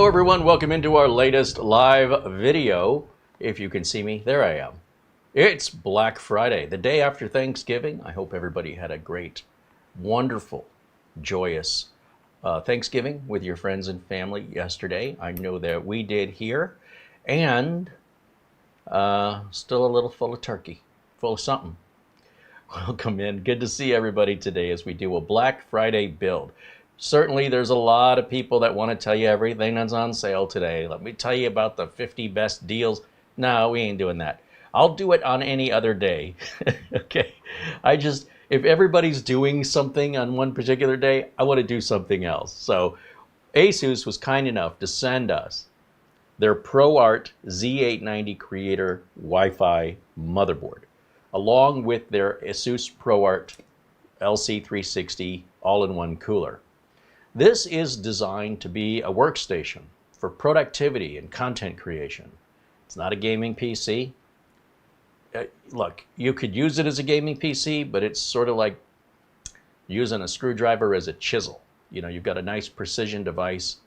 Hello everyone, welcome into our latest live video. If you can see me, there I am. It's Black Friday, the day after Thanksgiving. I hope everybody had a great, wonderful, joyous Thanksgiving with your friends and family yesterday. I know that we did here, and still a little full of turkey, full of something. Welcome in. Good to see everybody today as we do a Black Friday build. Certainly there's a lot of people that want to tell you everything that's on sale today. Let me tell you about the 50 best deals. No, we ain't doing that. I'll do it on any other day. Okay. If everybody's doing something on one particular day, I want to do something else. So Asus was kind enough to send us their ProArt Z890 Creator Wi-Fi motherboard, along with their Asus ProArt LC 360 all-in-one cooler. This is designed to be a workstation for productivity and content creation. It's not a gaming PC. Look, you could use it as a gaming PC, but it's sort of like using a screwdriver as a chisel. You know, you've got a nice precision device,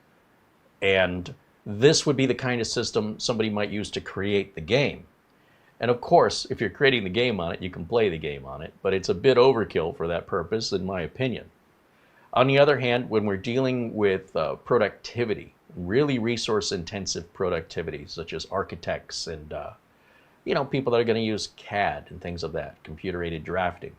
and this would be the kind of system somebody might use to create the game. And of course, if you're creating the game on it, you can play the game on it, but it's a bit overkill for that purpose, in my opinion. On the other hand, when we're dealing with productivity, really resource-intensive productivity, such as architects and people that are going to use CAD and things of that, computer-aided drafting,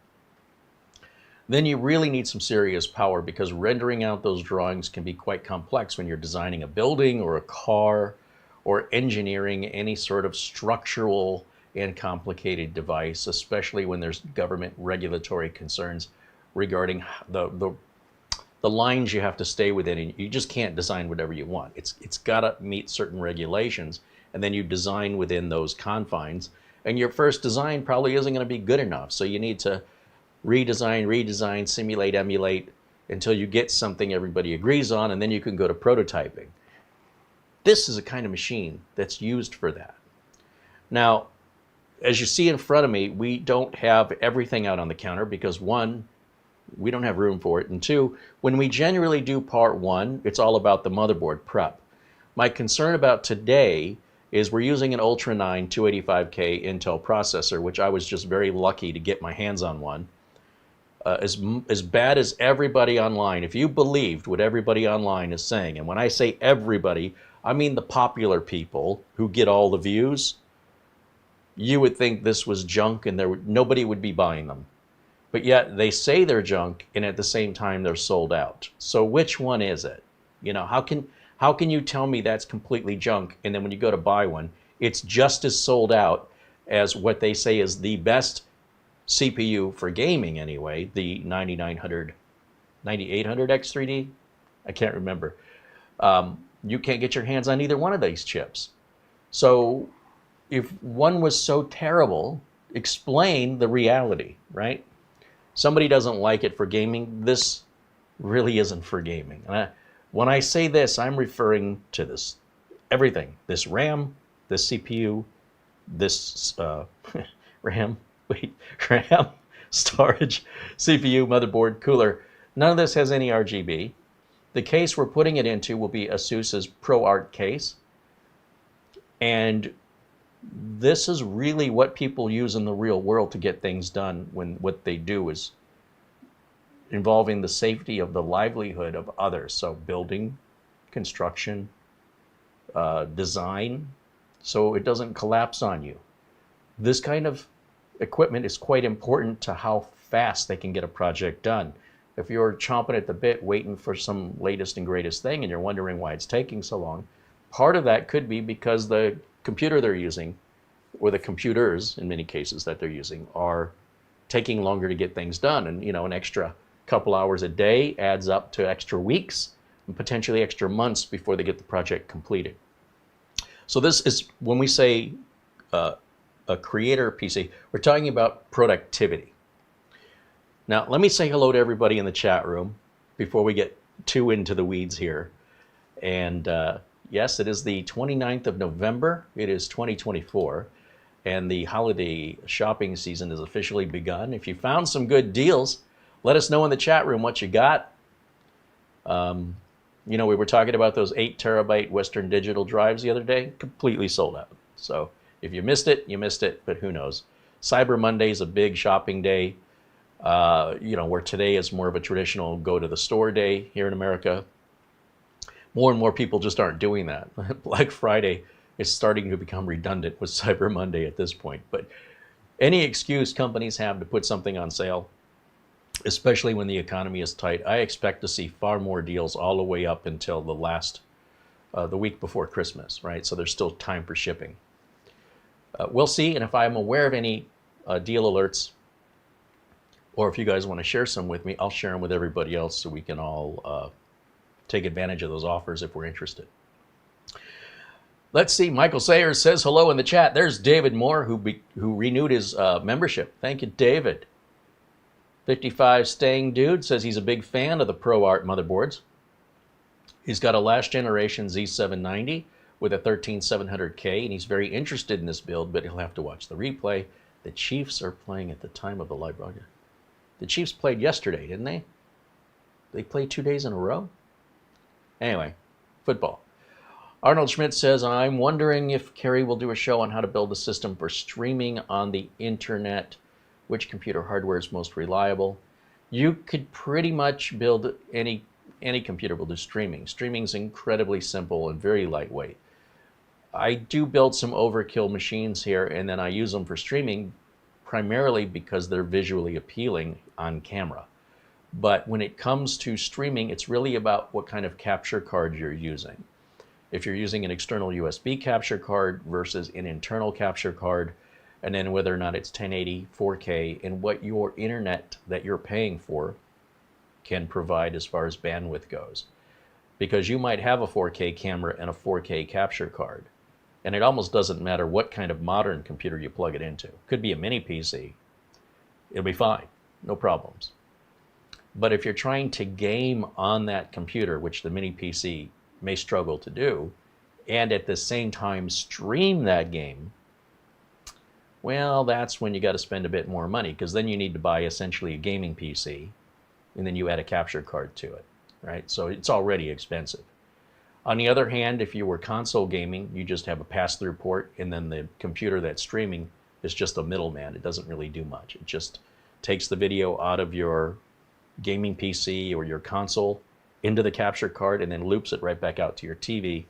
then you really need some serious power, because rendering out those drawings can be quite complex when you're designing a building or a car or engineering any sort of structural and complicated device, especially when there's government regulatory concerns regarding the lines you have to stay within, and you just can't design whatever you want. It's got to meet certain regulations, and then you design within those confines, and your first design probably isn't going to be good enough, so you need to redesign, simulate, emulate, until you get something everybody agrees on, and then you can go to prototyping. This is a kind of machine that's used for that. Now, as you see in front of me, we don't have everything out on the counter because, one, we don't have room for it, and two, when we generally do part one, it's all about the motherboard prep. My concern about today is we're using an Ultra 9 285K Intel processor, which I was just very lucky to get my hands on one. As bad as everybody online, if you believed what everybody online is saying, and when I say everybody, I mean the popular people who get all the views, you would think this was junk and nobody would be buying them. But yet they say they're junk, and at the same time they're sold out. So which one is it? You know, how can you tell me that's completely junk, and then when you go to buy one, it's just as sold out as what they say is the best CPU for gaming anyway, the 9800 X3D? I can't remember. You can't get your hands on either one of these chips. So if one was so terrible, explain the reality, right? Somebody doesn't like it for gaming. This really isn't for gaming. And when I say this, I'm referring to this, everything. This RAM, this CPU, this RAM, storage, CPU, motherboard, cooler. None of this has any RGB. The case we're putting it into will be Asus's ProArt case. And this is really what people use in the real world to get things done when what they do is involving the safety of the livelihood of others. So building, construction, design, so it doesn't collapse on you. This kind of equipment is quite important to how fast they can get a project done. If you're chomping at the bit waiting for some latest and greatest thing and you're wondering why it's taking so long, part of that could be because the computer they're using, or the computers in many cases that they're using, are taking longer to get things done. And an extra couple hours a day adds up to extra weeks and potentially extra months before they get the project completed. So this is, when we say a creator PC, we're talking about productivity. Now let me say hello to everybody in the chat room before we get too into the weeds here. And yes, it is the 29th of November. It is 2024, and the holiday shopping season has officially begun. If you found some good deals, let us know in the chat room what you got. You know, we were talking about those 8 terabyte Western Digital drives the other day, completely sold out. So if you missed it, you missed it, but who knows? Cyber Monday is a big shopping day, you know, where today is more of a traditional go to the store day here in America. More and more people just aren't doing that. Black Friday is starting to become redundant with Cyber Monday at this point. But any excuse companies have to put something on sale, especially when the economy is tight, I expect to see far more deals all the way up until the week before Christmas, right? So there's still time for shipping. We'll see, and if I'm aware of any deal alerts, or if you guys want to share some with me, I'll share them with everybody else so we can all take advantage of those offers if we're interested. Let's see, Michael Sayers says hello in the chat. There's David Moore, who renewed his membership. Thank you, David. 55 Staying Dude says he's a big fan of the ProArt motherboards. He's got a last generation Z790 with a 13700K, and he's very interested in this build, but he'll have to watch the replay. The Chiefs are playing at the time of the live broadcast. The Chiefs played yesterday, didn't they? They played 2 days in a row? Anyway, football. Arnold Schmidt says, I'm wondering if Kerry will do a show on how to build a system for streaming on the internet. Which computer hardware is most reliable? You could pretty much build any computer will do streaming. Streaming is incredibly simple and very lightweight. I do build some overkill machines here, and then I use them for streaming primarily because they're visually appealing on camera. But when it comes to streaming, it's really about what kind of capture card you're using. If you're using an external USB capture card versus an internal capture card, and then whether or not it's 1080, 4K, and what your internet that you're paying for can provide as far as bandwidth goes. Because you might have a 4K camera and a 4K capture card, and it almost doesn't matter what kind of modern computer you plug it into. Could be a mini PC. It'll be fine, no problems. But if you're trying to game on that computer, which the mini PC may struggle to do, and at the same time stream that game, well, that's when you got to spend a bit more money, because then you need to buy essentially a gaming PC, and then you add a capture card to it, right? So it's already expensive. On the other hand, if you were console gaming, you just have a pass-through port, and then the computer that's streaming is just a middleman. It doesn't really do much. It just takes the video out of your gaming PC or your console into the capture card and then loops it right back out to your TV.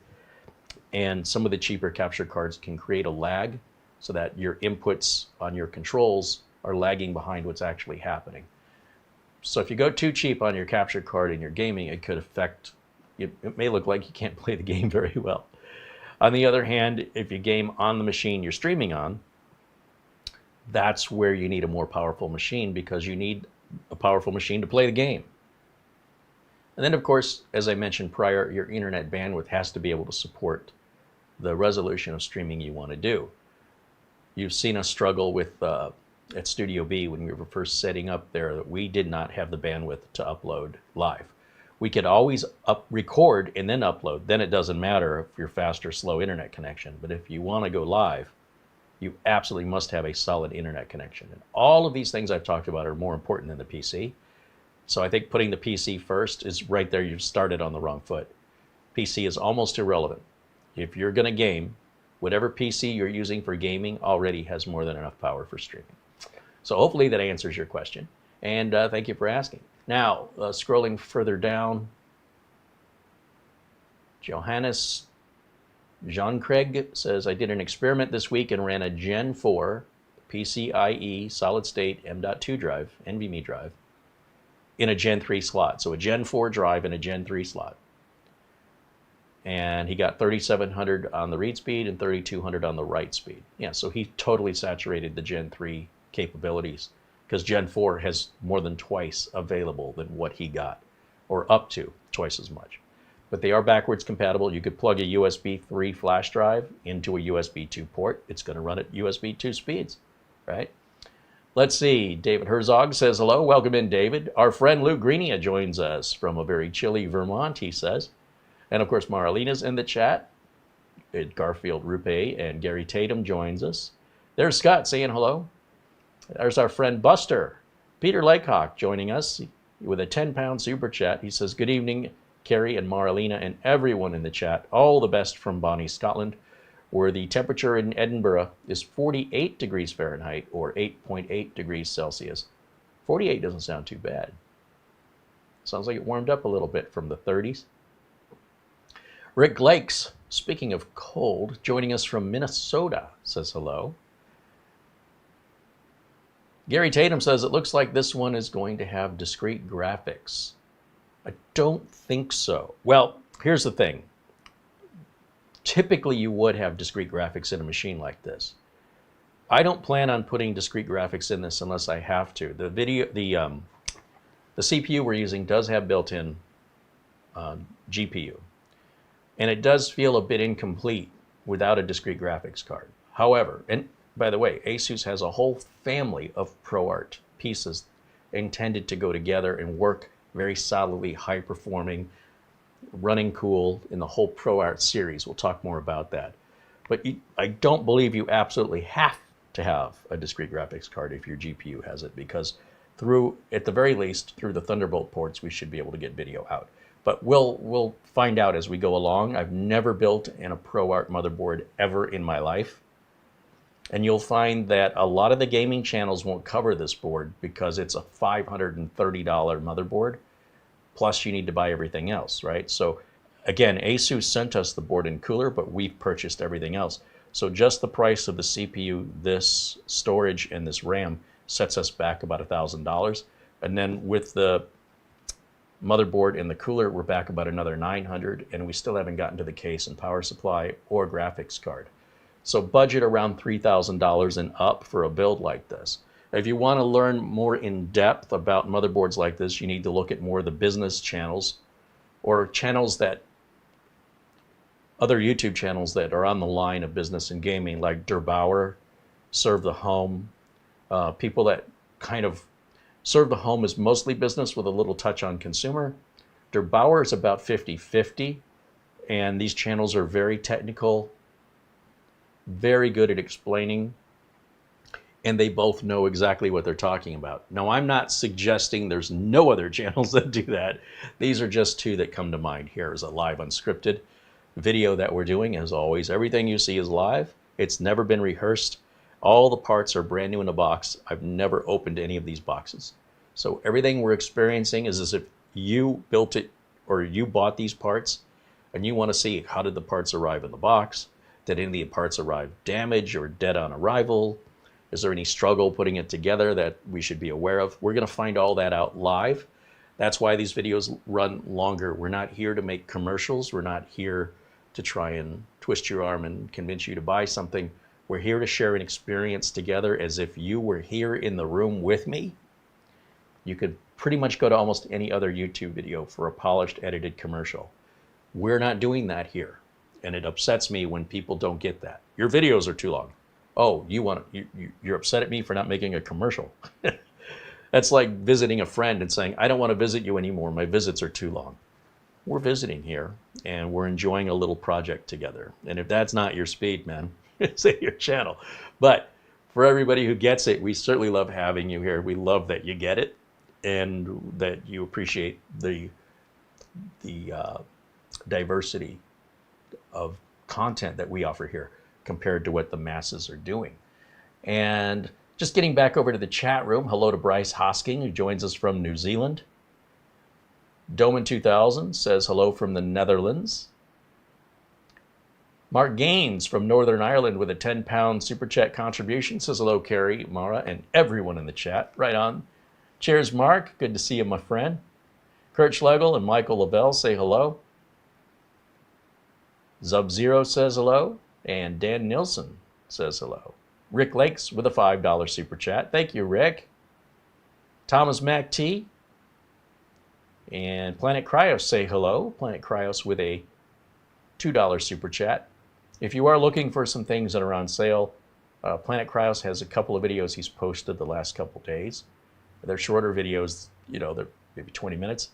And some of the cheaper capture cards can create a lag so that your inputs on your controls are lagging behind what's actually happening. So if you go too cheap on your capture card in your gaming, it could affect, it may look like you can't play the game very well. On the other hand, if you game on the machine you're streaming on, that's where you need a more powerful machine, because you need a powerful machine to play the game. And then, of course, as I mentioned prior, your internet bandwidth has to be able to support the resolution of streaming you want to do. You've seen us struggle with, at Studio B, when we were first setting up there, that we did not have the bandwidth to upload live. We could always record and then upload. Then it doesn't matter if you're fast or slow internet connection. But if you want to go live, you absolutely must have a solid internet connection. And all of these things I've talked about are more important than the PC. So I think putting the PC first is right there. You've started on the wrong foot. PC is almost irrelevant. If you're going to game, whatever PC you're using for gaming already has more than enough power for streaming. So hopefully that answers your question. And thank you for asking. Now, scrolling further down, Johannes Jean Craig says, I did an experiment this week and ran a Gen 4 PCIe solid-state M.2 drive, NVMe drive, in a Gen 3 slot. So a Gen 4 drive in a Gen 3 slot. And he got 3700 on the read speed and 3200 on the write speed. Yeah, so he totally saturated the Gen 3 capabilities, because Gen 4 has more than twice available than what he got, or up to twice as much. But they are backwards compatible. You could plug a USB 3 flash drive into a USB 2 port. It's going to run at USB 2 speeds, right? Let's see. David Herzog says, hello. Welcome in, David. Our friend Lou Greenia joins us from a very chilly Vermont, he says. And, of course, Marlina's in the chat. Garfield Rupe and Gary Tatum joins us. There's Scott saying hello. There's our friend Buster. Peter Lakehawk joining us with a 10-pound super chat. He says, good evening, Carrie and Marlena and everyone in the chat. All the best from Bonnie, Scotland, where the temperature in Edinburgh is 48 degrees Fahrenheit or 8.8 degrees Celsius. 48 doesn't sound too bad. Sounds like it warmed up a little bit from the 30s. Rick Lakes, speaking of cold, joining us from Minnesota, says hello. Gary Tatum says it looks like this one is going to have discrete graphics. I don't think so. Well, here's the thing. Typically, you would have discrete graphics in a machine like this. I don't plan on putting discrete graphics in this unless I have to. The CPU we're using does have built-in GPU, and it does feel a bit incomplete without a discrete graphics card. However, and by the way, Asus has a whole family of ProArt pieces intended to go together and work very solidly, high-performing, running cool in the whole ProArt series. We'll talk more about that. But I don't believe you absolutely have to have a discrete graphics card if your GPU has it, because at the very least, through the Thunderbolt ports, we should be able to get video out. But we'll find out as we go along. I've never built in a ProArt motherboard ever in my life. And you'll find that a lot of the gaming channels won't cover this board because it's a $530 motherboard. Plus you need to buy everything else, right? So again, Asus sent us the board and cooler, but we've purchased everything else. So just the price of the CPU, this storage, and this RAM sets us back about $1,000. And then with the motherboard and the cooler, we're back about another $900, and we still haven't gotten to the case and power supply or graphics card. So budget around $3,000 and up for a build like this. If you want to learn more in depth about motherboards like this, you need to look at more of the business channels or channels that, other YouTube channels that are on the line of business and gaming, like Der Bauer, Serve the Home. People that kind of Serve the Home is mostly business with a little touch on consumer. Der Bauer is about 50-50, and these channels are very technical, very good at explaining, and they both know exactly what they're talking about. Now, I'm not suggesting there's no other channels that do that. These are just two that come to mind. Here is a live unscripted video that we're doing. As always, everything you see is live. It's never been rehearsed. All the parts are brand new in the box. I've never opened any of these boxes. So everything we're experiencing is as if you built it or you bought these parts and you want to see how did the parts arrive in the box. Did any of the parts arrive damaged or dead on arrival? Is there any struggle putting it together that we should be aware of? We're going to find all that out live. That's why these videos run longer. We're not here to make commercials. We're not here to try and twist your arm and convince you to buy something. We're here to share an experience together as if you were here in the room with me. You could pretty much go to almost any other YouTube video for a polished, edited commercial. We're not doing that here. And it upsets me when people don't get that. Your videos are too long. Oh, you're upset at me for not making a commercial. That's like visiting a friend and saying, I don't want to visit you anymore. My visits are too long. We're visiting here, and we're enjoying a little project together. And if that's not your speed, man, it's your channel. But for everybody who gets it, we certainly love having you here. We love that you get it and that you appreciate the diversity of content that we offer here compared to what the masses are doing. And just getting back over to the chat room, hello to Bryce Hosking, who joins us from New Zealand. Doman 2000 says hello from the Netherlands. Mark Gaines from Northern Ireland with a 10-pound super chat contribution says hello, Carrie, Mara, and everyone in the chat. Right on. Cheers, Mark. Good to see you, my friend. Kurt Schlegel and Michael Lavelle say hello. Zub-Zero says hello. And Dan Nilsson says hello. Rick Lakes with a $5 super chat. Thank you, Rick. Thomas Mac T and Planet Cryos say hello. Planet Cryos with a $2 super chat. If you are looking for some things that are on sale, Planet Cryos has a couple of videos he's posted the last couple days. They're shorter videos, they're maybe 20 minutes.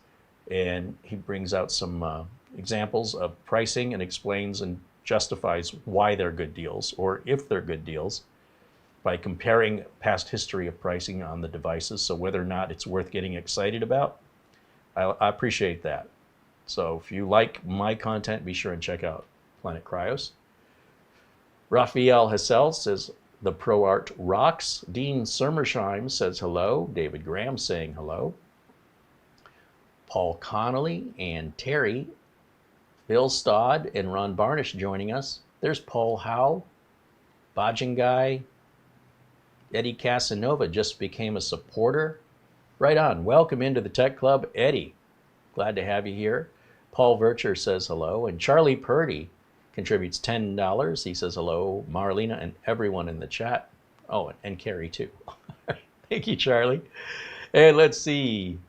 And he brings out some examples of pricing and explains and justifies why they're good deals, or if they're good deals, by comparing past history of pricing on the devices, so whether or not it's worth getting excited about. I appreciate that. So if you like my content, be sure and check out Planet Cryos. Raphael Hassel says, the ProArt rocks. Dean Sermersheim says hello. David Graham saying hello. Paul Connolly and Terry, Bill Stodd and Ron Barnish joining us. There's Paul Howe, Bajin Guy, Eddie Casanova just became a supporter. Right on. Welcome into the Tech Club, Eddie. Glad to have you here. Paul Vircher says hello. And Charlie Purdy contributes $10. He says hello. Marlena and everyone in the chat. Oh, and Carrie too. Thank you, Charlie. And let's see.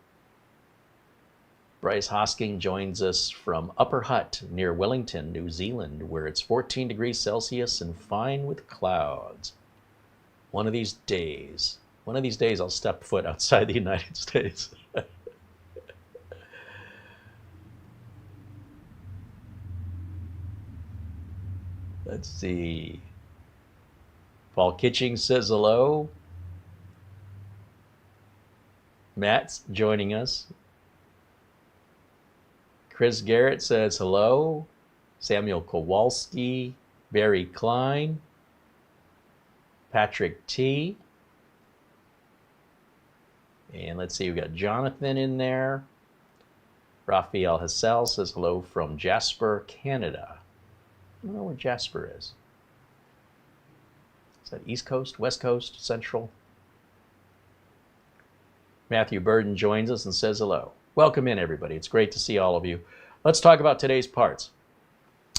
Bryce Hosking joins us from Upper Hutt near Wellington, New Zealand, where it's 14 degrees Celsius and fine with clouds. One of these days I'll step foot outside the United States. Let's see. Paul Kitching says hello. Matt's joining us. Chris Garrett says hello. Samuel Kowalski, Barry Klein, Patrick T. And let's see, we've got Jonathan in there. Raphael Hassel says hello from Jasper, Canada. I don't know where Jasper is. Is that East Coast, West Coast, Central? Matthew Burden joins us and says hello. Welcome in, everybody. It's great to see all of you. Let's talk about today's parts.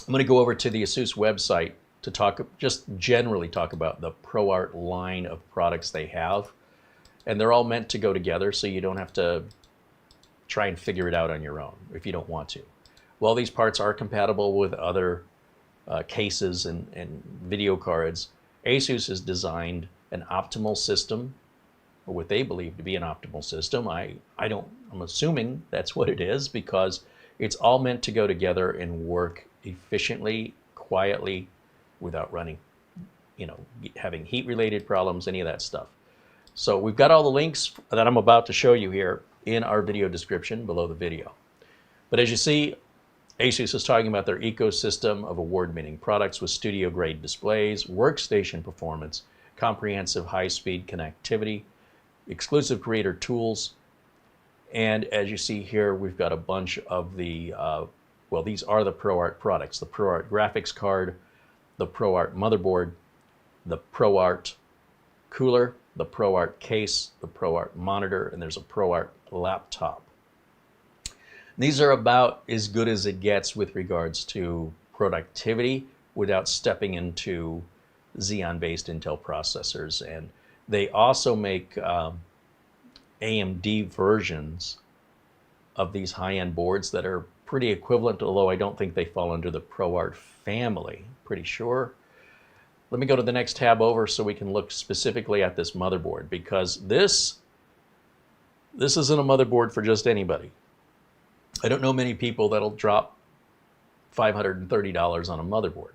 I'm going to go over to the Asus website to just generally talk about the ProArt line of products they have. And they're all meant to go together, so you don't have to try and figure it out on your own if you don't want to. While these parts are compatible with other cases and video cards, Asus has designed an optimal system, or what they believe to be an optimal system. I'm assuming that's what it is, because it's all meant to go together and work efficiently, quietly, without running, having heat-related problems, any of that stuff. So we've got all the links that I'm about to show you here in our video description below the video. But as you see, Asus is talking about their ecosystem of award-winning products with studio-grade displays, workstation performance, comprehensive high-speed connectivity, exclusive creator tools, and as you see here, we've got a bunch of the, these are the ProArt products, the ProArt graphics card, the ProArt motherboard, the ProArt cooler, the ProArt case, the ProArt monitor, and there's a ProArt laptop. These are about as good as it gets with regards to productivity without stepping into Xeon-based Intel processors. And they also make AMD versions of these high-end boards that are pretty equivalent, although I don't think they fall under the ProArt family, pretty sure. Let me go to the next tab over so we can look specifically at this motherboard, because this isn't a motherboard for just anybody. I don't know many people that'll drop $530 on a motherboard,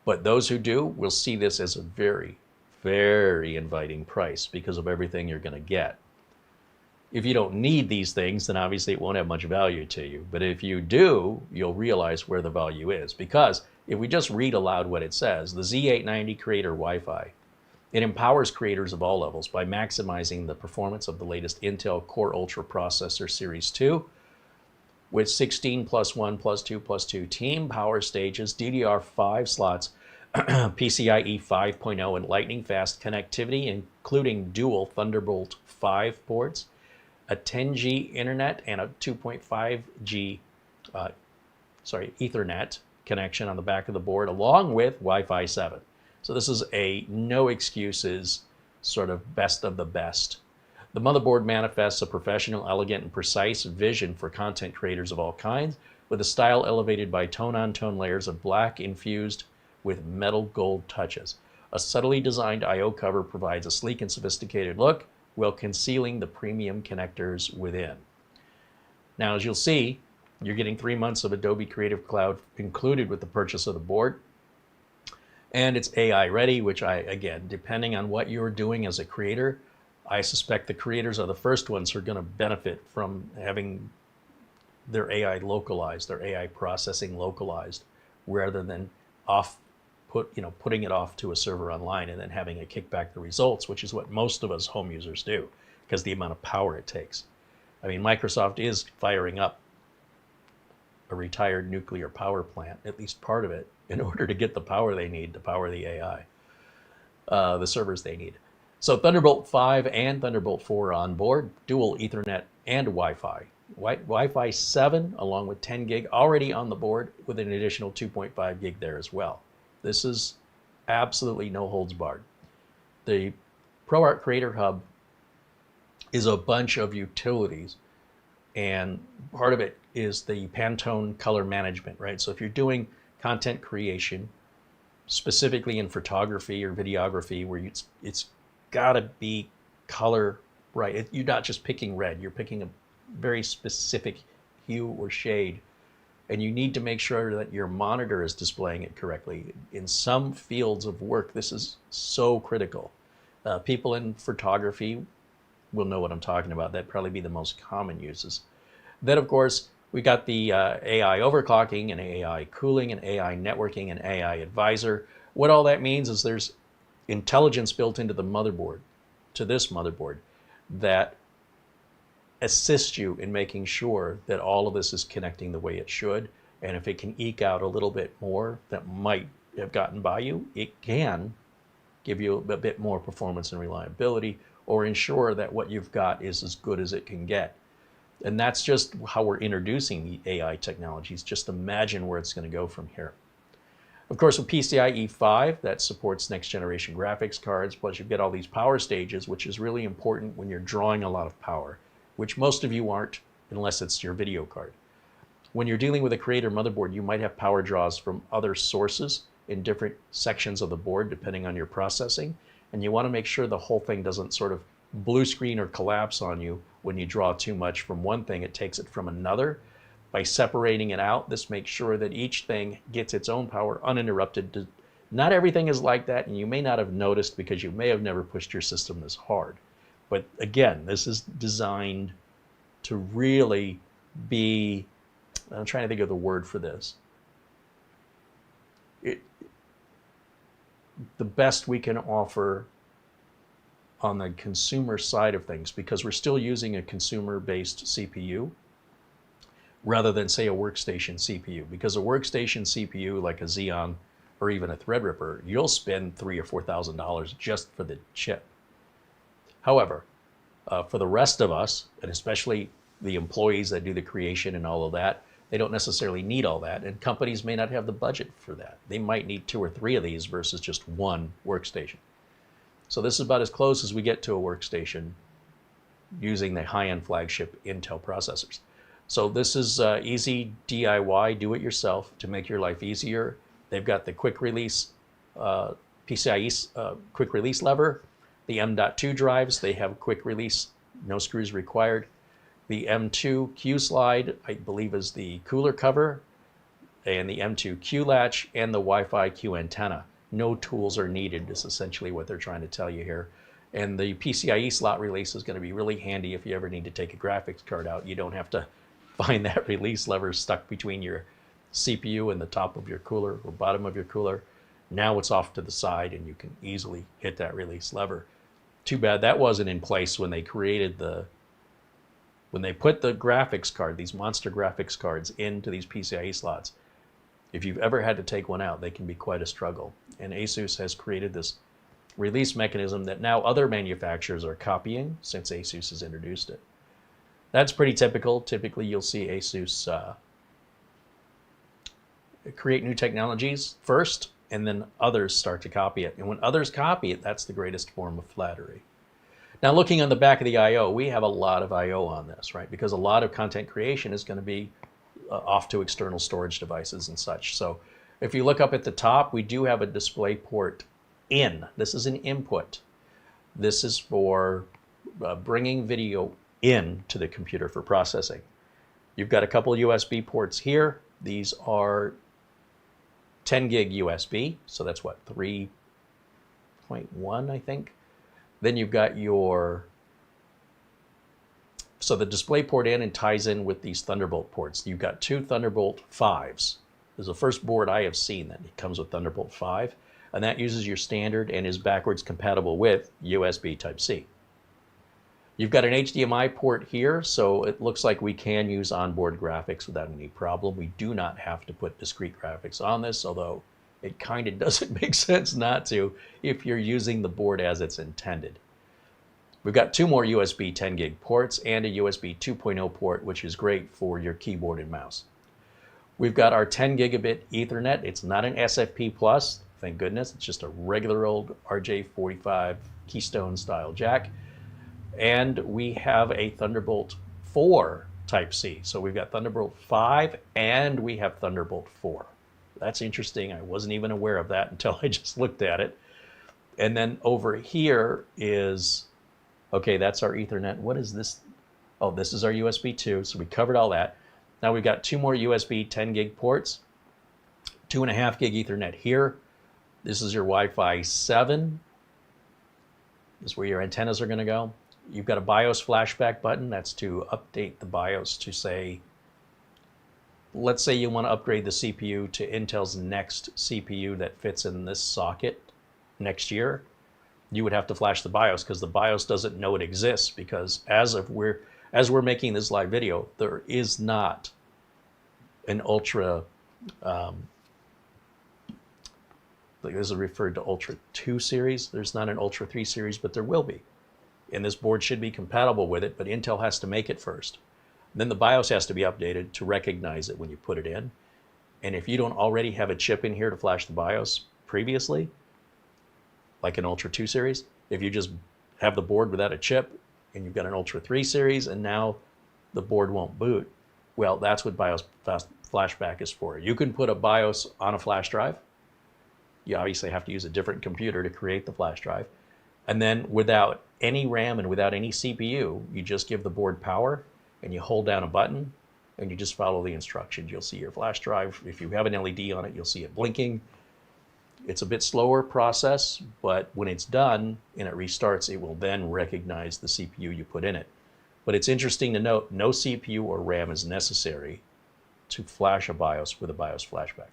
but those who do will see this as a very, very inviting price because of everything you're going to get. If you don't need these things, then obviously it won't have much value to you. But if you do, you'll realize where the value is. Because if we just read aloud what it says, the Z890 Creator Wi-Fi, it empowers creators of all levels by maximizing the performance of the latest Intel Core Ultra processor Series 2 with 16 plus 1 plus 2 plus 2 team power stages, DDR5 slots, PCIe 5.0 and lightning fast connectivity, including dual Thunderbolt 5 ports, a 10G internet and a 2.5G Ethernet connection on the back of the board, along with Wi-Fi 7. So this is a no excuses sort of best of the best. The motherboard manifests a professional, elegant, and precise vision for content creators of all kinds, with a style elevated by tone-on-tone layers of black infused with metal gold touches. A subtly designed I/O cover provides a sleek and sophisticated look while concealing the premium connectors within. Now, as you'll see, you're getting 3 months of Adobe Creative Cloud included with the purchase of the board. And it's AI ready, which again, depending on what you're doing as a creator, I suspect the creators are the first ones who are going to benefit from having their AI localized, their AI processing localized, rather than putting it off to a server online and then having it kick back the results, which is what most of us home users do, because the amount of power it takes. I mean, Microsoft is firing up a retired nuclear power plant, at least part of it, in order to get the power they need to power the AI, the servers they need. So Thunderbolt 5 and Thunderbolt 4 are on board, dual Ethernet and Wi-Fi. Wi-Fi 7 along with 10 gig already on the board, with an additional 2.5 gig there as well. This is absolutely no holds barred. The ProArt Creator Hub is a bunch of utilities, and part of it is the Pantone color management, right? So if you're doing content creation, specifically in photography or videography, where it's got to be color right. You're not just picking red, you're picking a very specific hue or shade, and you need to make sure that your monitor is displaying it correctly. In some fields of work, this is so critical. People in photography will know what I'm talking about. That'd probably be the most common uses. Then, of course, we got the AI overclocking and AI cooling and AI networking and AI advisor. What all that means is there's intelligence built into the motherboard, to this motherboard, that assists you in making sure that all of this is connecting the way it should. And if it can eke out a little bit more that might have gotten by you, it can give you a bit more performance and reliability, or ensure that what you've got is as good as it can get. And that's just how we're introducing the AI technologies. Just imagine where it's going to go from here. Of course, with PCIe 5, that supports next generation graphics cards, plus you get all these power stages, which is really important when you're drawing a lot of power, which most of you aren't unless it's your video card. When you're dealing with a creator motherboard, you might have power draws from other sources in different sections of the board, depending on your processing. And you want to make sure the whole thing doesn't sort of blue screen or collapse on you when you draw too much from one thing. It takes it from another. By separating it out, this makes sure that each thing gets its own power uninterrupted. Not everything is like that, and you may not have noticed because you may have never pushed your system this hard. But again, this is designed to really be, I'm trying to think of the word for this, the best we can offer on the consumer side of things, because we're still using a consumer-based CPU rather than, say, a workstation CPU. Because a workstation CPU like a Xeon or even a Threadripper, you'll spend $3,000 or $4,000 just for the chip. However, for the rest of us, and especially the employees that do the creation and all of that, they don't necessarily need all that, and companies may not have the budget for that. They might need 2 or 3 of these versus just one workstation. So this is about as close as we get to a workstation using the high-end flagship Intel processors. So this is easy DIY, do-it-yourself, to make your life easier. They've got the quick release PCIe quick release lever. The M.2 drives, they have quick release, no screws required. The M2 Q slide, I believe, is the cooler cover, and the M2 Q latch and the Wi-Fi Q antenna. No tools are needed is essentially what they're trying to tell you here. And the PCIe slot release is going to be really handy if you ever need to take a graphics card out. You don't have to find that release lever stuck between your CPU and the top of your cooler or bottom of your cooler. Now it's off to the side and you can easily hit that release lever. Too bad that wasn't in place when they created when they put the graphics card, these monster graphics cards, into these PCIe slots. If you've ever had to take one out, they can be quite a struggle. And Asus has created this release mechanism that now other manufacturers are copying since Asus has introduced it. That's pretty typical. Typically, you'll see Asus create new technologies first, and then others start to copy it. And when others copy it, that's the greatest form of flattery. Now, looking on the back of the I/O, we have a lot of I/O on this, right? Because a lot of content creation is going to be off to external storage devices and such. So if you look up at the top, we do have a display port in. This is an input. This is for bringing video in to the computer for processing. You've got a couple USB ports here. These are 10 gig USB, so that's what, 3.1, I think. Then you've got your So the display port in and ties in with these Thunderbolt ports. You've got two Thunderbolt 5s. This is the first board I have seen that it comes with Thunderbolt 5, and that uses your standard and is backwards compatible with USB Type-C. You've got an HDMI port here, so it looks like we can use onboard graphics without any problem. We do not have to put discrete graphics on this, although it kind of doesn't make sense not to if you're using the board as it's intended. We've got two more USB 10 gig ports and a USB 2.0 port, which is great for your keyboard and mouse. We've got our 10 gigabit Ethernet. It's not an SFP plus, thank goodness. It's just a regular old RJ45 Keystone style jack. And we have a Thunderbolt 4 Type-C. So we've got Thunderbolt 5 and we have Thunderbolt 4. That's interesting. I wasn't even aware of that until I just looked at it. And then over here is, okay, that's our Ethernet. What is this? Oh, this is our USB 2. So we covered all that. Now we've got two more USB 10 gig ports, 2.5 gig Ethernet here. This is your Wi-Fi 7. This is where your antennas are going to go. You've got a BIOS flashback button. That's to update the BIOS to say, let's say you want to upgrade the CPU to Intel's next CPU that fits in this socket next year. You would have to flash the BIOS because the BIOS doesn't know it exists, because as we're making this live video, there is not an Ultra, like this is referred to Ultra 2 series. There's not an Ultra 3 series, but there will be. And this board should be compatible with it, but Intel has to make it first. Then the BIOS has to be updated to recognize it when you put it in. And if you don't already have a chip in here to flash the BIOS previously, like an Ultra 2 series, if you just have the board without a chip and you've got an Ultra 3 series and now the board won't boot, well, that's what BIOS flashback is for. You can put a BIOS on a flash drive. You obviously have to use a different computer to create the flash drive. And then without any RAM and without any CPU, you just give the board power and you hold down a button and you just follow the instructions. You'll see your flash drive. If you have an LED on it, you'll see it blinking. It's a bit slower process, but when it's done and it restarts, it will then recognize the CPU you put in it. But it's interesting to note, no CPU or RAM is necessary to flash a BIOS with a BIOS flashback.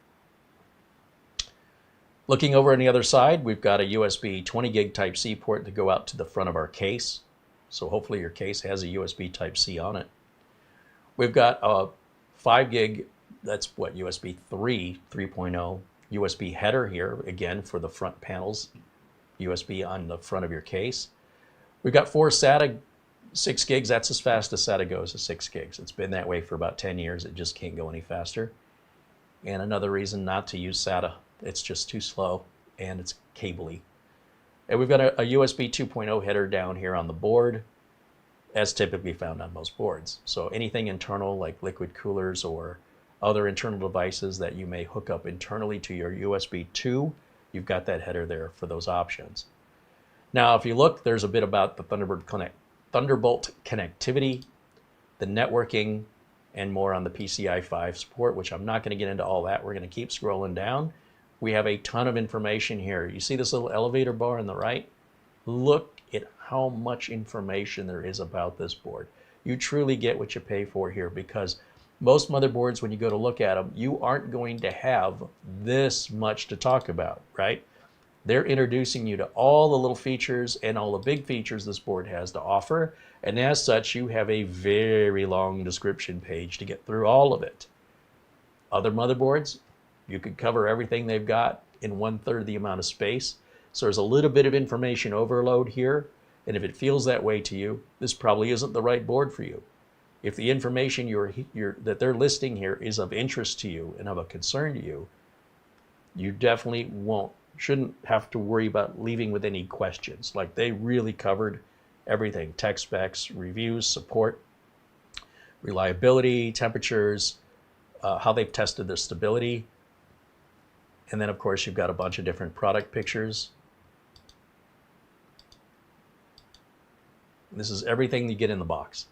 Looking over on the other side, we've got a USB 20 gig Type-C port to go out to the front of our case. So hopefully your case has a USB Type-C on it. We've got a 5 gig, that's what, USB 3.0 USB header here, again, for the front panels, USB on the front of your case. We've got 4 SATA 6 gigs. That's as fast as SATA goes, is 6 gigs. It's been that way for about 10 years. It just can't go any faster. And another reason not to use SATA. It's just too slow and it's cabley. And we've got a USB 2.0 header down here on the board, as typically found on most boards. So anything internal like liquid coolers or other internal devices that you may hook up internally to your USB 2, you've got that header there for those options. Now, if you look, there's a bit about the Thunderbolt connectivity, the networking, and more on the PCI 5 support, which I'm not going to get into all that. We're going to keep scrolling down. We have a ton of information here. You see this little elevator bar on the right? Look at how much information there is about this board. You truly get what you pay for here, because most motherboards, when you go to look at them, you aren't going to have this much to talk about, right? They're introducing you to all the little features and all the big features this board has to offer. And as such, you have a very long description page to get through all of it. Other motherboards, you could cover everything they've got in 1/3 the amount of space. So there's a little bit of information overload here. And if it feels that way to you, this probably isn't the right board for you. If the information that they're listing here is of interest to you and of a concern to you, you definitely shouldn't have to worry about leaving with any questions. Like, they really covered everything: tech specs, reviews, support, reliability, temperatures, how they've tested their stability. And then, of course, you've got a bunch of different product pictures. This is everything you get in the box.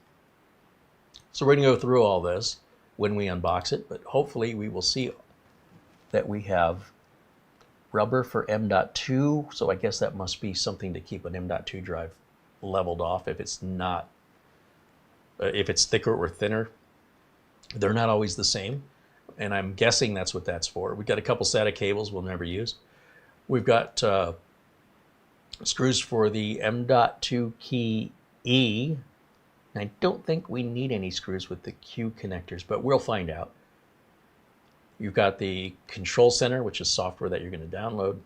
So we're going to go through all this when we unbox it, but hopefully we will see that we have rubber for M.2, so I guess that must be something to keep an M.2 drive leveled off if it's not if it's thicker or thinner. They're not always the same, and I'm guessing that's what that's for. We've got a couple SATA cables we'll never use. We've got screws for the M.2 key E. I don't think we need any screws with the Q connectors, but we'll find out. You've got the control center, which is software that you're going to download.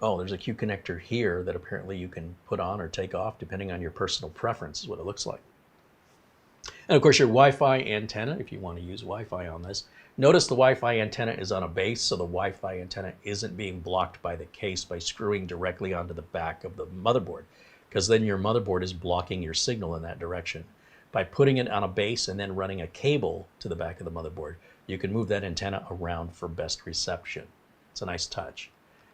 Oh, there's a Q connector here that apparently you can put on or take off depending on your personal preference, is what it looks like. And of course your Wi-Fi antenna, if you want to use Wi-Fi on this. Notice the Wi-Fi antenna is on a base, so the Wi-Fi antenna isn't being blocked by the case by screwing directly onto the back of the motherboard, because then your motherboard is blocking your signal in that direction. By putting it on a base and then running a cable to the back of the motherboard, you can move that antenna around for best reception. It's a nice touch.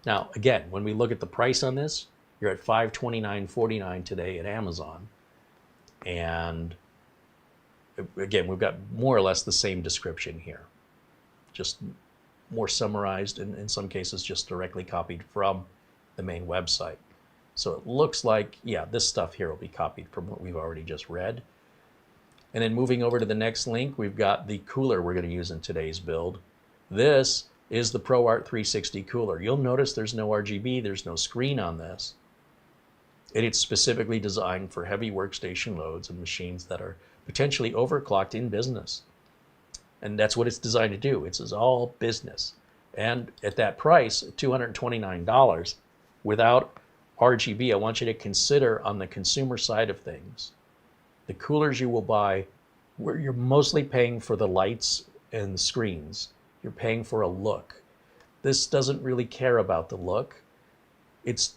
Now, again, when we look at the price on this, you're at $529.49 today at Amazon. And again, we've got more or less the same description here, just more summarized, and in some cases just directly copied from the main website. So it looks like, yeah, this stuff here will be copied from what we've already just read. And then moving over to the next link, we've got the cooler we're going to use in today's build. This is the ProArt 360 cooler. You'll notice there's no RGB, there's no screen on this. And it's specifically designed for heavy workstation loads and machines that are potentially overclocked in business. And that's what it's designed to do. It's all business. And at that price, $229, without RGB, I want you to consider on the consumer side of things, the coolers you will buy, where you're mostly paying for the lights and the screens. You're paying for a look. This doesn't really care about the look. It's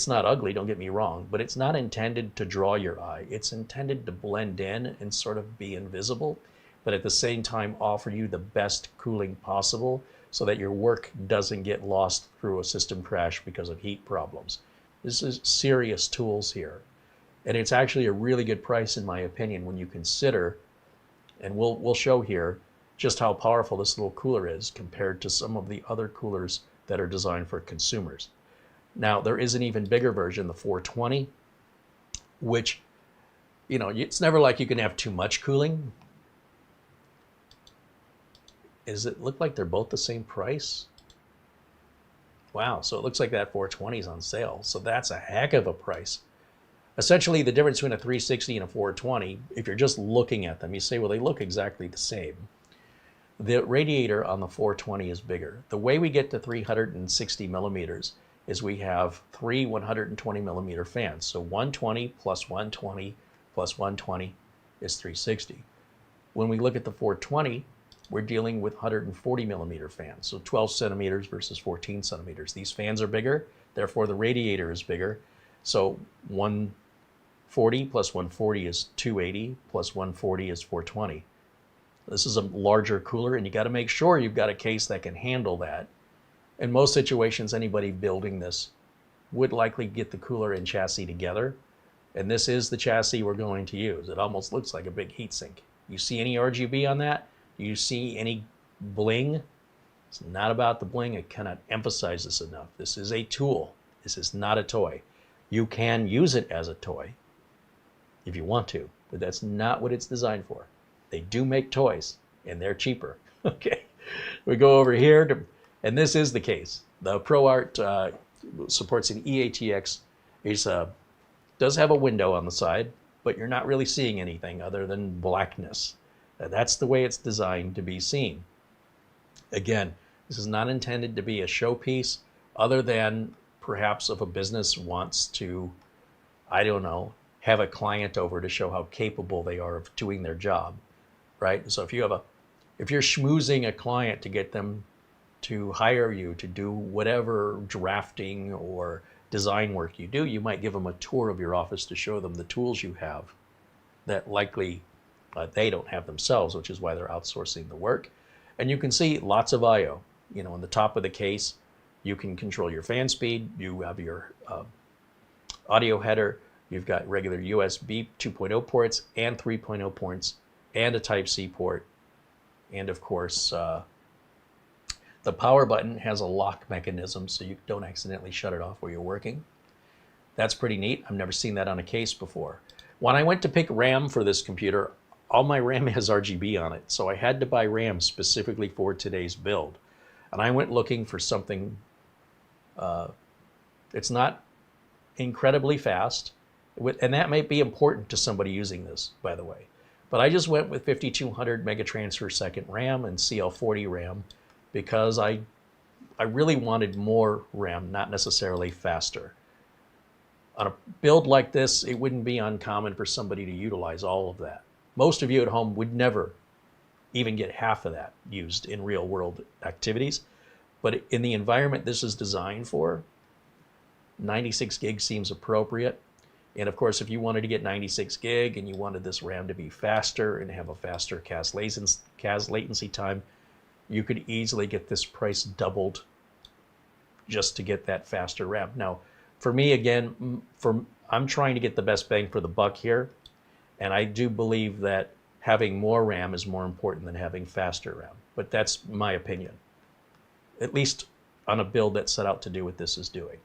not ugly, don't get me wrong, but it's not intended to draw your eye. It's intended to blend in and sort of be invisible, but at the same time offer you the best cooling possible so that your work doesn't get lost through a system crash because of heat problems. This is serious tools here. And it's actually a really good price in my opinion when you consider, and we'll show here, just how powerful this little cooler is compared to some of the other coolers that are designed for consumers. Now, there is an even bigger version, the 420, which, you know, it's never like you can have too much cooling. Does it look like they're both the same price? Wow, so it looks like that 420 is on sale. So that's a heck of a price. Essentially, the difference between a 360 and a 420, if you're just looking at them, you say, well, they look exactly the same. The radiator on the 420 is bigger. The way we get to 360 millimeters is we have three 120 millimeter fans. So 120 plus 120 plus 120 is 360. When we look at the 420, we're dealing with 140 millimeter fans. So 12 centimeters versus 14 centimeters. These fans are bigger, therefore the radiator is bigger. So 140 plus 140 is 280, plus 140 is 420. This is a larger cooler, and you got to make sure you've got a case that can handle that. In most situations, anybody building this would likely get the cooler and chassis together, and this is the chassis we're going to use. It almost looks like a big heatsink. You see any RGB on that? You see any bling? It's not about the bling. I cannot emphasize this enough. This is a tool. This is not a toy. You can use it as a toy if you want to, but that's not what it's designed for. They do make toys, and they're cheaper. Okay, we go over here, and this is the case. The ProArt supports an E-ATX. It does have a window on the side, but you're not really seeing anything other than blackness. That's the way it's designed to be seen. Again, this is not intended to be a showpiece, other than perhaps if a business wants to, I don't know, have a client over to show how capable they are of doing their job. Right? So if you're schmoozing a client to get them to hire you to do whatever drafting or design work you do, you might give them a tour of your office to show them the tools you have that likely they don't have themselves, which is why they're outsourcing the work. And you can see lots of I/O. You know, on the top of the case, you can control your fan speed. You have your audio header. You've got regular USB 2.0 ports and 3.0 ports, and a Type-C port. And of course, the power button has a lock mechanism so you don't accidentally shut it off while you're working. That's pretty neat. I've never seen that on a case before. When I went to pick RAM for this computer, all my RAM has RGB on it, so I had to buy RAM specifically for today's build. And I went looking for something, it's not incredibly fast, and that might be important to somebody using this, by the way. But I just went with 5200 megatransfer second RAM and CL40 RAM because I really wanted more RAM, not necessarily faster. On a build like this, it wouldn't be uncommon for somebody to utilize all of that. Most of you at home would never even get half of that used in real world activities. But in the environment this is designed for, 96 gig seems appropriate. And of course, if you wanted to get 96 gig and you wanted this RAM to be faster and have a faster CAS latency time, you could easily get this price doubled just to get that faster RAM. Now, for me, again, I'm trying to get the best bang for the buck here, and I do believe that having more RAM is more important than having faster RAM. But that's my opinion, at least on a build that's set out to do what this is doing.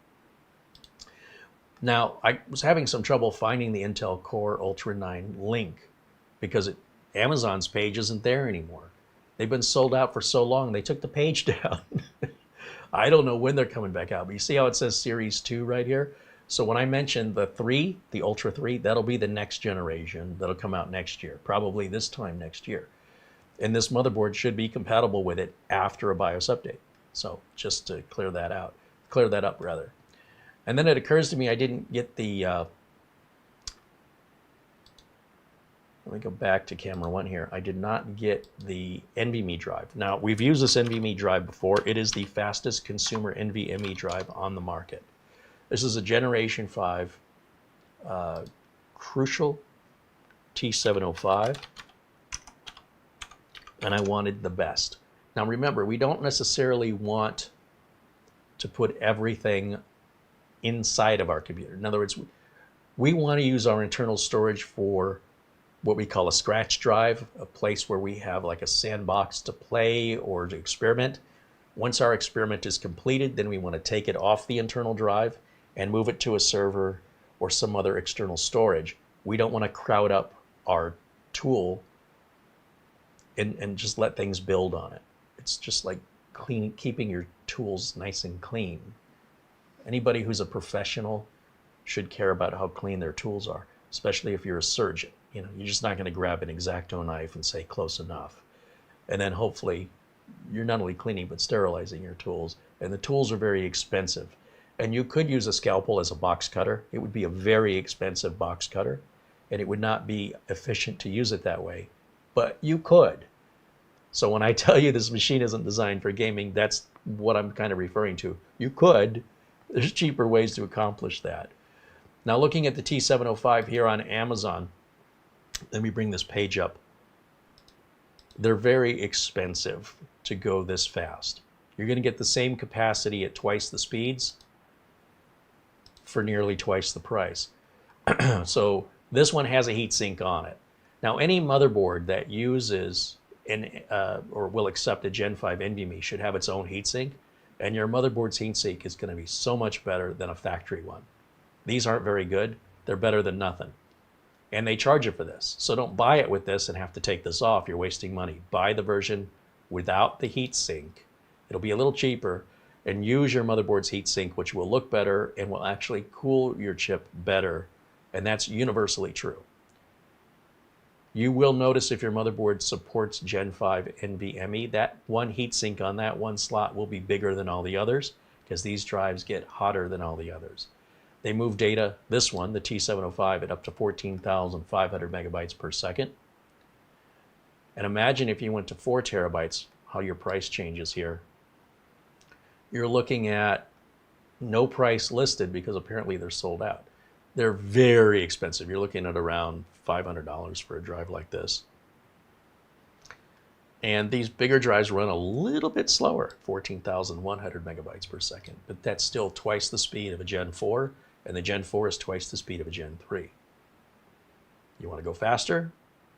Now, I was having some trouble finding the Intel Core Ultra 9 link because Amazon's page isn't there anymore. They've been sold out for so long, they took the page down. I don't know when they're coming back out, but you see how it says Series 2 right here? So when I mentioned the 3, the Ultra 3, that'll be the next generation that'll come out next year, probably this time next year. And this motherboard should be compatible with it after a BIOS update. So just to clear that up rather. And then it occurs to me I didn't get the, let me go back to camera 1 here. I did not get the NVMe drive. Now, we've used this NVMe drive before. It is the fastest consumer NVMe drive on the market. This is a Generation 5 Crucial T705, and I wanted the best. Now remember, we don't necessarily want to put everything inside of our computer. In other words, we want to use our internal storage for what we call a scratch drive, a place where we have like a sandbox to play or to experiment. Once our experiment is completed, then we want to take it off the internal drive and move it to a server or some other external storage. We don't want to crowd up our tool and just let things build on it. It's just like keeping your tools nice and clean. Anybody who's a professional should care about how clean their tools are, especially if you're a surgeon. You know, you're just not going to grab an X-Acto knife and say close enough. And then hopefully you're not only cleaning but sterilizing your tools. And the tools are very expensive. And you could use a scalpel as a box cutter. It would be a very expensive box cutter, and it would not be efficient to use it that way. But you could. So when I tell you this machine isn't designed for gaming, that's what I'm kind of referring to. You could. There's cheaper ways to accomplish that. Now looking at the T705 here on Amazon, let me bring this page up. They're very expensive to go this fast. You're going to get the same capacity at twice the speeds for nearly twice the price. So this one has a heatsink on it. Now any motherboard that uses or will accept a Gen 5 NVMe should have its own heatsink, and your motherboard's heatsink is going to be so much better than a factory one. These aren't very good. They're better than nothing. And they charge you for this. So don't buy it with this and have to take this off. You're wasting money. Buy the version without the heatsink. It'll be a little cheaper, and use your motherboard's heatsink, which will look better and will actually cool your chip better. And that's universally true. You will notice if your motherboard supports Gen 5 NVMe, that one heatsink on that one slot will be bigger than all the others because these drives get hotter than all the others. They move data, this one, the T705, at up to 14,500 megabytes per second. And imagine if you went to 4 terabytes, how your price changes here. You're looking at no price listed because apparently they're sold out. They're very expensive. You're looking at around $500 for a drive like this. And these bigger drives run a little bit slower, 14,100 megabytes per second, but that's still twice the speed of a Gen 4, and the Gen 4 is twice the speed of a Gen 3. You want to go faster?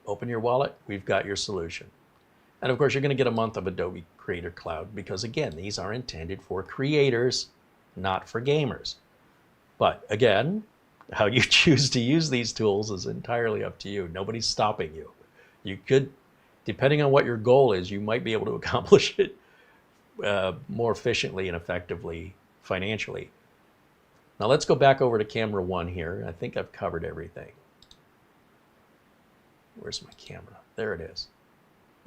Open your wallet, we've got your solution. And of course, you're going to get a month of Adobe Creator Cloud because, again, these are intended for creators, not for gamers. But again, how you choose to use these tools is entirely up to you. Nobody's stopping you. You could, depending on what your goal is, you might be able to accomplish it more efficiently and effectively financially. Now let's go back over to camera 1 here. I think I've covered everything. Where's my camera? There it is.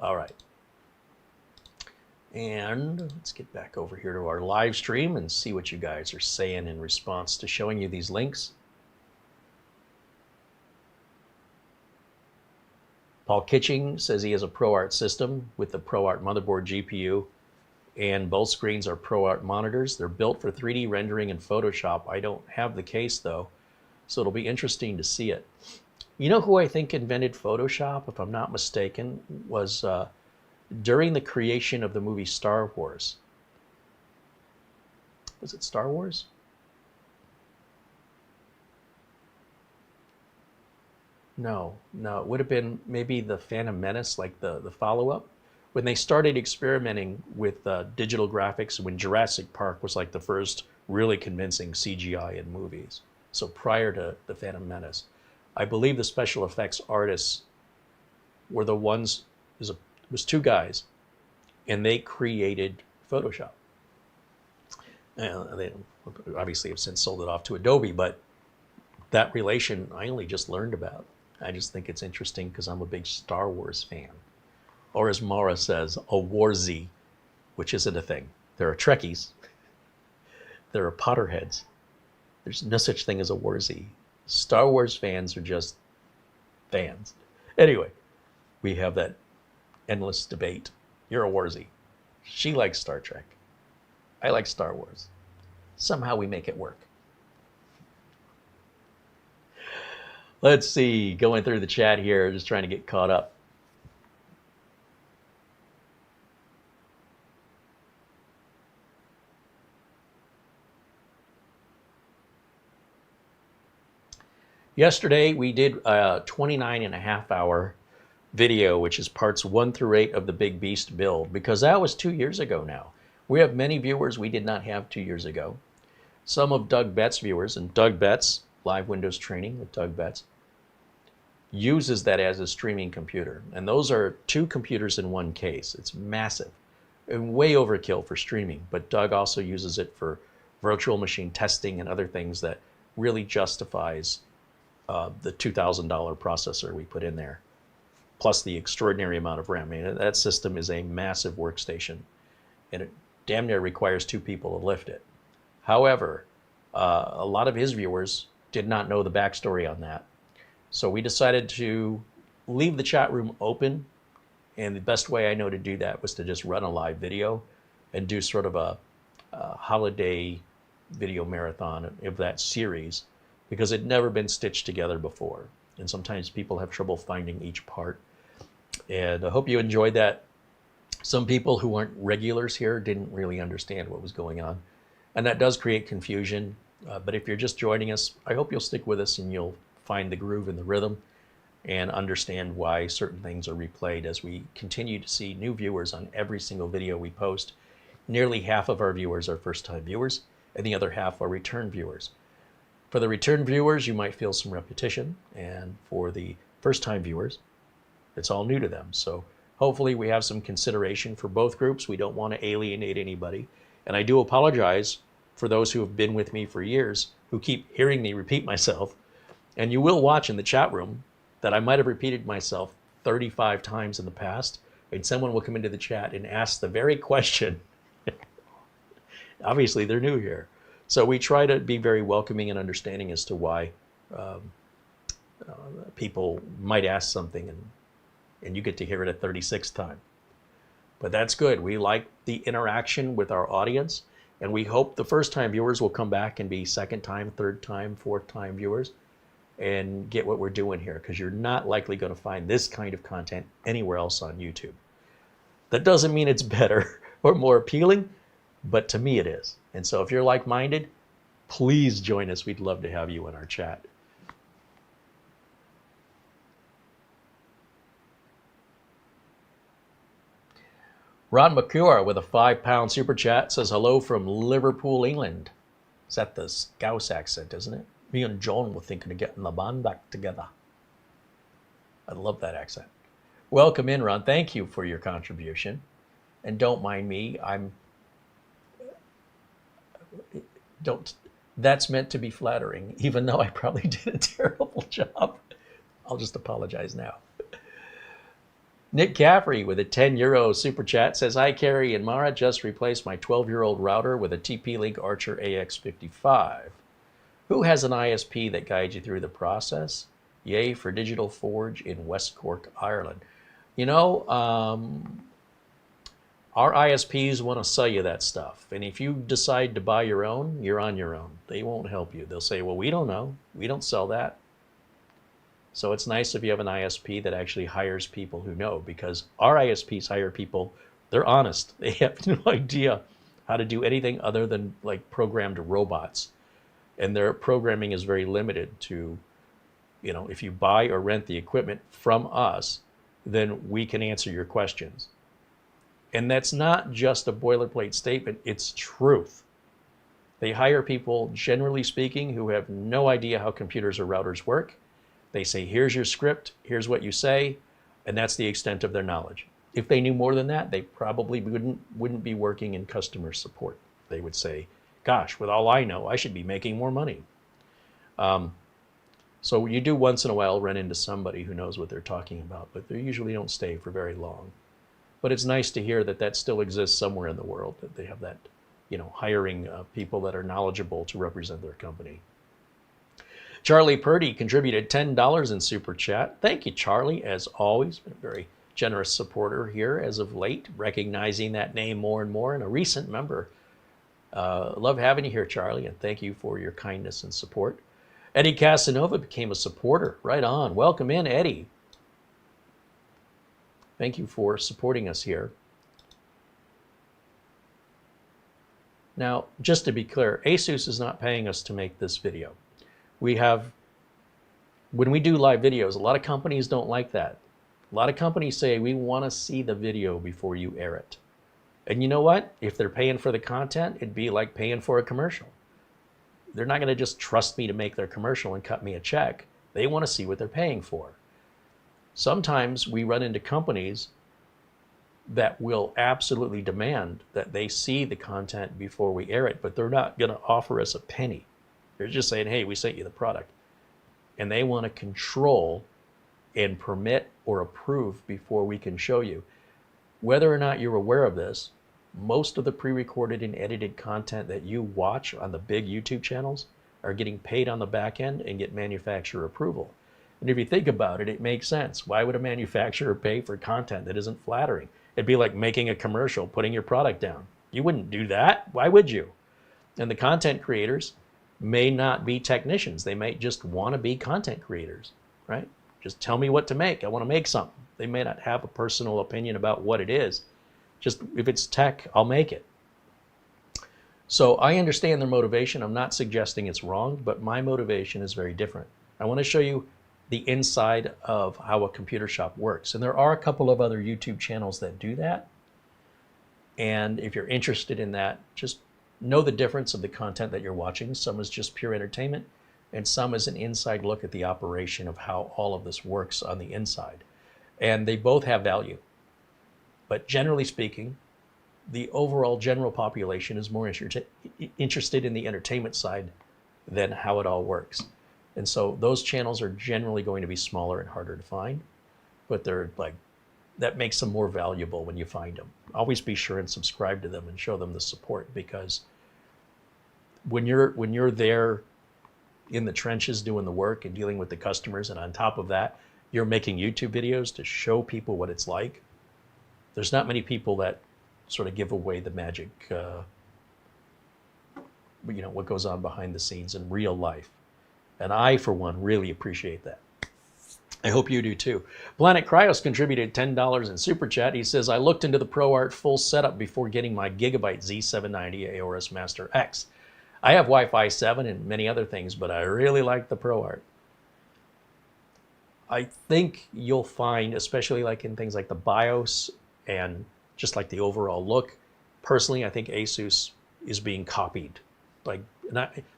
All right. And let's get back over here to our live stream and see what you guys are saying in response to showing you these links. Paul Kitching says he has a ProArt system with the ProArt motherboard GPU, and both screens are ProArt monitors. They're built for 3D rendering in Photoshop. I don't have the case though, so it'll be interesting to see it. You know who I think invented Photoshop, if I'm not mistaken, was during the creation of the movie Star Wars. Was it Star Wars? No, it would have been maybe the Phantom Menace, like the follow-up. When they started experimenting with digital graphics, when Jurassic Park was like the first really convincing CGI in movies. So prior to the Phantom Menace, I believe the special effects artists were the ones, it was 2 guys, and they created Photoshop. They obviously have since sold it off to Adobe, but that relation I only just learned about. I just think it's interesting because I'm a big Star Wars fan. Or as Mara says, a Warzy, which isn't a thing. There are Trekkies. There are Potterheads. There's no such thing as a Warzy. Star Wars fans are just fans. Anyway, we have that endless debate. You're a Warzy. She likes Star Trek. I like Star Wars. Somehow we make it work. Let's see, going through the chat here, just trying to get caught up. Yesterday, we did a 29.5-hour video, which is parts 1 through 8 of the Big Beast build, because that was 2 years ago now. We have many viewers we did not have 2 years ago. Some of Doug Betts' viewers, and Doug Betts, Live Windows Training with Doug Betts, uses that as a streaming computer. And those are 2 computers in one case. It's massive and way overkill for streaming, but Doug also uses it for virtual machine testing and other things that really justifies the $2,000 processor we put in there, plus the extraordinary amount of RAM. I mean, that system is a massive workstation, and it damn near requires 2 people to lift it. However, a lot of his viewers did not know the backstory on that. So we decided to leave the chat room open, and the best way I know to do that was to just run a live video and do sort of a holiday video marathon of that series, because it'd never been stitched together before. And sometimes people have trouble finding each part. And I hope you enjoyed that. Some people who aren't regulars here didn't really understand what was going on. And that does create confusion. But if you're just joining us, I hope you'll stick with us and you'll find the groove and the rhythm and understand why certain things are replayed as we continue to see new viewers on every single video we post. Nearly half of our viewers are first-time viewers, and the other half are return viewers. For the return viewers, you might feel some repetition, and for the first-time viewers, it's all new to them. So hopefully we have some consideration for both groups. We don't want to alienate anybody. And I do apologize for those who have been with me for years who keep hearing me repeat myself. And you will watch in the chat room that I might have repeated myself 35 times in the past, and someone will come into the chat and ask the very question. Obviously, they're new here. So we try to be very welcoming and understanding as to why people might ask something, and you get to hear it a 36th time. But that's good. We like the interaction with our audience, and we hope the first-time viewers will come back and be second-time, third-time, fourth-time viewers and get what we're doing here, because you're not likely going to find this kind of content anywhere else on YouTube. That doesn't mean it's better or more appealing, but to me it is. And so if you're like-minded, please join us. We'd love to have you in our chat. Ron McCure with a £5 super chat says hello from Liverpool, England. Is that the Scouse accent, isn't it? Me and John were thinking of getting the band back together. I love that accent. Welcome in, Ron. Thank you for your contribution. And don't mind me. That's meant to be flattering, even though I probably did a terrible job. I'll just apologize now. Nick Caffrey with a €10 super chat says, "Hi, Carrie and Mara. Just replaced my 12-year-old router with a TP-Link Archer AX55. Who has an ISP that guides you through the process? Yay for Digital Forge in West Cork, Ireland." You know, our ISPs want to sell you that stuff. And if you decide to buy your own, you're on your own. They won't help you. They'll say, well, we don't know. We don't sell that. So it's nice if you have an ISP that actually hires people who know, because our ISPs hire people, they're honest. They have no idea how to do anything other than like programmed robots. And their programming is very limited to, you know, if you buy or rent the equipment from us, then we can answer your questions. And that's not just a boilerplate statement, it's truth. They hire people, generally speaking, who have no idea how computers or routers work. They say, here's your script, here's what you say, and that's the extent of their knowledge. If they knew more than that, they probably wouldn't be working in customer support. They would say, gosh, with all I know, I should be making more money. So you do once in a while run into somebody who knows what they're talking about, but they usually don't stay for very long. But it's nice to hear that that still exists somewhere in the world, that they have that, you know, hiring people that are knowledgeable to represent their company. Charlie Purdy contributed $10 in Super Chat. Thank you, Charlie, as always. Been a very generous supporter here as of late, recognizing that name more and more, and a recent member. Love having you here, Charlie, and thank you for your kindness and support. Eddie Casanova became a supporter. Right on. Welcome in, Eddie. Thank you for supporting us here. Now, just to be clear, Asus is not paying us to make this video. When we do live videos, a lot of companies don't like that. A lot of companies say, we want to see the video before you air it. And you know what? If they're paying for the content, it'd be like paying for a commercial. They're not going to just trust me to make their commercial and cut me a check. They want to see what they're paying for. Sometimes we run into companies that will absolutely demand that they see the content before we air it, but they're not going to offer us a penny. They're just saying, hey, we sent you the product. And they want to control and permit or approve before we can show you. Whether or not you're aware of this, most of the pre-recorded and edited content that you watch on the big YouTube channels are getting paid on the back end and get manufacturer approval. And if you think about it, it makes sense. Why would a manufacturer pay for content that isn't flattering? It'd be like making a commercial, putting your product down. You wouldn't do that. Why would you? And the content creators may not be technicians. They might just want to be content creators, right? Just tell me what to make. I want to make something. They may not have a personal opinion about what it is. Just if it's tech, I'll make it. So I understand their motivation. I'm not suggesting it's wrong, but my motivation is very different. I want to show you the inside of how a computer shop works. And there are a couple of other YouTube channels that do that. And if you're interested in that, just know the difference of the content that you're watching. Some is just pure entertainment, and some is an inside look at the operation of how all of this works on the inside. And they both have value. But generally speaking, the overall general population is more interested in the entertainment side than how it all works. And so those channels are generally going to be smaller and harder to find, but they're like, that makes them more valuable when you find them. Always be sure and subscribe to them and show them the support, because when you're there in the trenches doing the work and dealing with the customers, and on top of that, you're making YouTube videos to show people what it's like, there's not many people that sort of give away the magic, what goes on behind the scenes in real life. And I, for one, really appreciate that. I hope you do too. Planet Cryos contributed $10 in Super Chat. He says, I looked into the ProArt full setup before getting my Gigabyte Z790 Aorus Master X. I have Wi-Fi 7 and many other things, but I really like the ProArt. I think you'll find, especially like in things like the BIOS and just like the overall look, personally, I think Asus is being copied.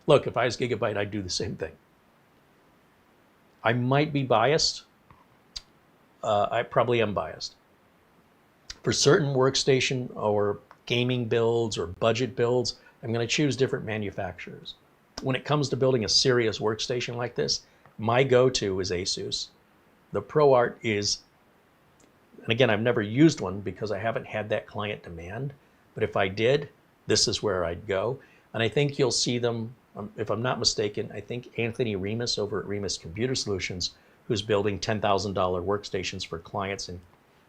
Look, if I was Gigabyte, I'd do the same thing. I might be biased. I probably am biased. For certain workstation or gaming builds or budget builds, I'm going to choose different manufacturers. When it comes to building a serious workstation like this, my go-to is Asus. The ProArt is, and again, I've never used one because I haven't had that client demand, but if I did, this is where I'd go. And I think you'll see them, if I'm not mistaken, I think Anthony Remus over at Remus Computer Solutions, who's building $10,000 workstations for clients and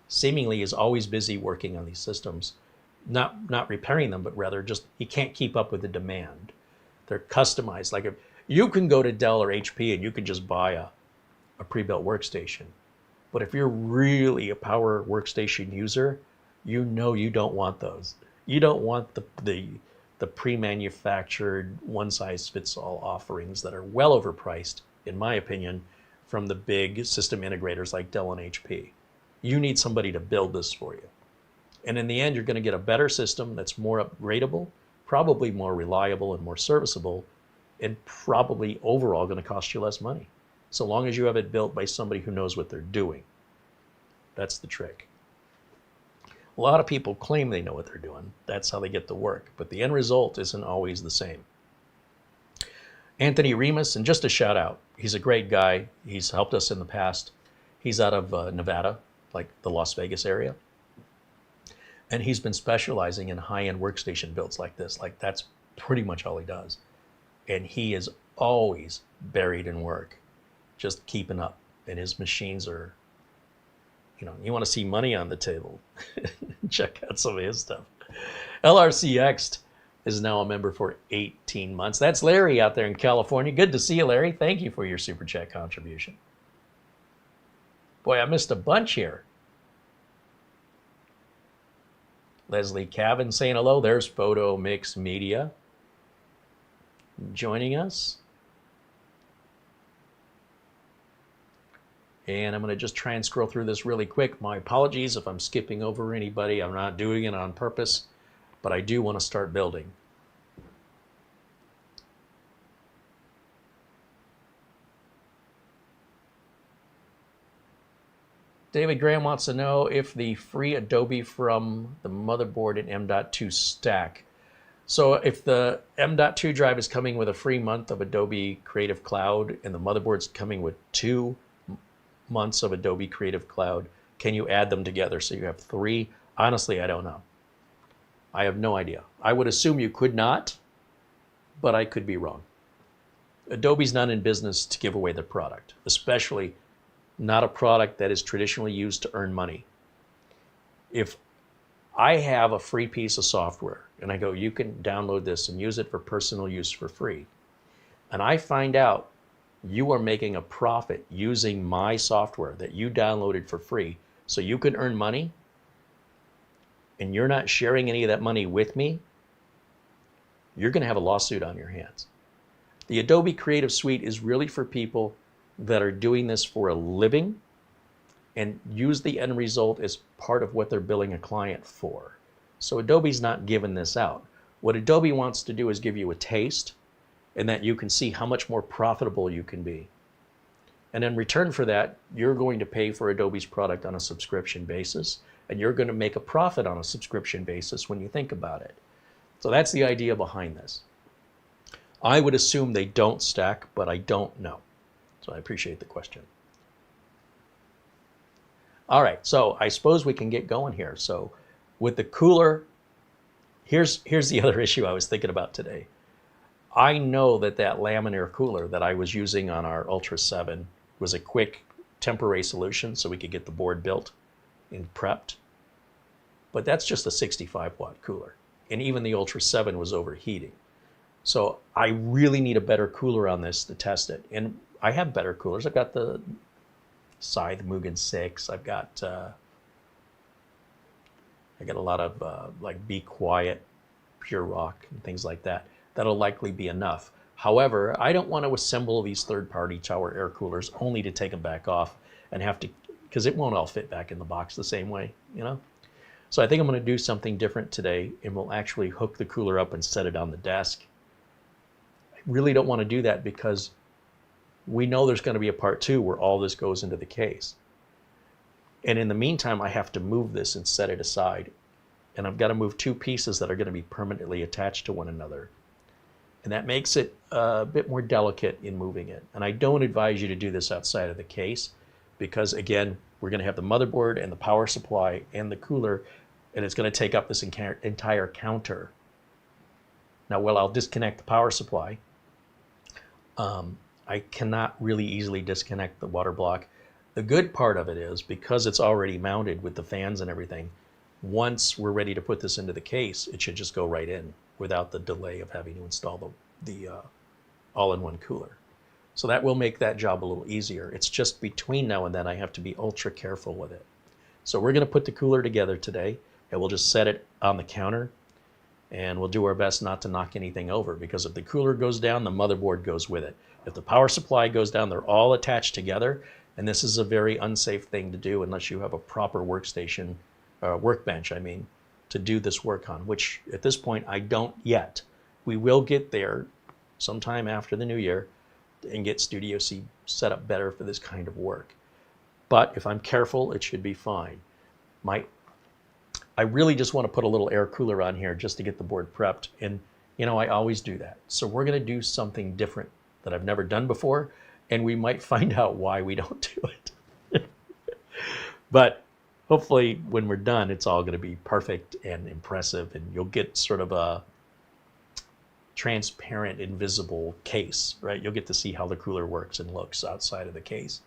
seemingly is always busy working on these systems, not repairing them, but rather just he can't keep up with the demand. They're customized. Like if you can go to Dell or HP and you can just buy a pre-built workstation. But if you're really a power workstation user, you know you don't want those. You don't want the pre-manufactured one-size-fits-all offerings that are well overpriced, in my opinion, from the big system integrators like Dell and HP. You need somebody to build this for you. And in the end, you're going to get a better system that's more upgradable, probably more reliable and more serviceable, and probably overall going to cost you less money, so long as you have it built by somebody who knows what they're doing. That's the trick. A lot of people claim they know what they're doing. That's how they get to work. But the end result isn't always the same. Anthony Remus, and just a shout out, he's a great guy. He's helped us in the past. He's out of Nevada, like the Las Vegas area. And he's been specializing in high-end workstation builds like this. Like that's pretty much all he does. And he is always buried in work, just keeping up. And his machines are, you want to see money on the table, check out some of his stuff. LRCX is now a member for 18 months. That's Larry out there in California. Good to see you, Larry. Thank you for your Super Chat contribution. Boy, I missed a bunch here. Leslie Cavan saying hello. There's Photo Mix Media joining us. And I'm going to just try and scroll through this really quick. My apologies if I'm skipping over anybody. I'm not doing it on purpose, but I do want to start building. David Graham wants to know if the free Adobe from the motherboard and M.2 stack. So if the M.2 drive is coming with a free month of Adobe Creative Cloud and the motherboard's coming with 2 months of Adobe Creative Cloud, can you add them together so you have 3? Honestly, I don't know. I have no idea. I would assume you could not, but I could be wrong. Adobe's not in business to give away their product, especially not a product that is traditionally used to earn money. If I have a free piece of software and I go, you can download this and use it for personal use for free, and I find out you are making a profit using my software that you downloaded for free so you can earn money, and you're not sharing any of that money with me, you're going to have a lawsuit on your hands. The Adobe Creative Suite is really for people that are doing this for a living and use the end result as part of what they're billing a client for. So Adobe's not giving this out. What Adobe wants to do is give you a taste, and that you can see how much more profitable you can be. And in return for that, you're going to pay for Adobe's product on a subscription basis, and you're going to make a profit on a subscription basis when you think about it. So that's the idea behind this. I would assume they don't stack, but I don't know. So I appreciate the question. All right, so I suppose we can get going here. So with the cooler, here's the other issue I was thinking about today. I know that laminar cooler that I was using on our Ultra 7 was a quick temporary solution so we could get the board built and prepped. But that's just a 65 watt cooler. And even the Ultra 7 was overheating. So I really need a better cooler on this to test it. And I have better coolers. I've got the Scythe Mugen 6. I've got a lot of like Be Quiet, Pure Rock, and things like that. That'll likely be enough. However, I don't want to assemble these third-party tower air coolers only to take them back off and have to, because it won't all fit back in the box the same way, So I think I'm going to do something different today, and we'll actually hook the cooler up and set it on the desk really don't want to do that because we know there's going to be a part 2 where all this goes into the case. And in the meantime, I have to move this and set it aside. And I've got to move 2 pieces that are going to be permanently attached to one another. And that makes it a bit more delicate in moving it. And I don't advise you to do this outside of the case because, again, we're going to have the motherboard and the power supply and the cooler, and it's going to take up this entire counter. Now, while I'll disconnect the power supply, I cannot really easily disconnect the water block. The good part of it is, because it's already mounted with the fans and everything, once we're ready to put this into the case, it should just go right in without the delay of having to install the all-in-one cooler. So that will make that job a little easier. It's just between now and then I have to be ultra careful with it. So we're going to put the cooler together today, and we'll just set it on the counter, and we'll do our best not to knock anything over, because if the cooler goes down, the motherboard goes with it. If the power supply goes down, they're all attached together, and this is a very unsafe thing to do unless you have a proper workstation, workbench, I mean, to do this work on, which at this point I don't yet. We will get there sometime after the new year and get Studio C set up better for this kind of work. But if I'm careful, it should be fine. I really just want to put a little air cooler on here just to get the board prepped, and you know, I always do that. So we're going to do something different that I've never done before, and we might find out why we don't do it. But hopefully when we're done, it's all going to be perfect and impressive, and you'll get sort of a transparent, invisible case, right? You'll get to see how the cooler works and looks outside of the case.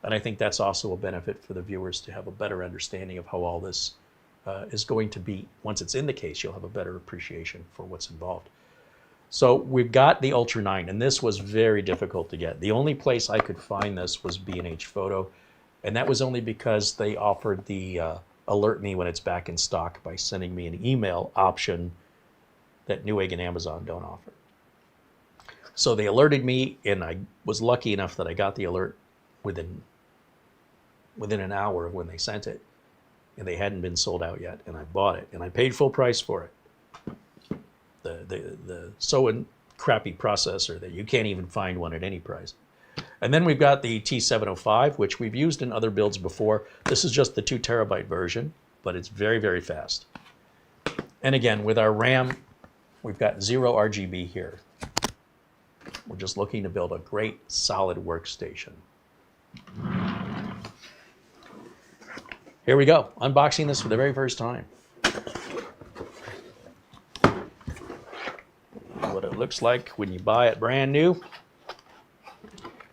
And I think that's also a benefit for the viewers to have a better understanding of how all this is going to be. Once it's in the case, you'll have a better appreciation for what's involved. So we've got the Ultra 9, and this was very difficult to get. The only place I could find this was B&H Photo, and that was only because they offered the alert me when it's back in stock by sending me an email option that Newegg and Amazon don't offer. So they alerted me, and I was lucky enough that I got the alert within an hour of when they sent it, and they hadn't been sold out yet, and I bought it, and I paid full price for it. The so crappy processor that you can't even find one at any price. And then we've got the T705, which we've used in other builds before. This is just the 2 terabyte version, but it's very, very fast. And again, with our RAM, we've got 0 RGB here. We're just looking to build a great, solid workstation. Here we go, unboxing this for the very first time. What it looks like when you buy it brand new.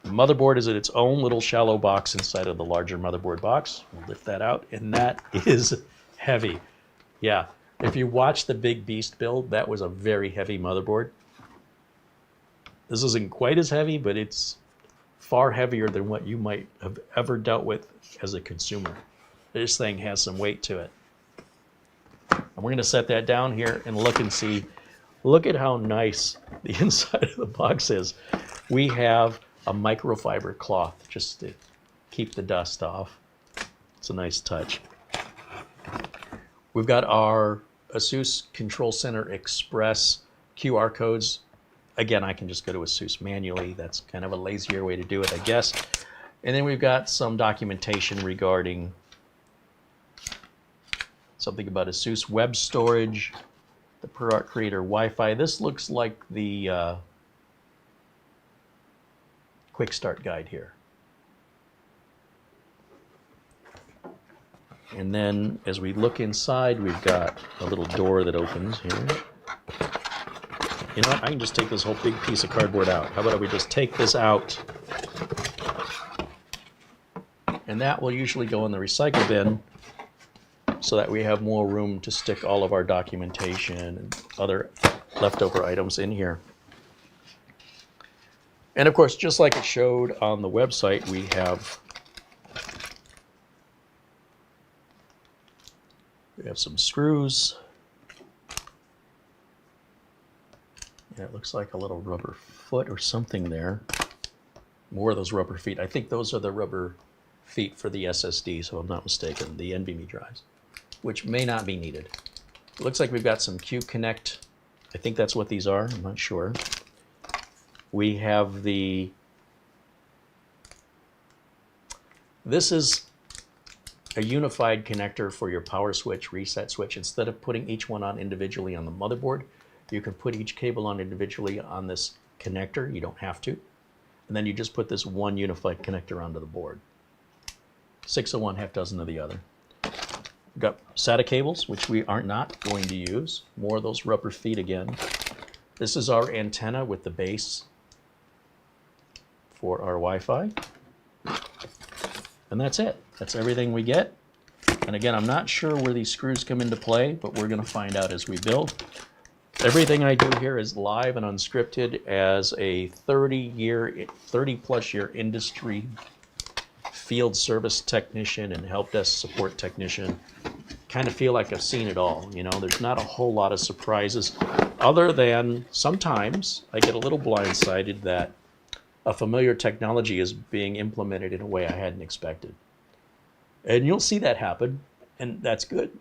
The motherboard is in its own little shallow box inside of the larger motherboard box. We'll lift that out, and that is heavy. Yeah, if you watch the Big Beast build, that was a very heavy motherboard. This isn't quite as heavy, but it's far heavier than what you might have ever dealt with as a consumer. This thing has some weight to it. And we're going to set that down here and look and see. Look at how nice the inside of the box is. We have a microfiber cloth just to keep the dust off. It's a nice touch. We've got our Asus Control Center Express QR codes. Again, I can just go to Asus manually. That's kind of a lazier way to do it, I guess. And then we've got some documentation regarding something about Asus web storage, the ProArt Creator Wi-Fi. This looks like the quick start guide here. And then as we look inside, we've got a little door that opens here. You know what, I can just take this whole big piece of cardboard out. How about we just take this out? And that will usually go in the recycle bin so that we have more room to stick all of our documentation and other leftover items in here. And of course, just like it showed on the website, we have some screws. And it looks like a little rubber foot or something there. More of those rubber feet. I think those are the rubber feet for the SSD, so I'm not mistaken, the NVMe drives, which may not be needed. It looks like we've got some Q Connect. I think that's what these are. I'm not sure. We have this is a unified connector for your power switch, reset switch. Instead of putting each one on individually on the motherboard, you can put each cable on individually on this connector. You don't have to. And then you just put this one unified connector onto the board. 6 of one, half dozen of the other. We've got SATA cables, which we are not going to use. More of those rubber feet again. This is our antenna with the base for our Wi-Fi. And that's it. That's everything we get. And again, I'm not sure where these screws come into play, but we're going to find out as we build. Everything I do here is live and unscripted as a 30-plus year industry field service technician and help desk support technician. Kind of feel like I've seen it all. You know, there's not a whole lot of surprises other than sometimes I get a little blindsided that a familiar technology is being implemented in a way I hadn't expected. And you'll see that happen, and that's good.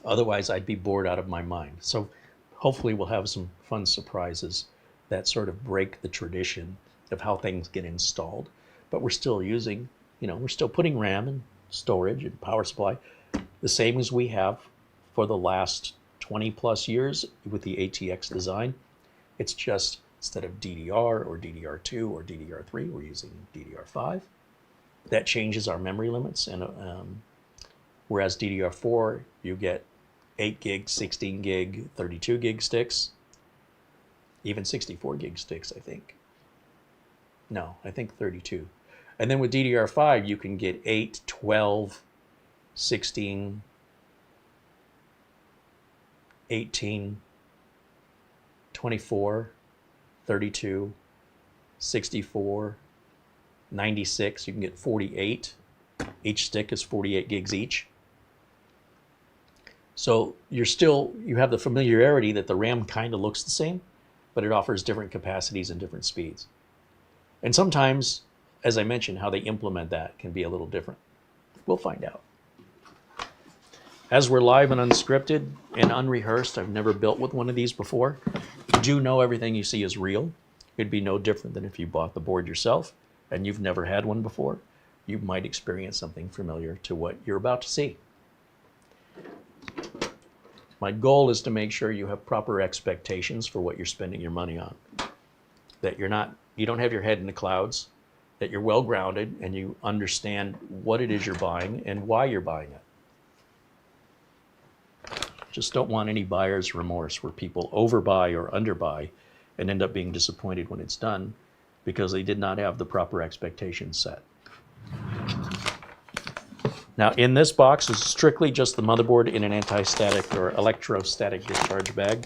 Otherwise, I'd be bored out of my mind. So hopefully we'll have some fun surprises that sort of break the tradition of how things get installed. But we're still using, you know, we're still putting RAM and storage and power supply, the same as we have for the last 20 plus years with the ATX design. It's just instead of DDR or DDR2 or DDR3, we're using DDR5. That changes our memory limits, and whereas DDR4, you get 8 gig, 16 gig, 32 gig sticks, even 64 gig sticks, I think. No, I think 32. And then with DDR5, you can get 8, 12, 16, 18, 24, 32, 64, 96. You can get 48. Each stick is 48 gigs each. So you have the familiarity that the RAM kind of looks the same, but it offers different capacities and different speeds. And sometimes, as I mentioned, how they implement that can be a little different. We'll find out. As we're live and unscripted and unrehearsed, I've never built with one of these before. You do know everything you see is real. It'd be no different than if you bought the board yourself and you've never had one before. You might experience something familiar to what you're about to see. My goal is to make sure you have proper expectations for what you're spending your money on. That you don't have your head in the clouds, that you're well grounded and you understand what it is you're buying and why you're buying it. Just don't want any buyer's remorse where people overbuy or underbuy and end up being disappointed when it's done because they did not have the proper expectations set. Now in this box is strictly just the motherboard in an anti-static or electrostatic discharge bag.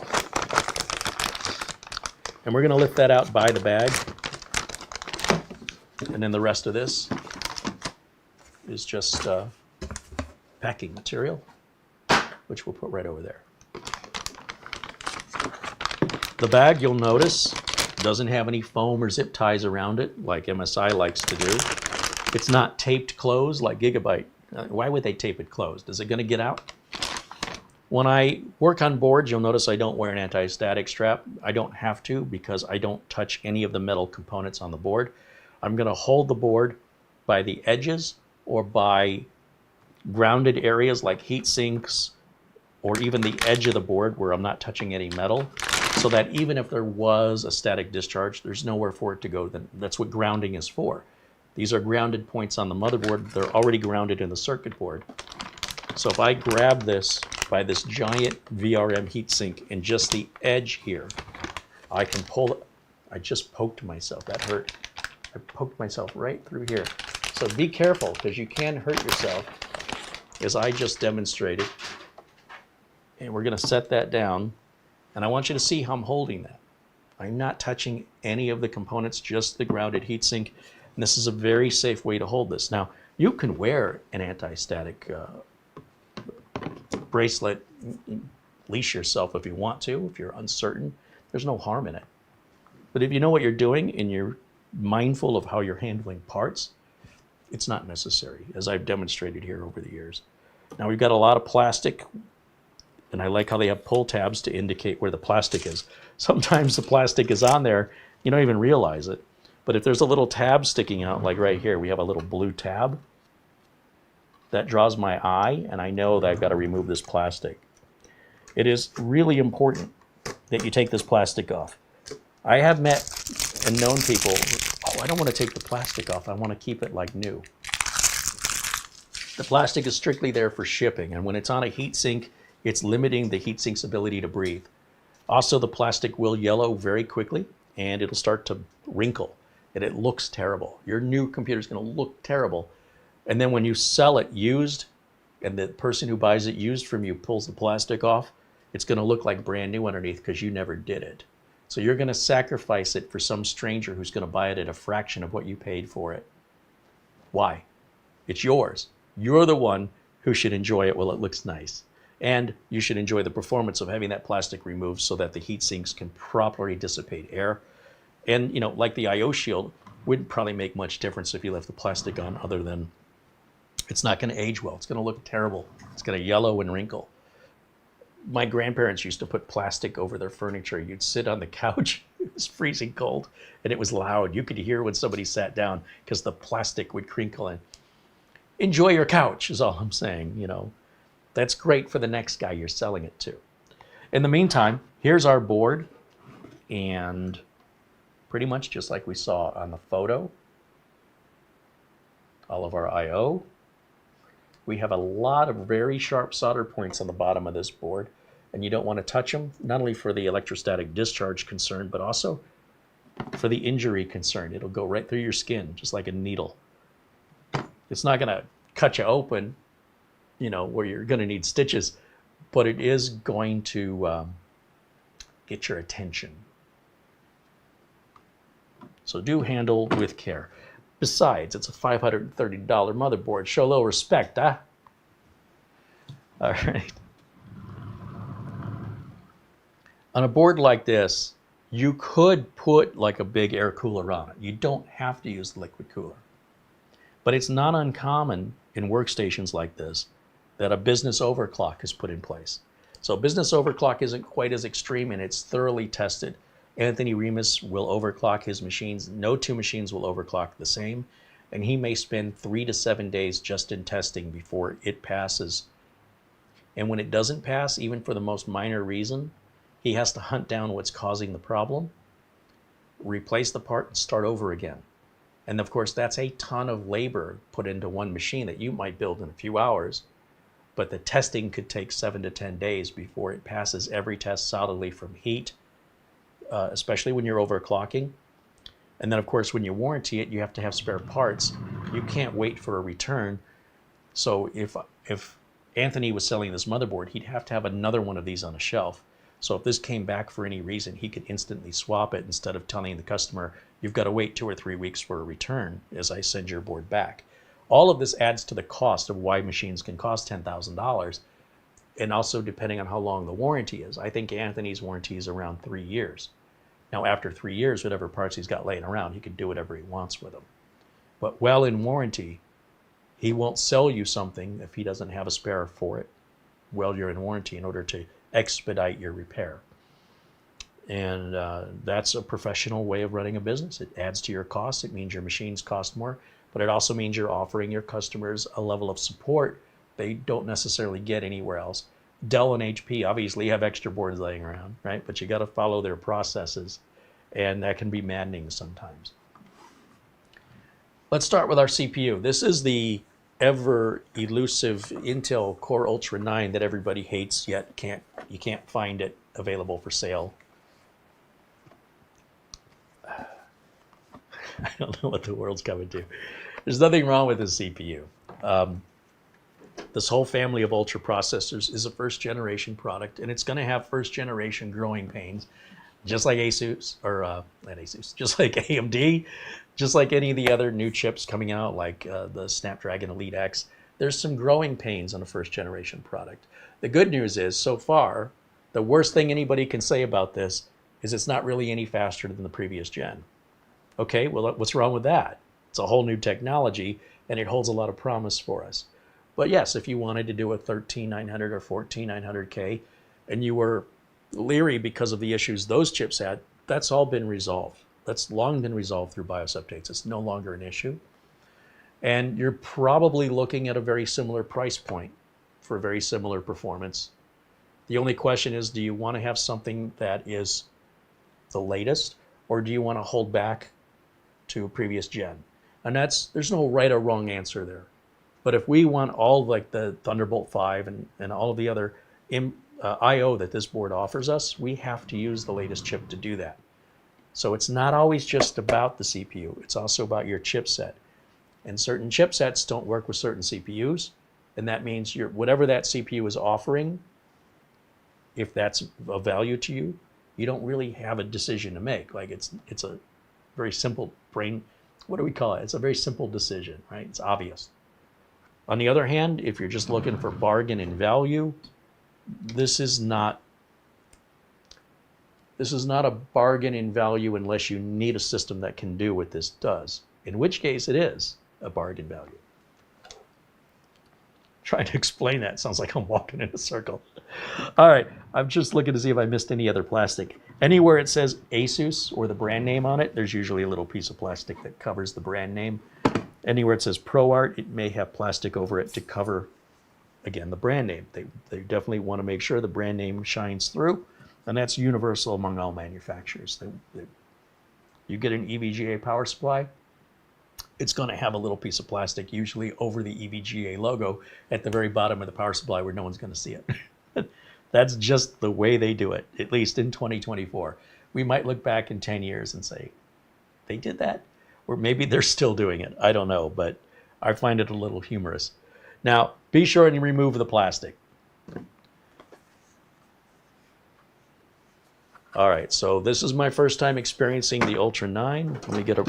And we're going to lift that out by the bag. And then the rest of this is just packing material, which we'll put right over there. The bag, you'll notice, doesn't have any foam or zip ties around it like MSI likes to do. It's not taped closed like Gigabyte. Why would they tape it closed? Is it going to get out? When I work on boards, you'll notice I don't wear an anti-static strap. I don't have to because I don't touch any of the metal components on the board. I'm going to hold the board by the edges or by grounded areas like heat sinks or even the edge of the board where I'm not touching any metal, so that even if there was a static discharge, there's nowhere for it to go. Then that's what grounding is for. These are grounded points on the motherboard. They're already grounded in the circuit board. So if I grab this by this giant VRM heatsink in just the edge here, I can pull it. I just poked myself. That hurt. I poked myself right through here. So be careful because you can hurt yourself, as I just demonstrated. And we're going to set that down. And I want you to see how I'm holding that. I'm not touching any of the components, just the grounded heatsink. And this is a very safe way to hold this. Now, you can wear an anti-static bracelet, leash yourself if you want to, if you're uncertain. There's no harm in it. But if you know what you're doing and you're mindful of how you're handling parts, it's not necessary, as I've demonstrated here over the years. Now we've got a lot of plastic, and I like how they have pull tabs to indicate where the plastic is. Sometimes the plastic is on there You don't even realize it. But if there's a little tab sticking out, like right here, we have a little blue tab, that draws my eye, and I know that I've got to remove this plastic. It is really important that you take this plastic off. I have met and known people, oh, I don't want to take the plastic off, I want to keep it like new. The plastic is strictly there for shipping, and when it's on a heat sink, it's limiting the heat sink's ability to breathe. Also, the plastic will yellow very quickly, and it'll start to wrinkle, and it looks terrible. Your new computer is going to look terrible. And then when you sell it used, and the person who buys it used from you pulls the plastic off, it's going to look like brand new underneath because you never did it. So you're going to sacrifice it for some stranger who's going to buy it at a fraction of what you paid for it. Why? It's yours. You're the one who should enjoy it while it looks nice. And you should enjoy the performance of having that plastic removed so that the heat sinks can properly dissipate air. And, you know, like the I/O shield, wouldn't probably make much difference if you left the plastic on, other than it's not going to age well. It's going to look terrible. It's going to yellow and wrinkle. My grandparents used to put plastic over their furniture. You'd sit on the couch, it was freezing cold, and it was loud. You could hear when somebody sat down because the plastic would crinkle in. Enjoy your couch is all I'm saying, you know. That's great for the next guy you're selling it to. In the meantime, here's our board, and pretty much just like we saw on the photo, all of our I/O. We have a lot of very sharp solder points on the bottom of this board, and you don't want to touch them, not only for the electrostatic discharge concern, but also for the injury concern. It'll go right through your skin, just like a needle. It's not going to cut you open, you know, where you're going to need stitches, but it is going to get your attention. So do handle with care. Besides, it's a $530 motherboard. Show a little respect, huh? All right. On a board like this, you could put like a big air cooler on it. You don't have to use the liquid cooler. But it's not uncommon in workstations like this that a business overclock is put in place. So business overclock isn't quite as extreme, and it's thoroughly tested. Anthony Remus will overclock his machines. No two machines will overclock the same, and he may spend 3 to 7 days just in testing before it passes. And when it doesn't pass, even for the most minor reason, he has to hunt down what's causing the problem, replace the part, and start over again. And of course, that's a ton of labor put into one machine that you might build in a few hours, but the testing could take 7 to 10 days before it passes every test solidly from heat, especially when you're overclocking. And then of course, when you warranty it, you have to have spare parts. You can't wait for a return. So if Anthony was selling this motherboard, he'd have to have another one of these on a shelf. So if this came back for any reason, he could instantly swap it instead of telling the customer, you've got to wait 2 or 3 weeks for a return as I send your board back. All of this adds to the cost of why machines can cost $10,000, and also depending on how long the warranty is. I think Anthony's warranty is around 3 years. Now after 3 years, whatever parts he's got laying around, he can do whatever he wants with them. But while in warranty, he won't sell you something if he doesn't have a spare for it while you're in warranty in order to expedite your repair. And that's a professional way of running a business. It adds to your costs. It means your machines cost more, but it also means you're offering your customers a level of support they don't necessarily get anywhere else. Dell and HP obviously have extra boards laying around, right? But you got to follow their processes, and that can be maddening sometimes. Let's start with our CPU. This is the ever elusive Intel Core Ultra 9 that everybody hates, yet you can't find it available for sale. I don't know what the world's coming to. There's nothing wrong with this CPU. This whole family of Ultra processors is a first generation product, and it's going to have first generation growing pains, just like Asus, or not Asus, just like AMD, just like any of the other new chips coming out, like the Snapdragon Elite X. There's some growing pains on a first generation product. The good news is, so far, the worst thing anybody can say about this is it's not really any faster than the previous gen. Okay, well, what's wrong with that? It's a whole new technology, and it holds a lot of promise for us. But yes, if you wanted to do a 13900 or 14900K, and you were leery because of the issues those chips had, that's all been resolved. That's long been resolved through BIOS updates. It's no longer an issue. And you're probably looking at a very similar price point for very similar performance. The only question is, do you want to have something that is the latest, or do you want to hold back to a previous gen? And there's no right or wrong answer there. But if we want all like the Thunderbolt 5 and all of the other I/O that this board offers us, we have to use the latest chip to do that. So it's not always just about the CPU. It's also about your chipset. And certain chipsets don't work with certain CPUs. And that means whatever that CPU is offering, if that's of value to you, you don't really have a decision to make. Like it's a very simple what do we call it? It's a very simple decision, right? It's obvious. On the other hand, if you're just looking for bargain in value, this is not a bargain in value unless you need a system that can do what this does, in which case it is a bargain value. Trying to explain that sounds like I'm walking in a circle. All right, I'm just looking to see if I missed any other plastic. Anywhere it says Asus or the brand name on it, there's usually a little piece of plastic that covers the brand name. Anywhere it says ProArt, it may have plastic over it to cover, again, the brand name. They definitely want to make sure the brand name shines through, and that's universal among all manufacturers. You get an EVGA power supply, it's going to have a little piece of plastic, usually over the EVGA logo at the very bottom of the power supply where no one's going to see it. That's just the way they do it, at least in 2024. We might look back in 10 years and say, they did that? Or maybe they're still doing it. I don't know, but I find it a little humorous. Now, be sure and remove the plastic. All right, so this is my first time experiencing the Ultra 9. Let me get a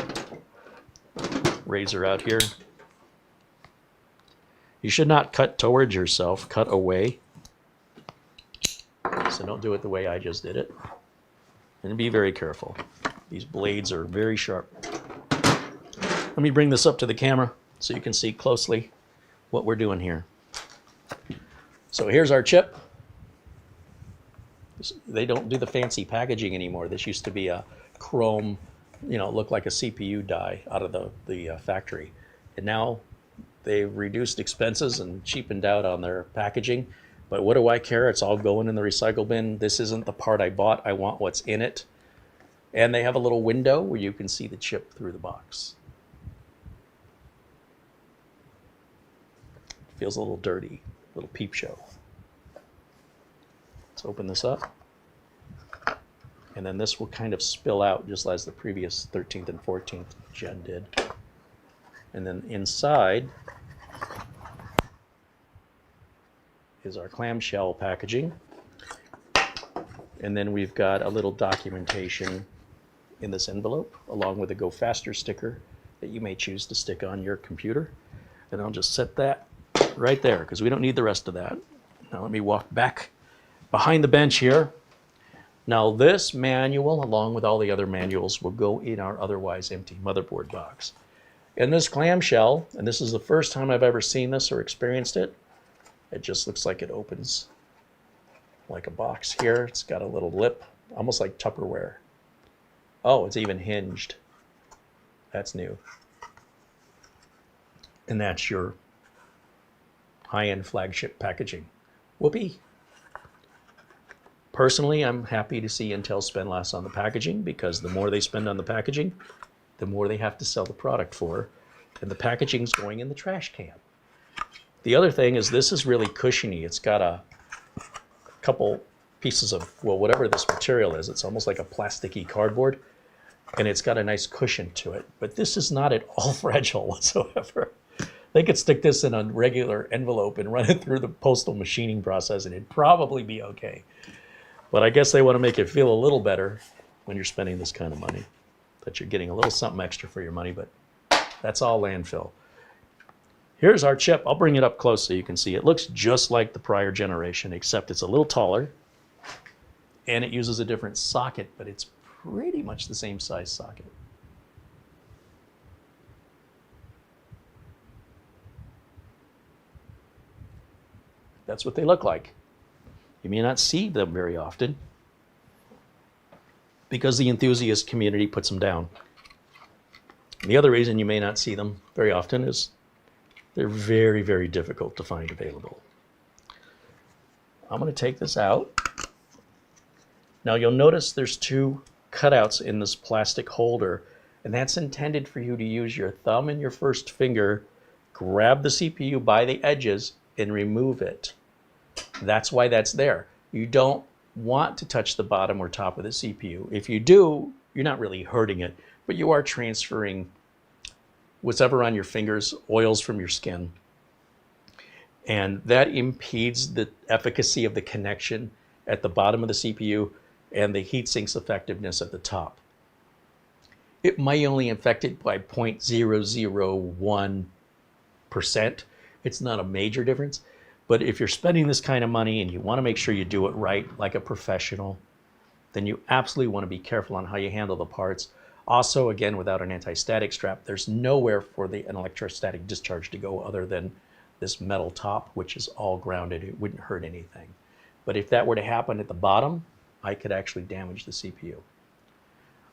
razor out here. You should not cut towards yourself, cut away. So don't do it the way I just did it. And be very careful. These blades are very sharp. Let me bring this up to the camera so you can see closely what we're doing here. So here's our chip. They don't do the fancy packaging anymore. This used to be a chrome, looked like a CPU die out of the factory. And now they've reduced expenses and cheapened out on their packaging. But what do I care? It's all going in the recycle bin. This isn't the part I bought. I want what's in it. And they have a little window where you can see the chip through the box. Feels a little dirty, a little peep show. Let's open this up. And then this will kind of spill out just as the previous 13th and 14th gen did. And then inside is our clamshell packaging. And then we've got a little documentation in this envelope, along with a Go Faster sticker that you may choose to stick on your computer. And I'll just set that right there because we don't need the rest of that. Now let me walk back behind the bench here. Now this manual, along with all the other manuals, will go in our otherwise empty motherboard box. And this clamshell, and this is the first time I've ever seen this or experienced it, it just looks like it opens like a box here. It's got a little lip, almost like Tupperware. Oh, it's even hinged. That's new. And that's your high-end flagship packaging. Whoopee. Personally, I'm happy to see Intel spend less on the packaging because the more they spend on the packaging, the more they have to sell the product for, and the packaging's going in the trash can. The other thing is this is really cushiony. It's got a couple pieces of, well, whatever this material is, it's almost like a plasticky cardboard, and it's got a nice cushion to it. But this is not at all fragile whatsoever. They could stick this in a regular envelope and run it through the postal machining process, and it'd probably be okay. But I guess they want to make it feel a little better when you're spending this kind of money, that you're getting a little something extra for your money, but that's all landfill. Here's our chip. I'll bring it up close so you can see. It looks just like the prior generation, except it's a little taller, and it uses a different socket, but it's pretty much the same size socket. That's what they look like. You may not see them very often because the enthusiast community puts them down. The other reason you may not see them very often is they're very, very difficult to find available. I'm going to take this out. Now you'll notice there's two cutouts in this plastic holder, and that's intended for you to use your thumb and your first finger, grab the CPU by the edges, and remove it. That's why that's there. You don't want to touch the bottom or top of the CPU. If you do, you're not really hurting it, but you are transferring whatever on your fingers, oils from your skin. And that impedes the efficacy of the connection at the bottom of the CPU and the heatsink's effectiveness at the top. It might only affect it by 0.001%. It's not a major difference. But if you're spending this kind of money and you want to make sure you do it right, like a professional, then you absolutely want to be careful on how you handle the parts. Also, again, without an anti-static strap, there's nowhere for an electrostatic discharge to go other than this metal top, which is all grounded. It wouldn't hurt anything. But if that were to happen at the bottom, I could actually damage the CPU.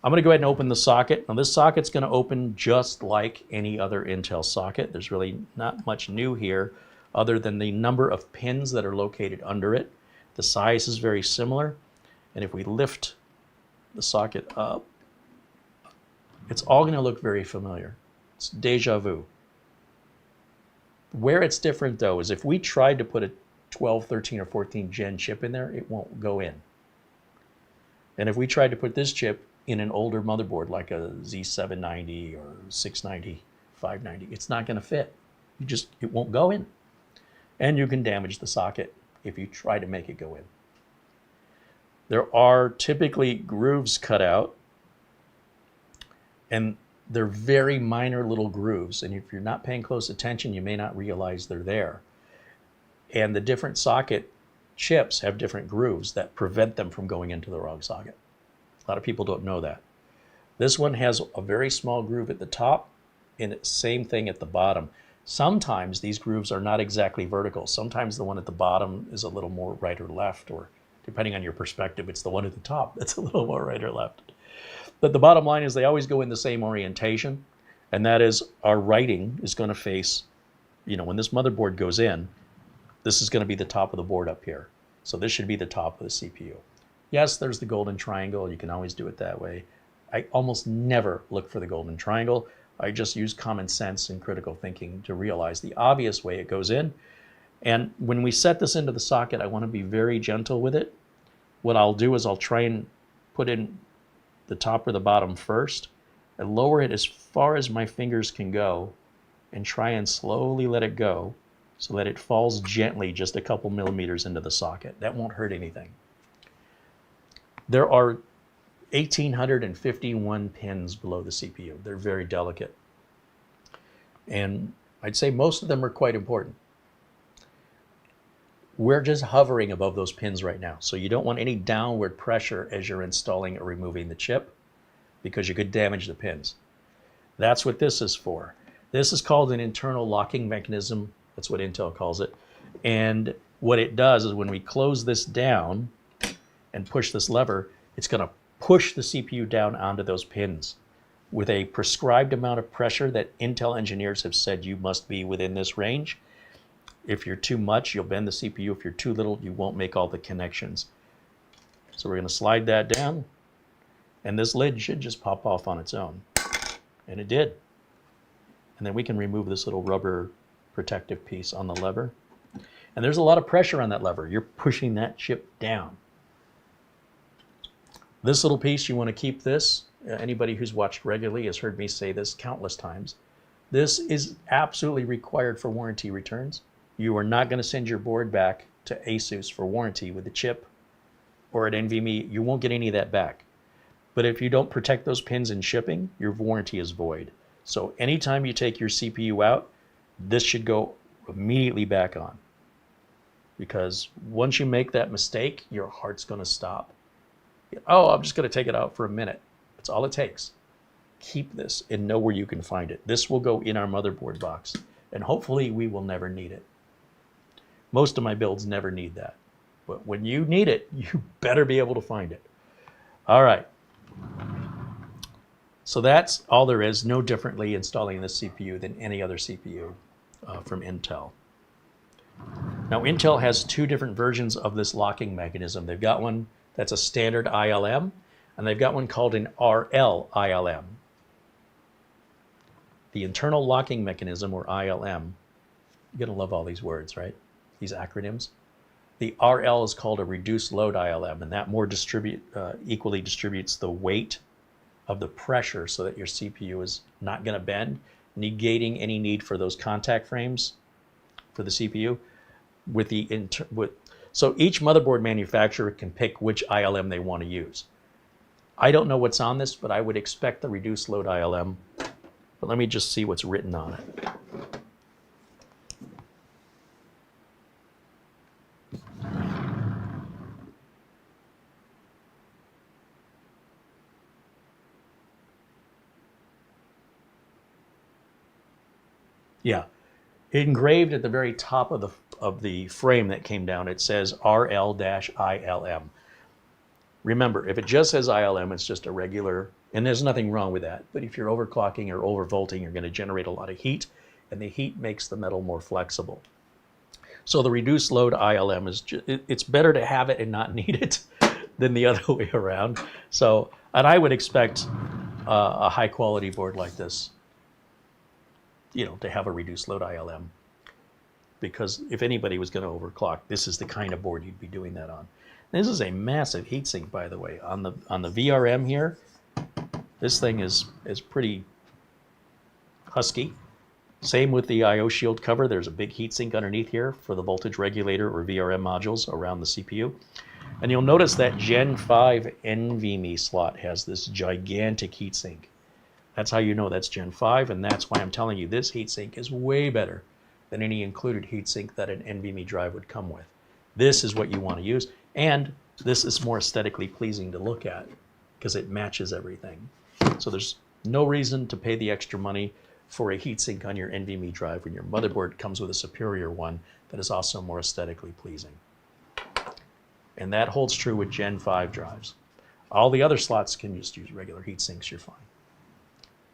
I'm going to go ahead and open the socket. Now this socket's going to open just like any other Intel socket. There's really not much new here other than the number of pins that are located under it. The size is very similar. And if we lift the socket up, it's all going to look very familiar. It's deja vu. Where it's different though is if we tried to put a 12, 13, or 14 gen chip in there, it won't go in. And if we tried to put this chip in an older motherboard like a Z790 or 690, 590, it's not going to fit. It won't go in. And you can damage the socket if you try to make it go in. There are typically grooves cut out, and they're very minor little grooves. And if you're not paying close attention, you may not realize they're there. And the different socket chips have different grooves that prevent them from going into the wrong socket. A lot of people don't know that. This one has a very small groove at the top and same thing at the bottom. Sometimes these grooves are not exactly vertical. Sometimes the one at the bottom is a little more right or left, or depending on your perspective, it's the one at the top that's a little more right or left. But the bottom line is they always go in the same orientation, and that is our writing is going to face, when this motherboard goes in, this is going to be the top of the board up here. So this should be the top of the CPU. Yes, there's the golden triangle. You can always do it that way. I almost never look for the golden triangle. I just use common sense and critical thinking to realize the obvious way it goes in. And when we set this into the socket, I want to be very gentle with it. What I'll do is I'll try and put in the top or the bottom first and lower it as far as my fingers can go and try and slowly let it go so that it falls gently just a couple millimeters into the socket. That won't hurt anything. There are 1,851 pins below the CPU. They're very delicate. And I'd say most of them are quite important. We're just hovering above those pins right now. So you don't want any downward pressure as you're installing or removing the chip because you could damage the pins. That's what this is for. This is called an internal locking mechanism. That's what Intel calls it. And what it does is when we close this down and push this lever, it's going to push the CPU down onto those pins with a prescribed amount of pressure that Intel engineers have said you must be within this range. If you're too much, you'll bend the CPU. If you're too little, you won't make all the connections. So we're going to slide that down, and this lid should just pop off on its own. And it did. And then we can remove this little rubber protective piece on the lever. And there's a lot of pressure on that lever. You're pushing that chip down. This little piece, you want to keep this. Anybody who's watched regularly has heard me say this countless times. This is absolutely required for warranty returns. You are not going to send your board back to Asus for warranty with the chip or at NVMe. You won't get any of that back. But if you don't protect those pins in shipping, your warranty is void. So anytime you take your CPU out, this should go immediately back on. Because once you make that mistake, your heart's going to stop. Oh, I'm just going to take it out for a minute. That's all it takes. Keep this and know where you can find it. This will go in our motherboard box, and hopefully we will never need it. Most of my builds never need that. But when you need it, you better be able to find it. All right. So that's all there is, no differently installing this CPU than any other CPU from Intel. Now Intel has two different versions of this locking mechanism. They've got one that's a standard ILM, and they've got one called an RL ILM. The internal locking mechanism, or ILM, you're gonna love all these words, right? These acronyms. The RL is called a reduced load ILM, and that more equally distributes the weight of the pressure so that your CPU is not going to bend, negating any need for those contact frames for the CPU. So each motherboard manufacturer can pick which ILM they want to use. I don't know what's on this, but I would expect the reduced load ILM. But let me just see what's written on it. Yeah, engraved at the very top of the frame that came down, it says RL-ILM. Remember, if it just says ILM, it's just a regular, and there's nothing wrong with that. But if you're overclocking or overvolting, you're going to generate a lot of heat, and the heat makes the metal more flexible. So the reduced load ILM is it's better to have it and not need it than the other way around. So, and I would expect a high quality board like this, you know, to have a reduced load ILM, because if anybody was going to overclock, this is the kind of board you'd be doing that on. This is a massive heatsink, by the way. On the VRM here, this thing is pretty husky. Same with the I/O shield cover. There's a big heatsink underneath here for the voltage regulator or VRM modules around the CPU. And you'll notice that Gen 5 NVMe slot has this gigantic heatsink. That's how you know that's Gen 5, and that's why I'm telling you this heatsink is way better than any included heatsink that an NVMe drive would come with. This is what you want to use, and this is more aesthetically pleasing to look at because it matches everything. So there's no reason to pay the extra money for a heatsink on your NVMe drive when your motherboard comes with a superior one that is also more aesthetically pleasing. And that holds true with Gen 5 drives. All the other slots can just use regular heatsinks, you're fine.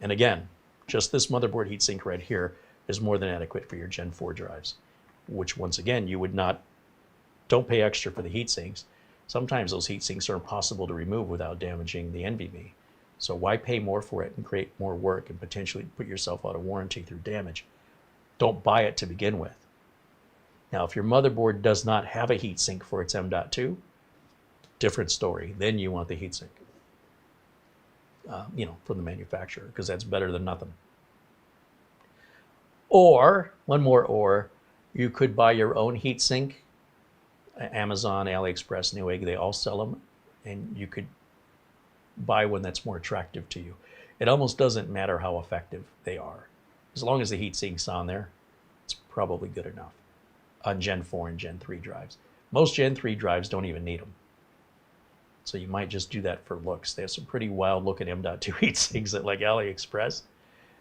And again, just this motherboard heatsink right here is more than adequate for your Gen 4 drives, which once again, you would not, don't pay extra for the heatsinks. Sometimes those heatsinks are impossible to remove without damaging the NVMe. So why pay more for it and create more work and potentially put yourself out of warranty through damage? Don't buy it to begin with. Now, if your motherboard does not have a heatsink for its M.2, different story. Then you want the heatsink. You know, from the manufacturer, because that's better than nothing. Or, one more or, you could buy your own heatsink. Amazon, AliExpress, Newegg, they all sell them, and you could buy one that's more attractive to you. It almost doesn't matter how effective they are. As long as the heatsink's on there, it's probably good enough on Gen 4 and Gen 3 drives. Most Gen 3 drives don't even need them. So you might just do that for looks. They have some pretty wild looking M.2 heatsinks at like AliExpress.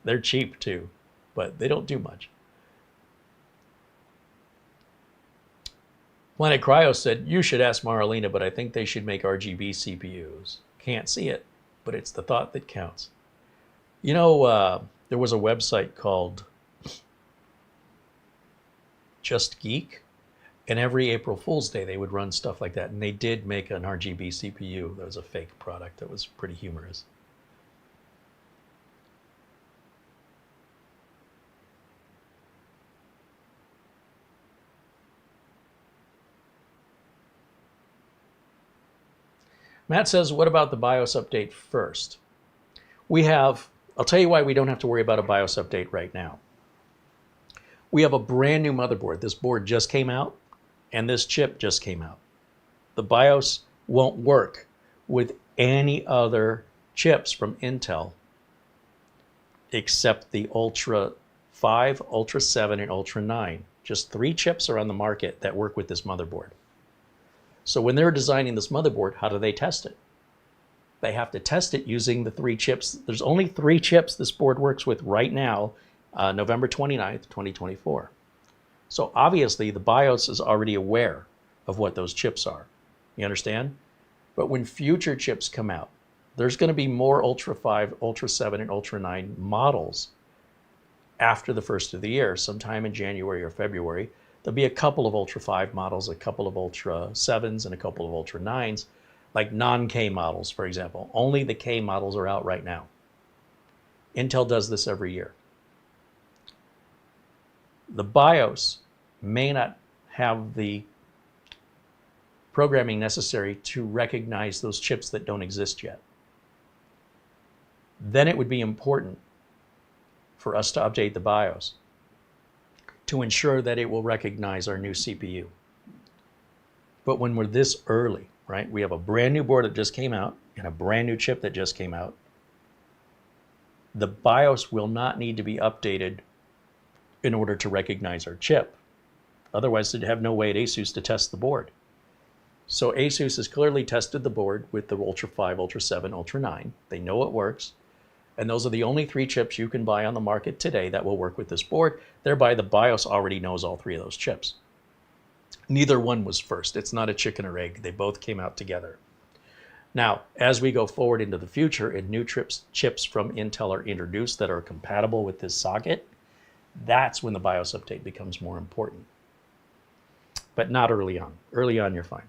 They're cheap too, but they don't do much. Planet Cryo said, you should ask Marlena, but I think they should make RGB CPUs. Can't see it, but it's the thought that counts. You know, there was a website called Just Geek, and every April Fool's Day they would run stuff like that, and they did make an RGB CPU that was a fake product that was pretty humorous. Matt says, what about the BIOS update first? We have, I'll tell you why we don't have to worry about a BIOS update right now. We have a brand new motherboard. This board just came out, and this chip just came out. The BIOS won't work with any other chips from Intel except the Ultra 5, Ultra 7, and Ultra 9. Just 3 chips are on the market that work with this motherboard. So when they're designing this motherboard, how do they test it? They have to test it using the 3 chips. There's only 3 chips this board works with right now, November 29th, 2024. So obviously the BIOS is already aware of what those chips are. You understand? But when future chips come out, There's going to be more Ultra 5, Ultra 7, and Ultra 9 models after the first of the year, sometime in January or February. There'll be a couple of Ultra 5 models, a couple of Ultra 7s, and a couple of Ultra 9s, like non-K models, for example. Only the K models are out right now. Intel does this every year. The BIOS may not have the programming necessary to recognize those chips that don't exist yet. Then it would be important for us to update the BIOS to ensure that it will recognize our new CPU. But when we're this early, right, we have a brand new board that just came out and a brand new chip that just came out, the BIOS will not need to be updated in order to recognize our chip. Otherwise, they'd have no way at Asus to test the board. So Asus has clearly tested the board with the Ultra 5, Ultra 7, Ultra 9. They know it works. And those are the only 3 chips you can buy on the market today that will work with this board. Thereby, the BIOS already knows all 3 of those chips. Neither one was first. It's not a chicken or egg. They both came out together. Now, as we go forward into the future and new chips from Intel are introduced that are compatible with this socket, that's when the BIOS update becomes more important. But not early on. Early on, you're fine.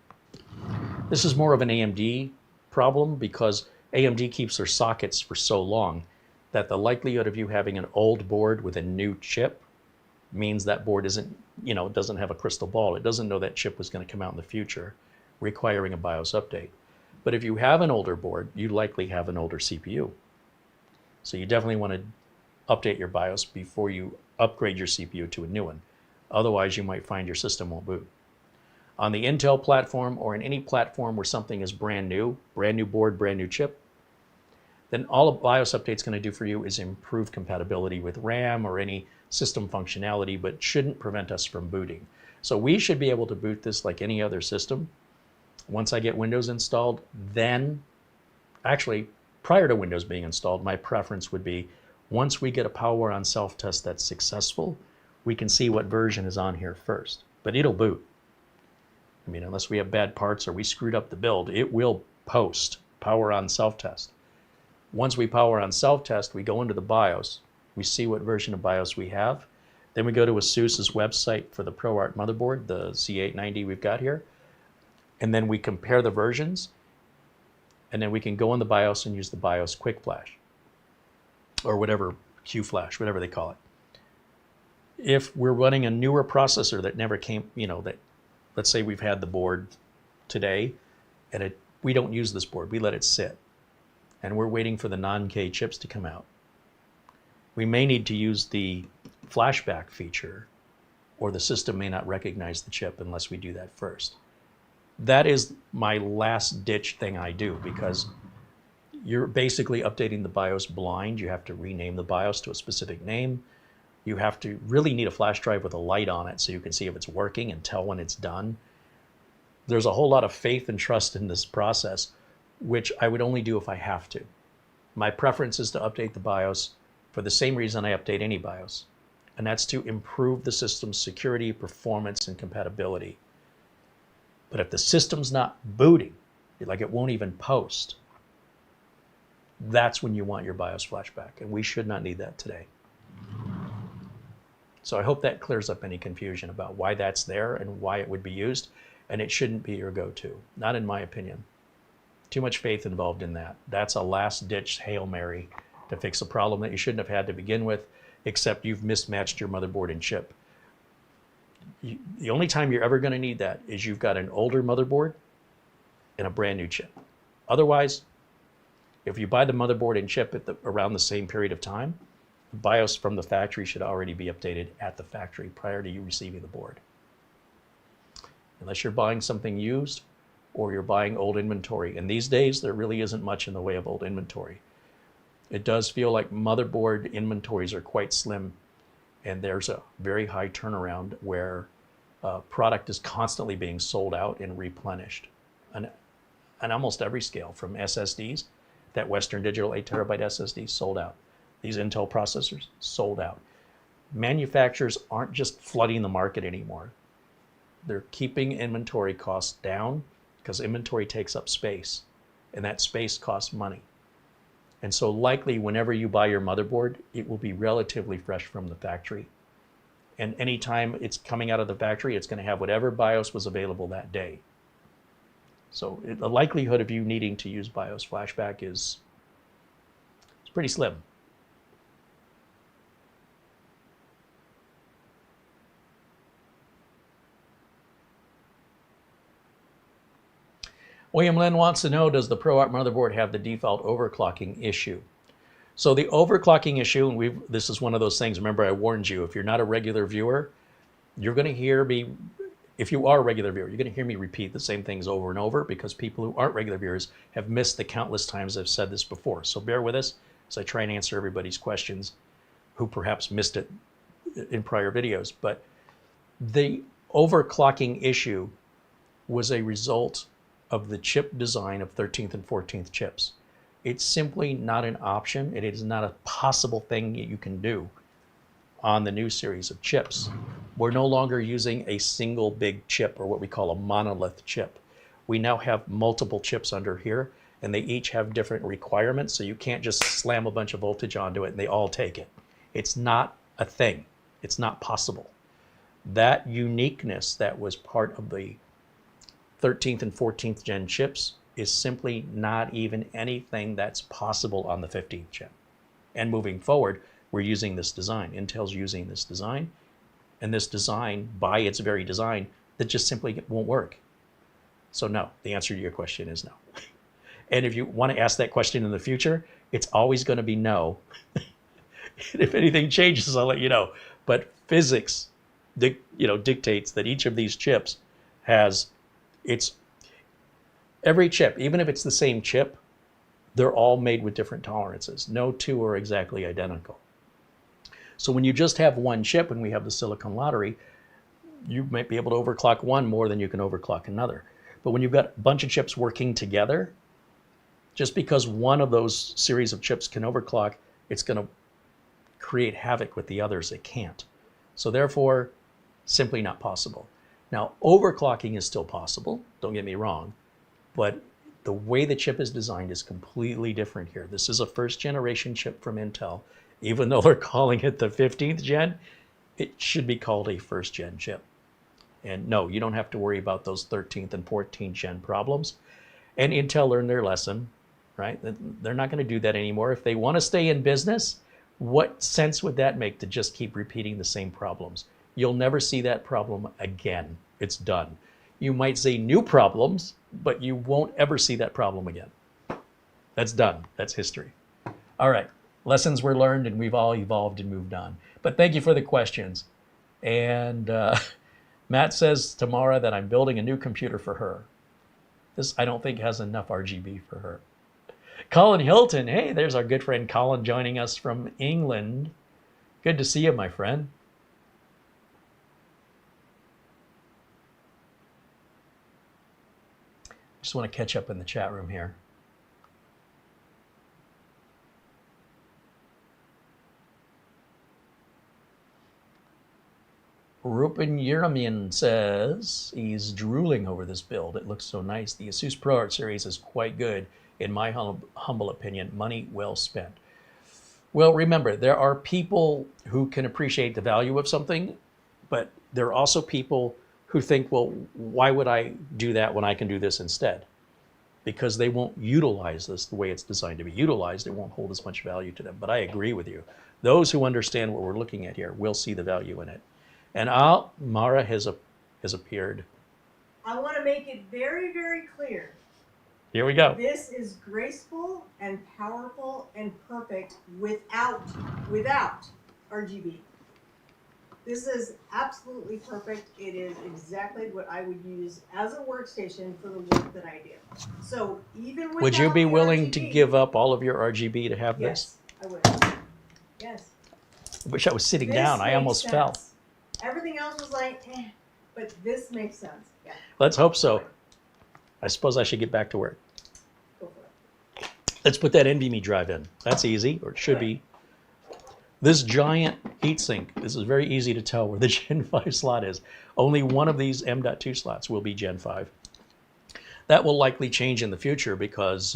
This is more of an AMD problem because AMD keeps their sockets for so long that the likelihood of you having an old board with a new chip means that board isn't, doesn't have a crystal ball. It doesn't know that chip was going to come out in the future, requiring a BIOS update. But if you have an older board, you likely have an older CPU. So you definitely want to update your BIOS before you upgrade your CPU to a new one. Otherwise, you might find your system won't boot. On the Intel platform or in any platform where something is brand new board, brand new chip, then all a BIOS update's going to do for you is improve compatibility with RAM or any system functionality, but shouldn't prevent us from booting. So we should be able to boot this like any other system. Once I get Windows installed, then, actually, prior to Windows being installed, my preference would be once we get a power on self-test that's successful, we can see what version is on here first. But it'll boot. I mean, unless we have bad parts or we screwed up the build, it will post power on self-test. Once we power on self-test, we go into the BIOS. We see what version of BIOS we have. Then we go to Asus's website for the ProArt motherboard, the C890 we've got here. And then we compare the versions. And then we can go in the BIOS and use the BIOS Quick Flash. Or whatever, Q Flash, whatever they call it. If we're running a newer processor that never came, let's say we've had the board today and we don't use this board, we let it sit. And we're waiting for the non-K chips to come out. We may need to use the flashback feature, or the system may not recognize the chip unless we do that first. That is my last ditch thing I do, because you're basically updating the BIOS blind. You have to rename the BIOS to a specific name. You have to really need a flash drive with a light on it so you can see if it's working and tell when it's done. There's a whole lot of faith and trust in this process, which I would only do if I have to. My preference is to update the BIOS for the same reason I update any BIOS, and that's to improve the system's security, performance, and compatibility. But if the system's not booting, like it won't even post, that's when you want your BIOS flashback, and we should not need that today. So I hope that clears up any confusion about why that's there and why it would be used, and it shouldn't be your go-to, not in my opinion. Too much faith involved in that. That's a last-ditch Hail Mary to fix a problem that you shouldn't have had to begin with, except you've mismatched your motherboard and chip. The only time you're ever going to need that is you've got an older motherboard and a brand new chip. Otherwise, if you buy the motherboard and chip at around the same period of time, the BIOS from the factory should already be updated at the factory prior to you receiving the board. Unless you're buying something used or you're buying old inventory. And these days, there really isn't much in the way of old inventory. It does feel like motherboard inventories are quite slim, and there's a very high turnaround where product is constantly being sold out and replenished. On almost every scale, from SSDs, that Western Digital 8 terabyte SSD sold out. These Intel processors sold out. Manufacturers aren't just flooding the market anymore. They're keeping inventory costs down because inventory takes up space, and that space costs money. And so likely whenever you buy your motherboard, it will be relatively fresh from the factory. And anytime it's coming out of the factory, it's going to have whatever BIOS was available that day. So the likelihood of you needing to use BIOS flashback is pretty slim. William Lynn wants to know, does the ProArt motherboard have the default overclocking issue? So the overclocking issue, and this is one of those things, remember I warned you, if you're not a regular viewer, you're going to hear me, if you are a regular viewer, you're going to hear me repeat the same things over and over because people who aren't regular viewers have missed the countless times I've said this before. So bear with us as I try and answer everybody's questions who perhaps missed it in prior videos. But the overclocking issue was a result of the chip design of 13th and 14th chips. It's simply not an option. It is not a possible thing that you can do on the new series of chips. We're no longer using a single big chip, or what we call a monolith chip. We now have multiple chips under here, and they each have different requirements, so you can't just slam a bunch of voltage onto it and they all take it. It's not a thing. It's not possible. That uniqueness that was part of the 13th and 14th gen chips is simply not even anything that's possible on the 15th gen. And moving forward, we're using this design. Intel's using this design, and this design, by its very design, that just simply won't work. So no, the answer to your question is no. And if you want to ask that question in the future, it's always going to be no. And if anything changes, I'll let you know. But physics, dictates that each of these chips has every chip, even if it's the same chip, they're all made with different tolerances. No two are exactly identical. So when you just have one chip, and we have the silicon lottery, you might be able to overclock one more than you can overclock another. But when you've got a bunch of chips working together, just because one of those series of chips can overclock, it's going to create havoc with the others that can't. So therefore, simply not possible. Now, overclocking is still possible, don't get me wrong, but the way the chip is designed is completely different here. This is a first generation chip from Intel. Even though they're calling it the 15th gen, it should be called a first gen chip. And no, you don't have to worry about those 13th and 14th gen problems. And Intel learned their lesson, right? They're not going to do that anymore. If they want to stay in business, what sense would that make to just keep repeating the same problems? You'll never see that problem again. It's done. You might see new problems, but you won't ever see that problem again. That's done. That's history. All right. Lessons were learned, and we've all evolved and moved on. But thank you for the questions. And Matt says to Mara that I'm building a new computer for her. This, I don't think, has enough RGB for her. Colin Hilton. Hey, there's our good friend Colin joining us from England. Good to see you, my friend. Just want to catch up in the chat room here. Rupen Yeramian says he's drooling over this build. It looks so nice. The Asus ProArt series is quite good, in my humble opinion. Money well spent. Well, remember, there are people who can appreciate the value of something, but there are also people who think, well, why would I do that when I can do this instead? Because they won't utilize this the way it's designed to be utilized. It won't hold as much value to them. But I agree with you. Those who understand what we're looking at here will see the value in it. And Mara has appeared. I want to make it very, very clear. Here we go. This is graceful and powerful and perfect without RGB. This is absolutely perfect. It is exactly what I would use as a workstation for the work that I do. So even without would you be willing RGB, to give up all of your RGB to have yes, this? I would. Yes. I wish I was sitting This down. I makes almost sense. fell. Everything else was like, but this makes sense. Yeah. Let's hope so. I suppose I should get back to work. Go for it. Let's put that NVMe drive in. That's easy, or it should be. This giant heatsink, this is very easy to tell where the Gen 5 slot is. Only one of these M.2 slots will be Gen 5. That will likely change in the future because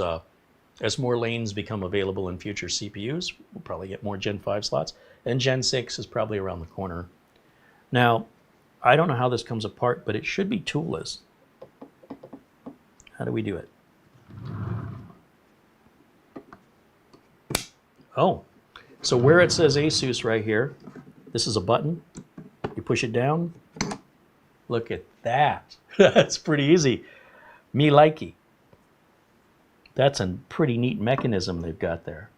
As more lanes become available in future CPUs, we'll probably get more Gen 5 slots, and Gen 6 is probably around the corner. Now, I don't know how this comes apart, but it should be toolless. How do we do it? Oh, so where it says Asus right here, this is a button. You push it down. Look at that. That's pretty easy. Me likey. That's a pretty neat mechanism they've got there.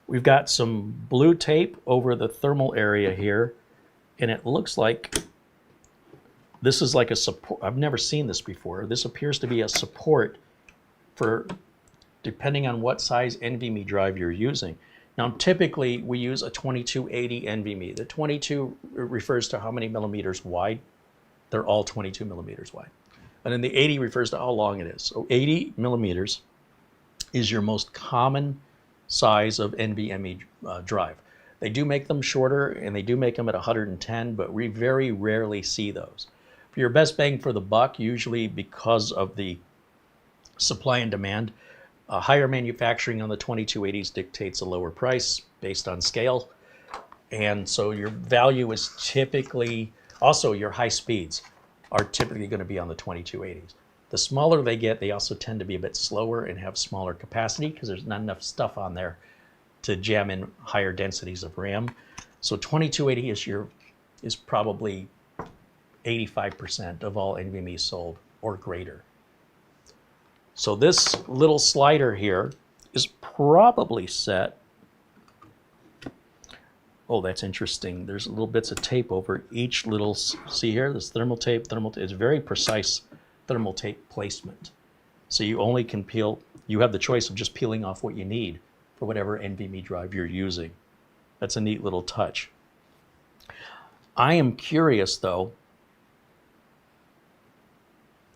We've got some blue tape over the thermal area here, and it looks like this is like a support. I've never seen this before. This appears to be a support for, depending on what size NVMe drive you're using. Now, typically, we use a 2280 NVMe. The 22 refers to how many millimeters wide. They're all 22 millimeters wide. And then the 80 refers to how long it is. So 80 millimeters is your most common size of NVMe drive. They do make them shorter, and they do make them at 110, but we very rarely see those. For your best bang for the buck, usually because of the supply and demand, higher manufacturing on the 2280s dictates a lower price based on scale. And so your value is typically, also your high speeds are typically going to be on the 2280s. The smaller they get, they also tend to be a bit slower and have smaller capacity because there's not enough stuff on there to jam in higher densities of RAM. So 2280 is probably 85% of all NVMe sold or greater. So this little slider here is probably set. Oh, that's interesting. There's little bits of tape over each little, see here, this thermal tape. It's very precise thermal tape placement. So you only can peel, you have the choice of just peeling off what you need for whatever NVMe drive you're using. That's a neat little touch. I am curious though,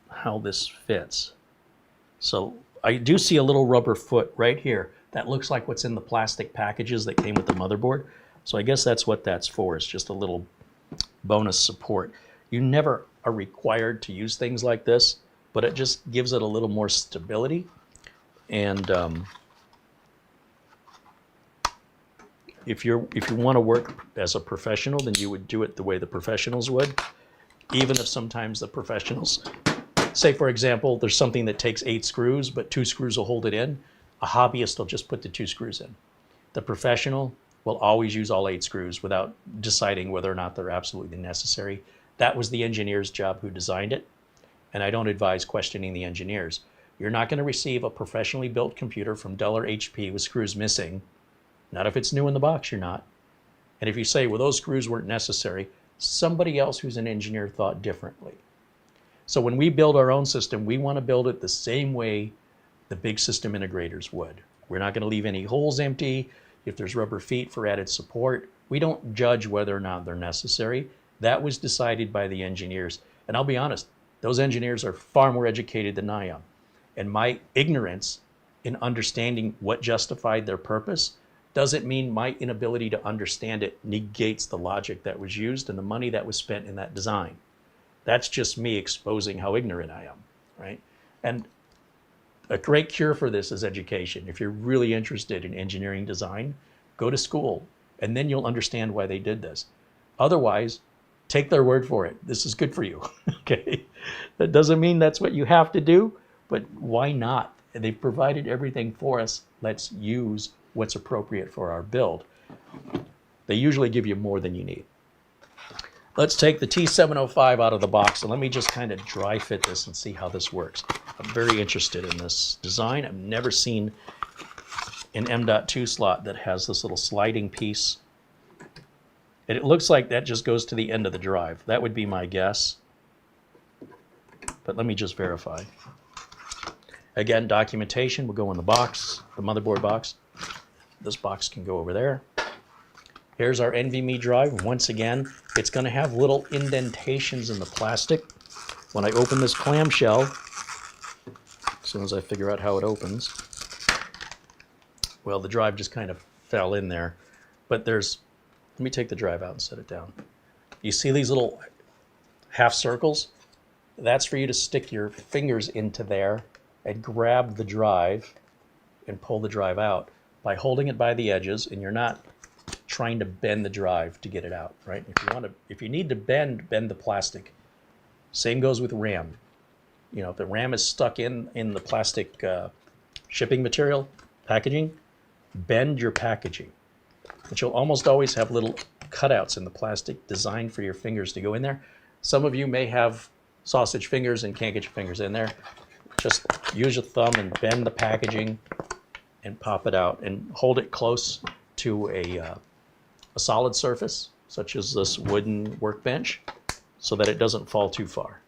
how this fits. So I do see a little rubber foot right here. That looks like what's in the plastic packages that came with the motherboard. So I guess that's what that's for. It's just a little bonus support. You never are required to use things like this, but it just gives it a little more stability. And if you want to work as a professional, then you would do it the way the professionals would, even if sometimes the professionals, say for example, there's something that takes 8 screws, but 2 screws will hold it in. A hobbyist will just put the 2 screws in. The professional will always use all 8 screws without deciding whether or not they're absolutely necessary. That was the engineer's job who designed it, and I don't advise questioning the engineers. You're not going to receive a professionally built computer from Dell or HP with screws missing. Not if it's new in the box, you're not. And if you say, well, those screws weren't necessary, somebody else who's an engineer thought differently. So when we build our own system, we want to build it the same way the big system integrators would. We're not going to leave any holes empty. If there's rubber feet for added support, we don't judge whether or not they're necessary. That was decided by the engineers. And I'll be honest, those engineers are far more educated than I am. And my ignorance in understanding what justified their purpose doesn't mean my inability to understand it negates the logic that was used and the money that was spent in that design. That's just me exposing how ignorant I am, right? And a great cure for this is education. If you're really interested in engineering design, go to school, and then you'll understand why they did this. Otherwise, take their word for it. This is good for you, okay? That doesn't mean that's what you have to do, but why not? They've provided everything for us. Let's use what's appropriate for our build. They usually give you more than you need. Let's take the T705 out of the box, and let me just kind of dry fit this and see how this works. I'm very interested in this design. I've never seen an M.2 slot that has this little sliding piece. And it looks like that just goes to the end of the drive. That would be my guess. But let me just verify. Again, documentation will go in the box, the motherboard box. This box can go over there. Here's our NVMe drive. Once again, it's going to have little indentations in the plastic. When I open this clamshell, as soon as I figure out how it opens, well, the drive just kind of fell in there. But there's, let me take the drive out and set it down. You see these little half circles? that's for you to stick your fingers into there and grab the drive and pull the drive out by holding it by the edges, and you're not trying to bend the drive to get it out, right? If you need to bend the plastic. Same goes with RAM. You know, if the RAM is stuck in the plastic shipping material packaging, bend your packaging. But you'll almost always have little cutouts in the plastic designed for your fingers to go in there. Some of you may have sausage fingers and can't get your fingers in there. Just use your thumb and bend the packaging and pop it out and hold it close to a solid surface, such as this wooden workbench, so that it doesn't fall too far.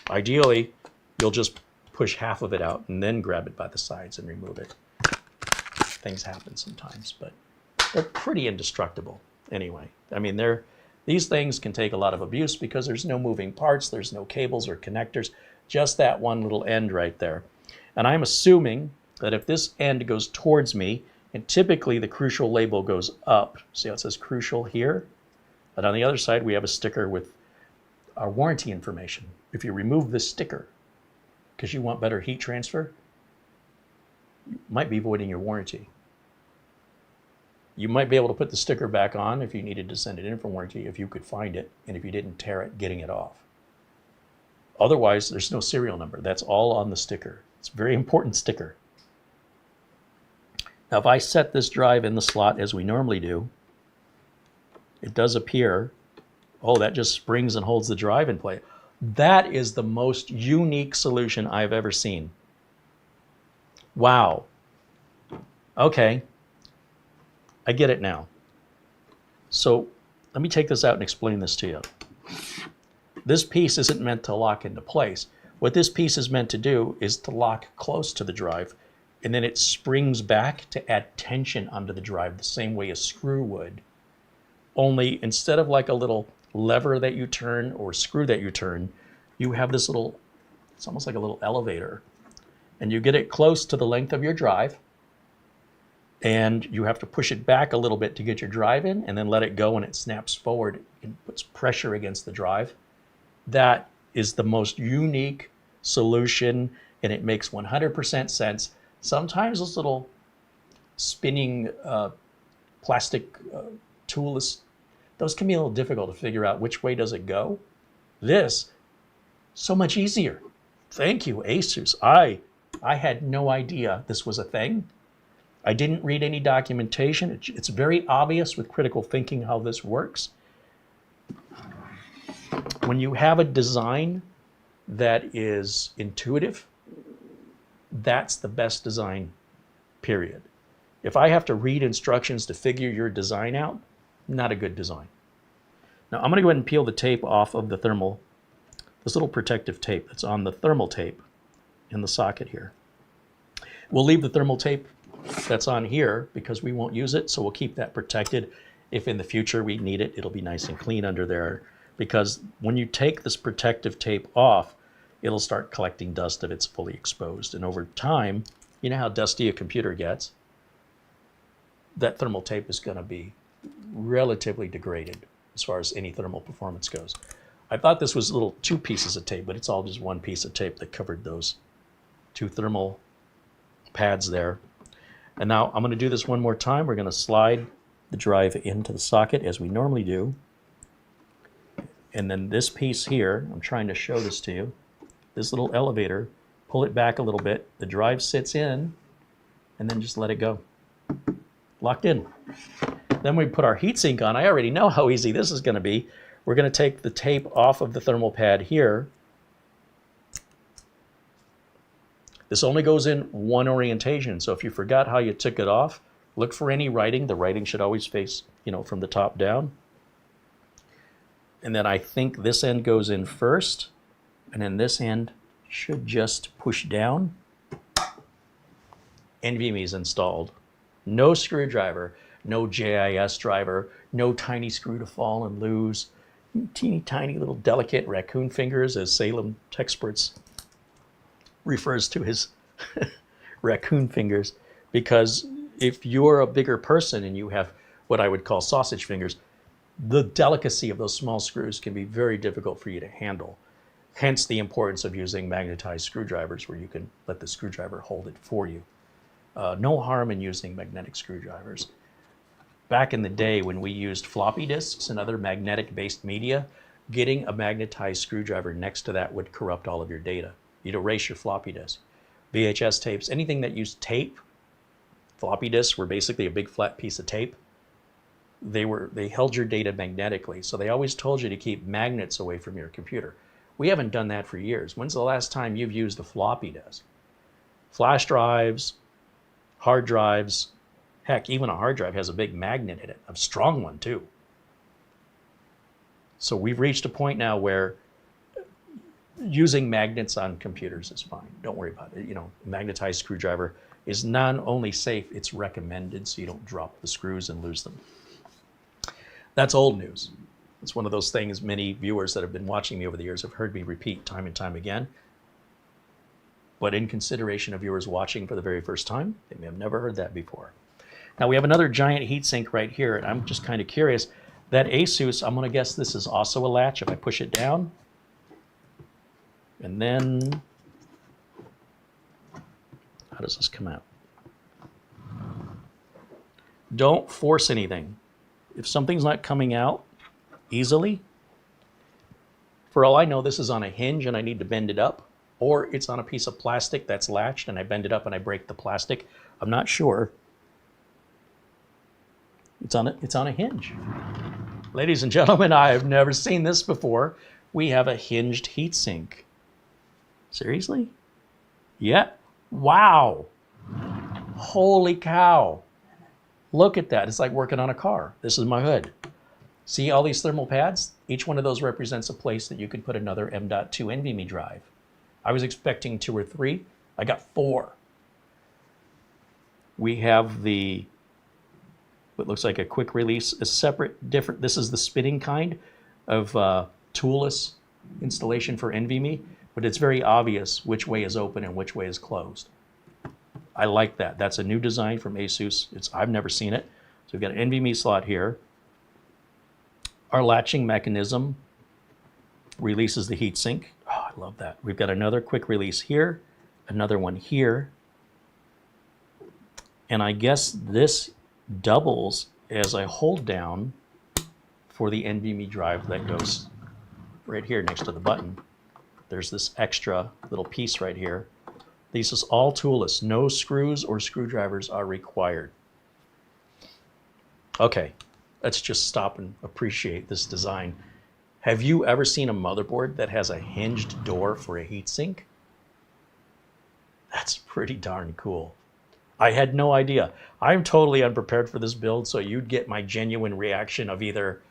Ideally, you'll just push half of it out and then grab it by the sides and remove it. Things happen sometimes, but they're pretty indestructible anyway. I mean, these things can take a lot of abuse because there's no moving parts, there's no cables or connectors, just that one little end right there. And I'm assuming that if this end goes towards me, and typically the crucial label goes up, see how it says crucial here? But on the other side, we have a sticker with our warranty information. If you remove this sticker because you want better heat transfer, you might be voiding your warranty. You might be able to put the sticker back on if you needed to send it in for warranty, if you could find it, and if you didn't tear it, getting it off. Otherwise, there's no serial number. That's all on the sticker. It's a very important sticker. Now, if I set this drive in the slot as we normally do, it does appear, oh, that just springs and holds the drive in place. That is the most unique solution I've ever seen. Wow. Okay. I get it now. So let me take this out and explain this to you. This piece isn't meant to lock into place. What this piece is meant to do is to lock close to the drive, and then it springs back to add tension onto the drive the same way a screw would. Only instead of like a little lever that you turn or screw that you turn, you have this little, it's almost like a little elevator. And you get it close to the length of your drive, and you have to push it back a little bit to get your drive in, and then let it go, and it snaps forward and puts pressure against the drive. That is the most unique solution, and it makes 100% sense. Sometimes those little spinning plastic tools, those can be a little difficult to figure out which way does it go. This, so much easier. Thank you, Asus. I had no idea this was a thing. I didn't read any documentation. It's very obvious with critical thinking how this works. When you have a design that is intuitive, that's the best design, period. If I have to read instructions to figure your design out, not a good design. Now I'm going to go ahead and peel the tape off of the thermal, this little protective tape that's on the thermal tape in the socket here. We'll leave the thermal tape that's on here because we won't use it, so we'll keep that protected. If in the future we need it, it'll be nice and clean under there, because when you take this protective tape off, it'll start collecting dust if it's fully exposed. And over time, you know how dusty a computer gets? That thermal tape is going to be relatively degraded as far as any thermal performance goes. I thought this was little 2 pieces of tape, but it's all just 1 piece of tape that covered those 2 thermal pads there. And now I'm going to do this one more time. We're going to slide the drive into the socket as we normally do. And then this piece here, I'm trying to show this to you, this little elevator, pull it back a little bit, the drive sits in, and then just let it go. Locked in. Then we put our heatsink on. I already know how easy this is going to be. We're going to take the tape off of the thermal pad here. This only goes in one orientation, so if you forgot how you took it off, look for any writing. The writing should always face, from the top down. And then I think this end goes in first, and then this end should just push down. NVMe is installed. No screwdriver, no JIS driver, no tiny screw to fall and lose, teeny tiny little delicate raccoon fingers, as Salem Texperts refers to his raccoon fingers, because if you're a bigger person and you have what I would call sausage fingers, the delicacy of those small screws can be very difficult for you to handle. Hence the importance of using magnetized screwdrivers where you can let the screwdriver hold it for you. No harm in using magnetic screwdrivers. Back in the day when we used floppy disks and other magnetic-based media, getting a magnetized screwdriver next to that would corrupt all of your data. You'd erase your floppy disk. VHS tapes, anything that used tape, floppy disks were basically a big flat piece of tape. They held your data magnetically, so they always told you to keep magnets away from your computer. We haven't done that for years. When's the last time you've used a floppy disk? Flash drives, hard drives, heck, even a hard drive has a big magnet in it, a strong one too. So we've reached a point now where using magnets on computers is fine. Don't worry about it. You know, a magnetized screwdriver is not only safe, it's recommended so you don't drop the screws and lose them. That's old news. It's one of those things many viewers that have been watching me over the years have heard me repeat time and time again. But in consideration of viewers watching for the very first time, they may have never heard that before. Now we have another giant heatsink right here, and I'm just kind of curious. That Asus, I'm going to guess this is also a latch. If I push it down, and then, how does this come out? Don't force anything. If something's not coming out easily, for all I know, this is on a hinge and I need to bend it up, or it's on a piece of plastic that's latched and I bend it up and I break the plastic. I'm not sure. It's on a hinge. Ladies and gentlemen, I have never seen this before. We have a hinged heatsink. Seriously? Yeah. Wow. Holy cow. Look at that. It's like working on a car. This is my hood. See all these thermal pads? Each one of those represents a place that you could put another M.2 NVMe drive. I was expecting 2 or 3. I got 4. We have what looks like a quick release, a separate, different, this is the spinning kind of toolless installation for NVMe, but it's very obvious which way is open and which way is closed. I like that. That's a new design from Asus. I've never seen it. So we've got an NVMe slot here. Our latching mechanism releases the heatsink. Oh, I love that. We've got another quick release here, another one here. And I guess this doubles as I hold down for the NVMe drive that goes right here next to the button. There's this extra little piece right here. This is all toolless. No screws or screwdrivers are required. Okay, let's just stop and appreciate this design. Have you ever seen a motherboard that has a hinged door for a heatsink? That's pretty darn cool. I had no idea. I'm totally unprepared for this build, so you'd get my genuine reaction of either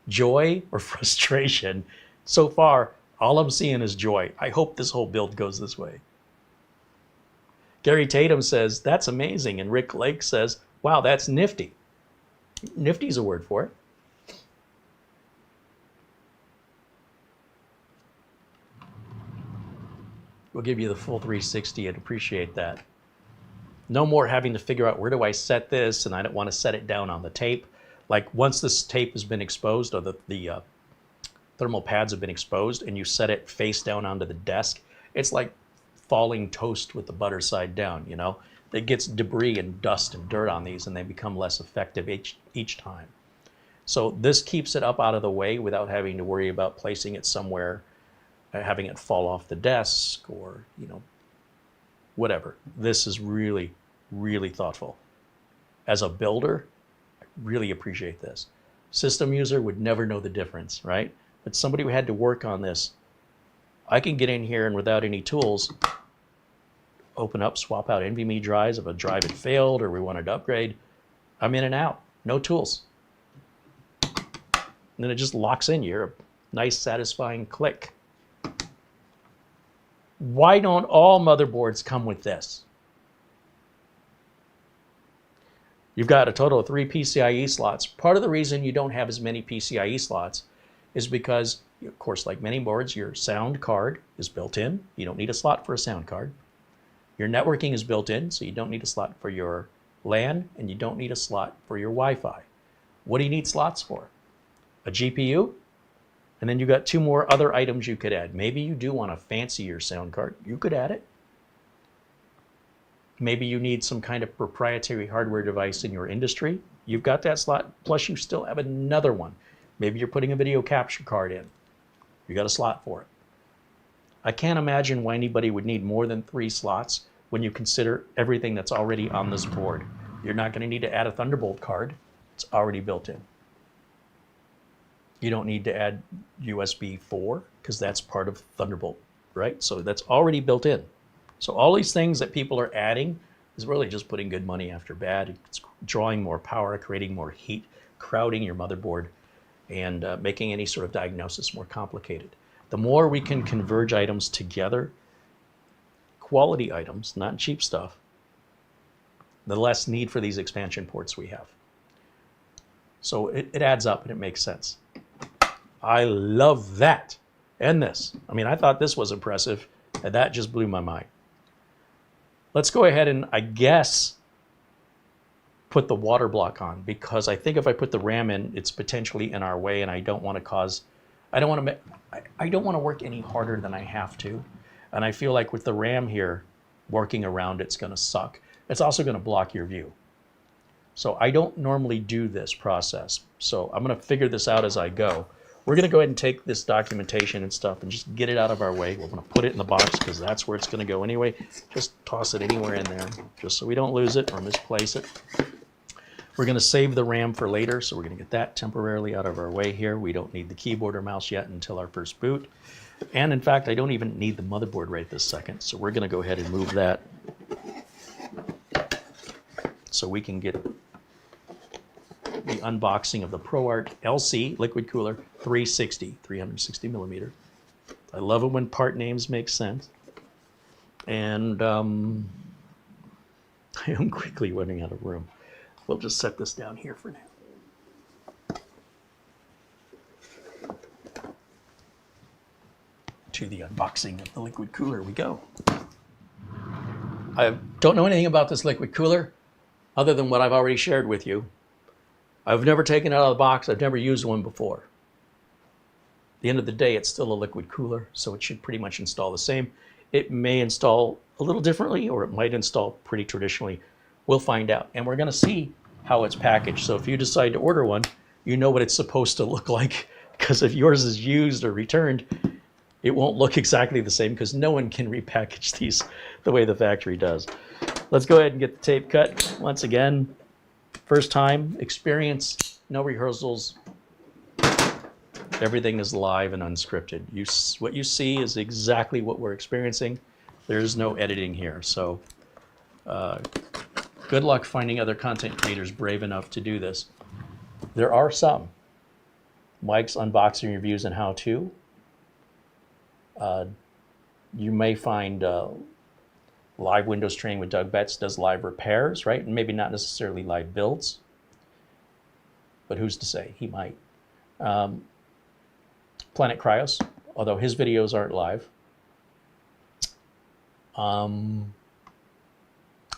joy or frustration. So far, all I'm seeing is joy. I hope this whole build goes this way. Gary Tatum says, that's amazing. And Rick Lake says, wow, that's nifty. Nifty's a word for it. We'll give you the full 360 and appreciate that. No more having to figure out where do I set this, and I don't want to set it down on the tape. Like once this tape has been exposed, or the thermal pads have been exposed, and you set it face down onto the desk, it's like falling toast with the butter side down, you know? It gets debris and dust and dirt on these, and they become less effective each time. So this keeps it up out of the way without having to worry about placing it somewhere, having it fall off the desk, or, you know, whatever. This is really, really thoughtful. As a builder, I really appreciate this. System user would never know the difference, right? But somebody who had to work on this, I can get in here and without any tools, open up, swap out NVMe drives if a drive had failed or we wanted to upgrade. I'm in and out, no tools. And then it just locks in. You're a nice, satisfying click. Why don't all motherboards come with this? You've got a total of 3 PCIe slots. Part of the reason you don't have as many PCIe slots is because, of course, like many boards, your sound card is built in. You don't need a slot for a sound card. Your networking is built in, so you don't need a slot for your LAN, and you don't need a slot for your Wi-Fi. What do you need slots for? A GPU? And then you got two more other items you could add. Maybe you do want a fancier sound card. You could add it. Maybe you need some kind of proprietary hardware device in your industry. You've got that slot, plus you still have another one. Maybe you're putting a video capture card in. You got a slot for it. I can't imagine why anybody would need more than 3 slots when you consider everything that's already on this board. You're not going to need to add a Thunderbolt card. It's already built in. You don't need to add USB 4 because that's part of Thunderbolt, right? So that's already built in. So all these things that people are adding is really just putting good money after bad. It's drawing more power, creating more heat, crowding your motherboard, and making any sort of diagnosis more complicated. The more we can converge items together, quality items, not cheap stuff, the less need for these expansion ports we have. So it adds up and it makes sense. I love that. And this. I mean, I thought this was impressive, and that just blew my mind. Let's go ahead and, I guess, put the water block on, because I think if I put the RAM in, it's potentially in our way, and I don't want to work any harder than I have to. And I feel like with the RAM here, working around it's going to suck. It's also going to block your view. So I don't normally do this process. So I'm going to figure this out as I go. We're going to go ahead and take this documentation and stuff and just get it out of our way. We're going to put it in the box because that's where it's going to go anyway. Just toss it anywhere in there just so we don't lose it or misplace it. We're going to save the RAM for later, so we're going to get that temporarily out of our way here. We don't need the keyboard or mouse yet until our first boot. And in fact, I don't even need the motherboard right this second, so we're going to go ahead and move that so we can get the unboxing of the ProArt LC liquid cooler 360 millimeter. I love it when part names make sense. And I am quickly running out of room. We'll just set this down here for now. To the unboxing of the liquid cooler we go. I don't know anything about this liquid cooler other than what I've already shared with you. I've never taken it out of the box. I've never used one before. At the end of the day, it's still a liquid cooler, so it should pretty much install the same. It may install a little differently, or it might install pretty traditionally. We'll find out, and we're going to see how it's packaged. So if you decide to order one, you know what it's supposed to look like, because if yours is used or returned, it won't look exactly the same because no one can repackage these the way the factory does. Let's go ahead and get the tape cut. Once again, first time experience, no rehearsals. Everything is live and unscripted. What you see is exactly what we're experiencing. There's no editing here. So good luck finding other content creators brave enough to do this. There are some. Mike's unboxing reviews and how-to. You may find live Windows training with Doug Betts does live repairs, right? And maybe not necessarily live builds, but who's to say? He might. Planet Cryos, although his videos aren't live.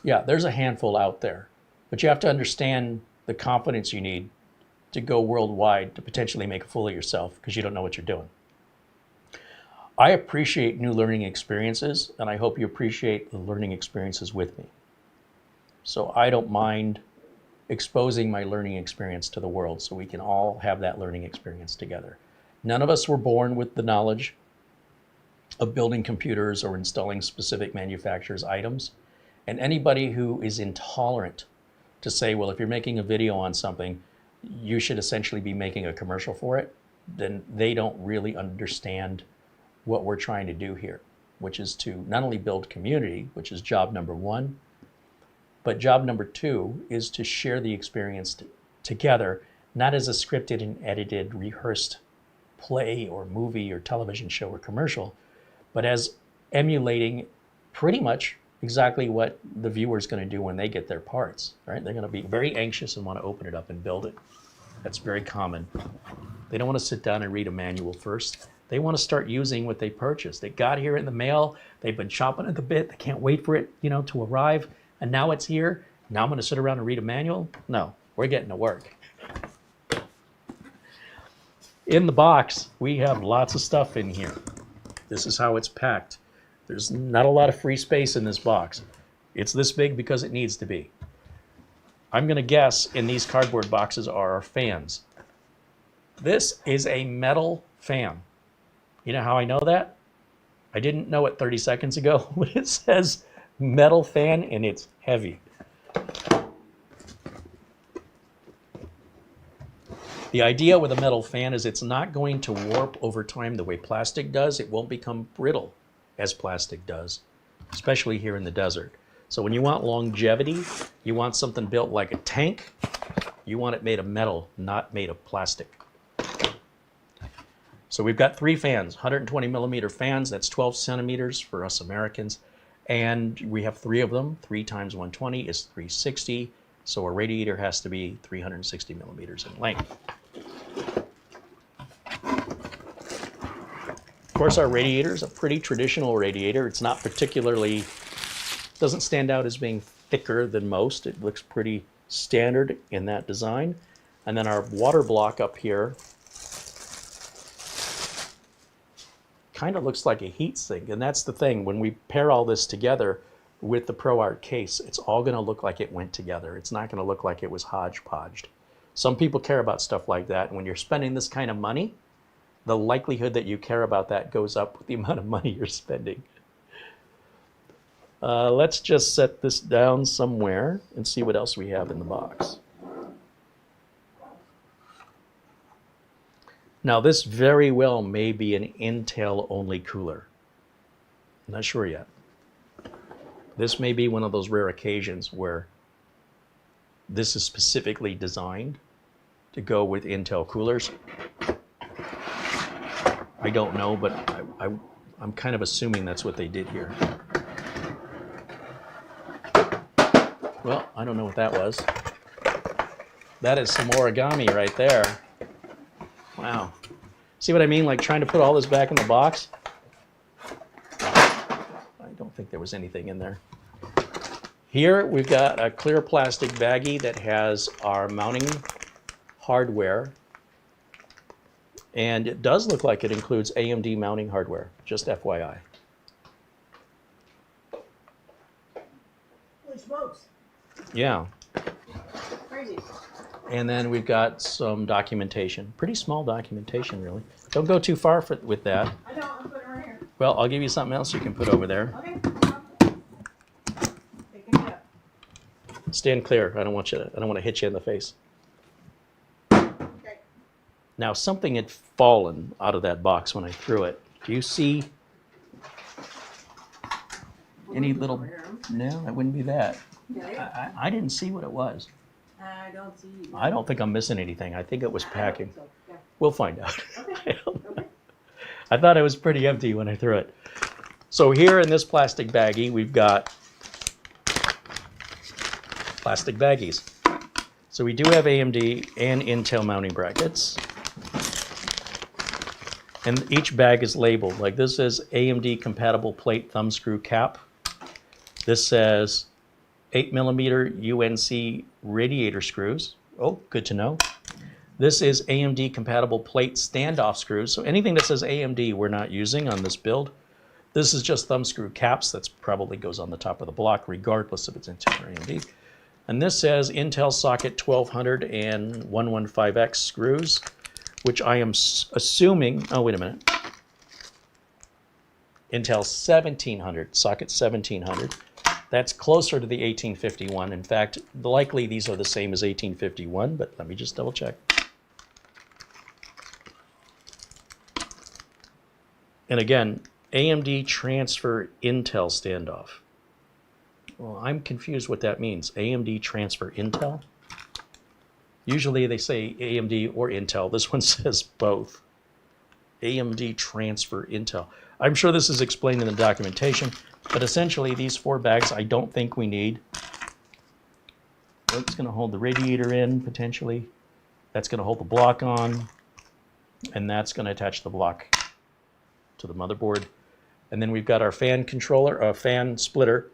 Yeah, there's a handful out there, but you have to understand the confidence you need to go worldwide to potentially make a fool of yourself because you don't know what you're doing. I appreciate new learning experiences, and I hope you appreciate the learning experiences with me. So I don't mind exposing my learning experience to the world so we can all have that learning experience together. None of us were born with the knowledge of building computers or installing specific manufacturers' items. And anybody who is intolerant to say, well, if you're making a video on something, you should essentially be making a commercial for it, then they don't really understand what we're trying to do here, which is to not only build community, which is job number 1, but job number 2 is to share the experience together, not as a scripted and edited, rehearsed play or movie or television show or commercial, but as emulating pretty much exactly what the viewer is going to do when they get their parts, right? They're going to be very anxious and want to open it up and build it. That's very common. They don't want to sit down and read a manual first. They want to start using what they purchased. They got here in the mail. They've been chopping at the bit. They can't wait for it, to arrive. And now it's here. Now I'm going to sit around and read a manual? No, we're getting to work. In the box, we have lots of stuff in here. This is how it's packed. There's not a lot of free space in this box. It's this big because it needs to be. I'm going to guess in these cardboard boxes are our fans. This is a metal fan. You know how I know that? I didn't know it 30 seconds ago, but it says metal fan and it's heavy. The idea with a metal fan is it's not going to warp over time the way plastic does. It won't become brittle as plastic does, especially here in the desert. So when you want longevity, you want something built like a tank, you want it made of metal, not made of plastic. So we've got 3 fans, 120 millimeter fans, that's 12 centimeters for us Americans. And we have 3 of them. 3 times 120 is 360. So a radiator has to be 360 millimeters in length. Of course, our radiator is a pretty traditional radiator. It's not particularly, doesn't stand out as being thicker than most. It looks pretty standard in that design. And then our water block up here kind of looks like a heat sink. And that's the thing, when we pair all this together with the ProArt case, it's all going to look like it went together. It's not going to look like it was hodgepodged. Some people care about stuff like that. And when you're spending this kind of money, the likelihood that you care about that goes up with the amount of money you're spending. Let's just set this down somewhere and see what else we have in the box. Now this very well may be an Intel only cooler. I'm not sure yet. This may be one of those rare occasions where this is specifically designed to go with Intel coolers. I don't know, but I'm kind of assuming that's what they did here. Well, I don't know what that was. That is some origami right there. Wow. See what I mean? Like trying to put all this back in the box. I don't think there was anything in there. Here we've got a clear plastic baggie that has our mounting hardware. And it does look like it includes AMD mounting hardware, just FYI. Holy smokes. Yeah. Crazy. And then we've got some documentation. Pretty small documentation, really. Don't go too far with that. I know, I'm putting it right here. Well, I'll give you something else you can put over there. Okay. Picking it up. Stand clear. I don't want to hit you in the face. Okay. Now, something had fallen out of that box when I threw it. Do you see any little... No, that wouldn't be that. Okay. I didn't see what it was. I don't see you. I don't think I'm missing anything. I think it was packing. So, yeah. We'll find out. Okay. Okay. I thought it was pretty empty when I threw it. So here in this plastic baggie, we've got plastic baggies. So we do have AMD and Intel mounting brackets. And each bag is labeled. Like this says AMD compatible plate thumb screw cap. This says 8mm UNC radiator screws. Oh, good to know. This is AMD compatible plate standoff screws. So anything that says AMD we're not using on this build. This is just thumb screw caps. That probably goes on the top of the block regardless if it's Intel or AMD. And this says Intel socket 1200 and 115X screws, which I am assuming, oh wait a minute. Intel 1700, socket 1700. That's closer to the 1851. In fact, likely these are the same as 1851, but let me just double check. And again, AMD transfer Intel standoff. Well, I'm confused what that means. AMD transfer Intel? Usually they say AMD or Intel. This one says both. AMD transfer Intel. I'm sure this is explained in the documentation, but essentially these 4 bags I don't think we need. It's going to hold the radiator in potentially. That's going to hold the block on, and that's going to attach the block to the motherboard. And then we've got our fan controller, fan splitter.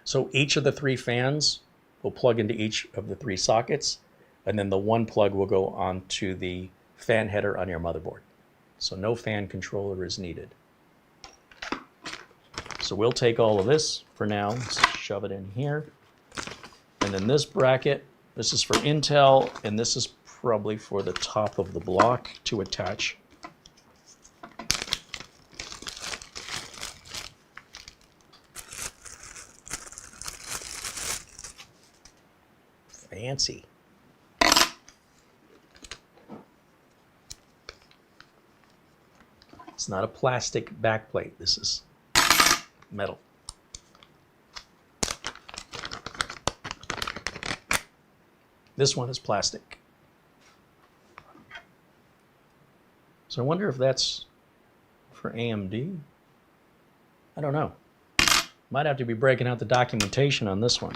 So each of the 3 fans will plug into each of the 3 sockets, and then the one plug will go onto the fan header on your motherboard. So no fan controller is needed. So we'll take all of this for now, let's shove it in here. And then this bracket, this is for Intel, and this is probably for the top of the block to attach. Fancy. It's not a plastic backplate, this is metal. This one is plastic. So I wonder if that's for AMD. I don't know. Might have to be breaking out the documentation on this one.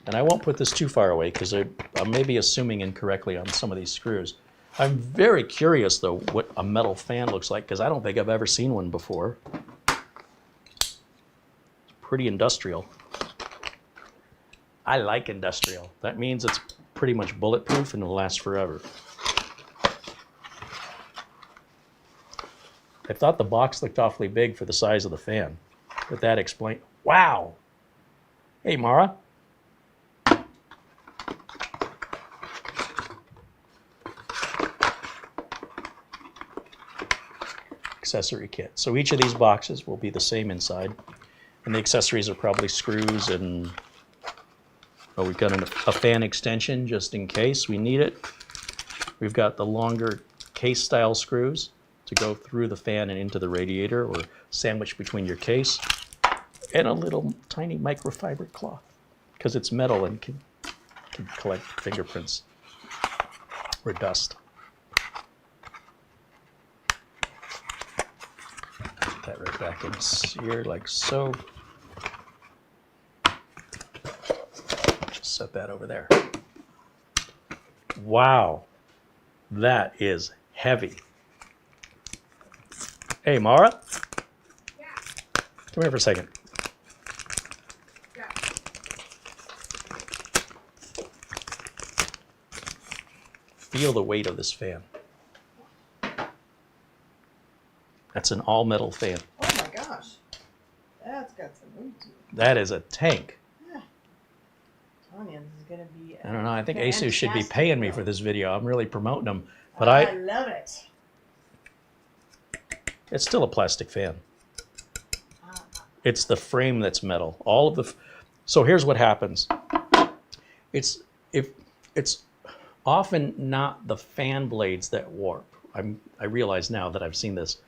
And I won't put this too far away because I may be assuming incorrectly on some of these screws. I'm very curious though what a metal fan looks like because I don't think I've ever seen one before. It's pretty industrial. I like industrial. That means it's pretty much bulletproof and will last forever. I thought the box looked awfully big for the size of the fan, but that explains. Wow! Hey, Mara. Accessory kit. So each of these boxes will be the same inside, and the accessories are probably screws and we've got a fan extension just in case we need it. We've got the longer case style screws to go through the fan and into the radiator or sandwiched between your case, and a little tiny microfiber cloth because it's metal and can collect fingerprints or dust. Put that right back in here like so. Just set that over there. Wow, that is heavy. Hey, Mara? Yeah. Come here for a second. Yeah. Feel the weight of this fan. That's an all-metal fan. Oh my gosh. That's got some weight to it. That is a tank. Yeah. Tanya, this is going to be I don't know. I think Asus should be paying me for this video. I'm really promoting them. But I love it. It's still a plastic fan. It's the frame that's metal. All of the. So here's what happens. It's often not the fan blades that warp. I realize now that I've seen this.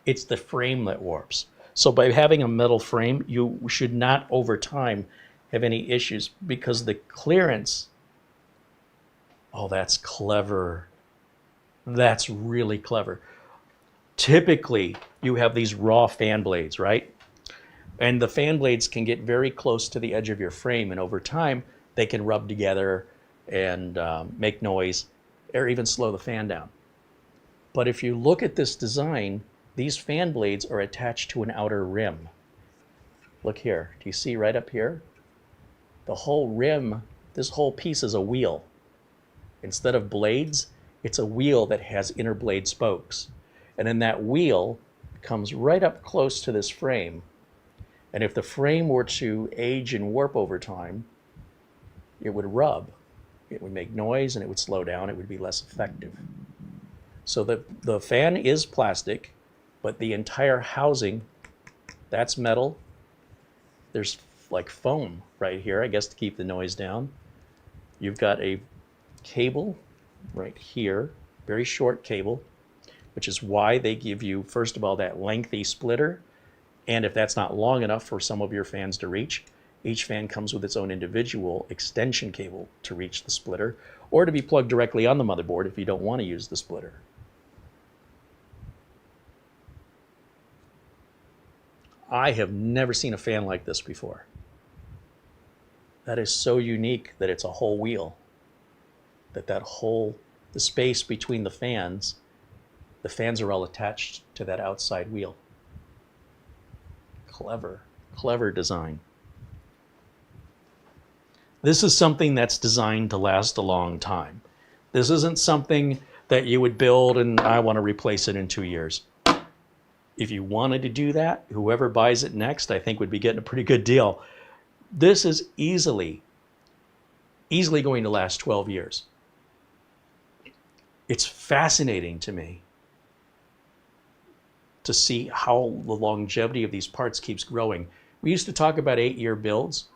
It's the frame that warps. So by having a metal frame, you should not over time have any issues because the clearance. Oh, that's clever. That's really clever. Typically, you have these raw fan blades, right? And the fan blades can get very close to the edge of your frame, and over time, they can rub together and make noise, or even slow the fan down. But if you look at this design, these fan blades are attached to an outer rim. Look here. Do you see right up here? The whole rim, this whole piece is a wheel. Instead of blades, it's a wheel that has inner blade spokes. And then that wheel comes right up close to this frame. And if the frame were to age and warp over time, it would rub. It would make noise and it would slow down. It would be less effective. So the fan is plastic, but the entire housing, that's metal. There's like foam right here, I guess, to keep the noise down. You've got a cable right here, very short cable, which is why they give you, first of all, that lengthy splitter. And if that's not long enough for some of your fans to reach, each fan comes with its own individual extension cable to reach the splitter, or to be plugged directly on the motherboard if you don't want to use the splitter. I have never seen a fan like this before. That is so unique that it's a whole wheel. That whole, the space between the fans are all attached to that outside wheel. Clever, clever design. This is something that's designed to last a long time. This isn't something that you would build and I want to replace it in 2 years. If you wanted to do that, whoever buys it next, I think would be getting a pretty good deal. This is easily going to last 12 years. It's fascinating to me to see how the longevity of these parts keeps growing. We used to talk about 8-year builds.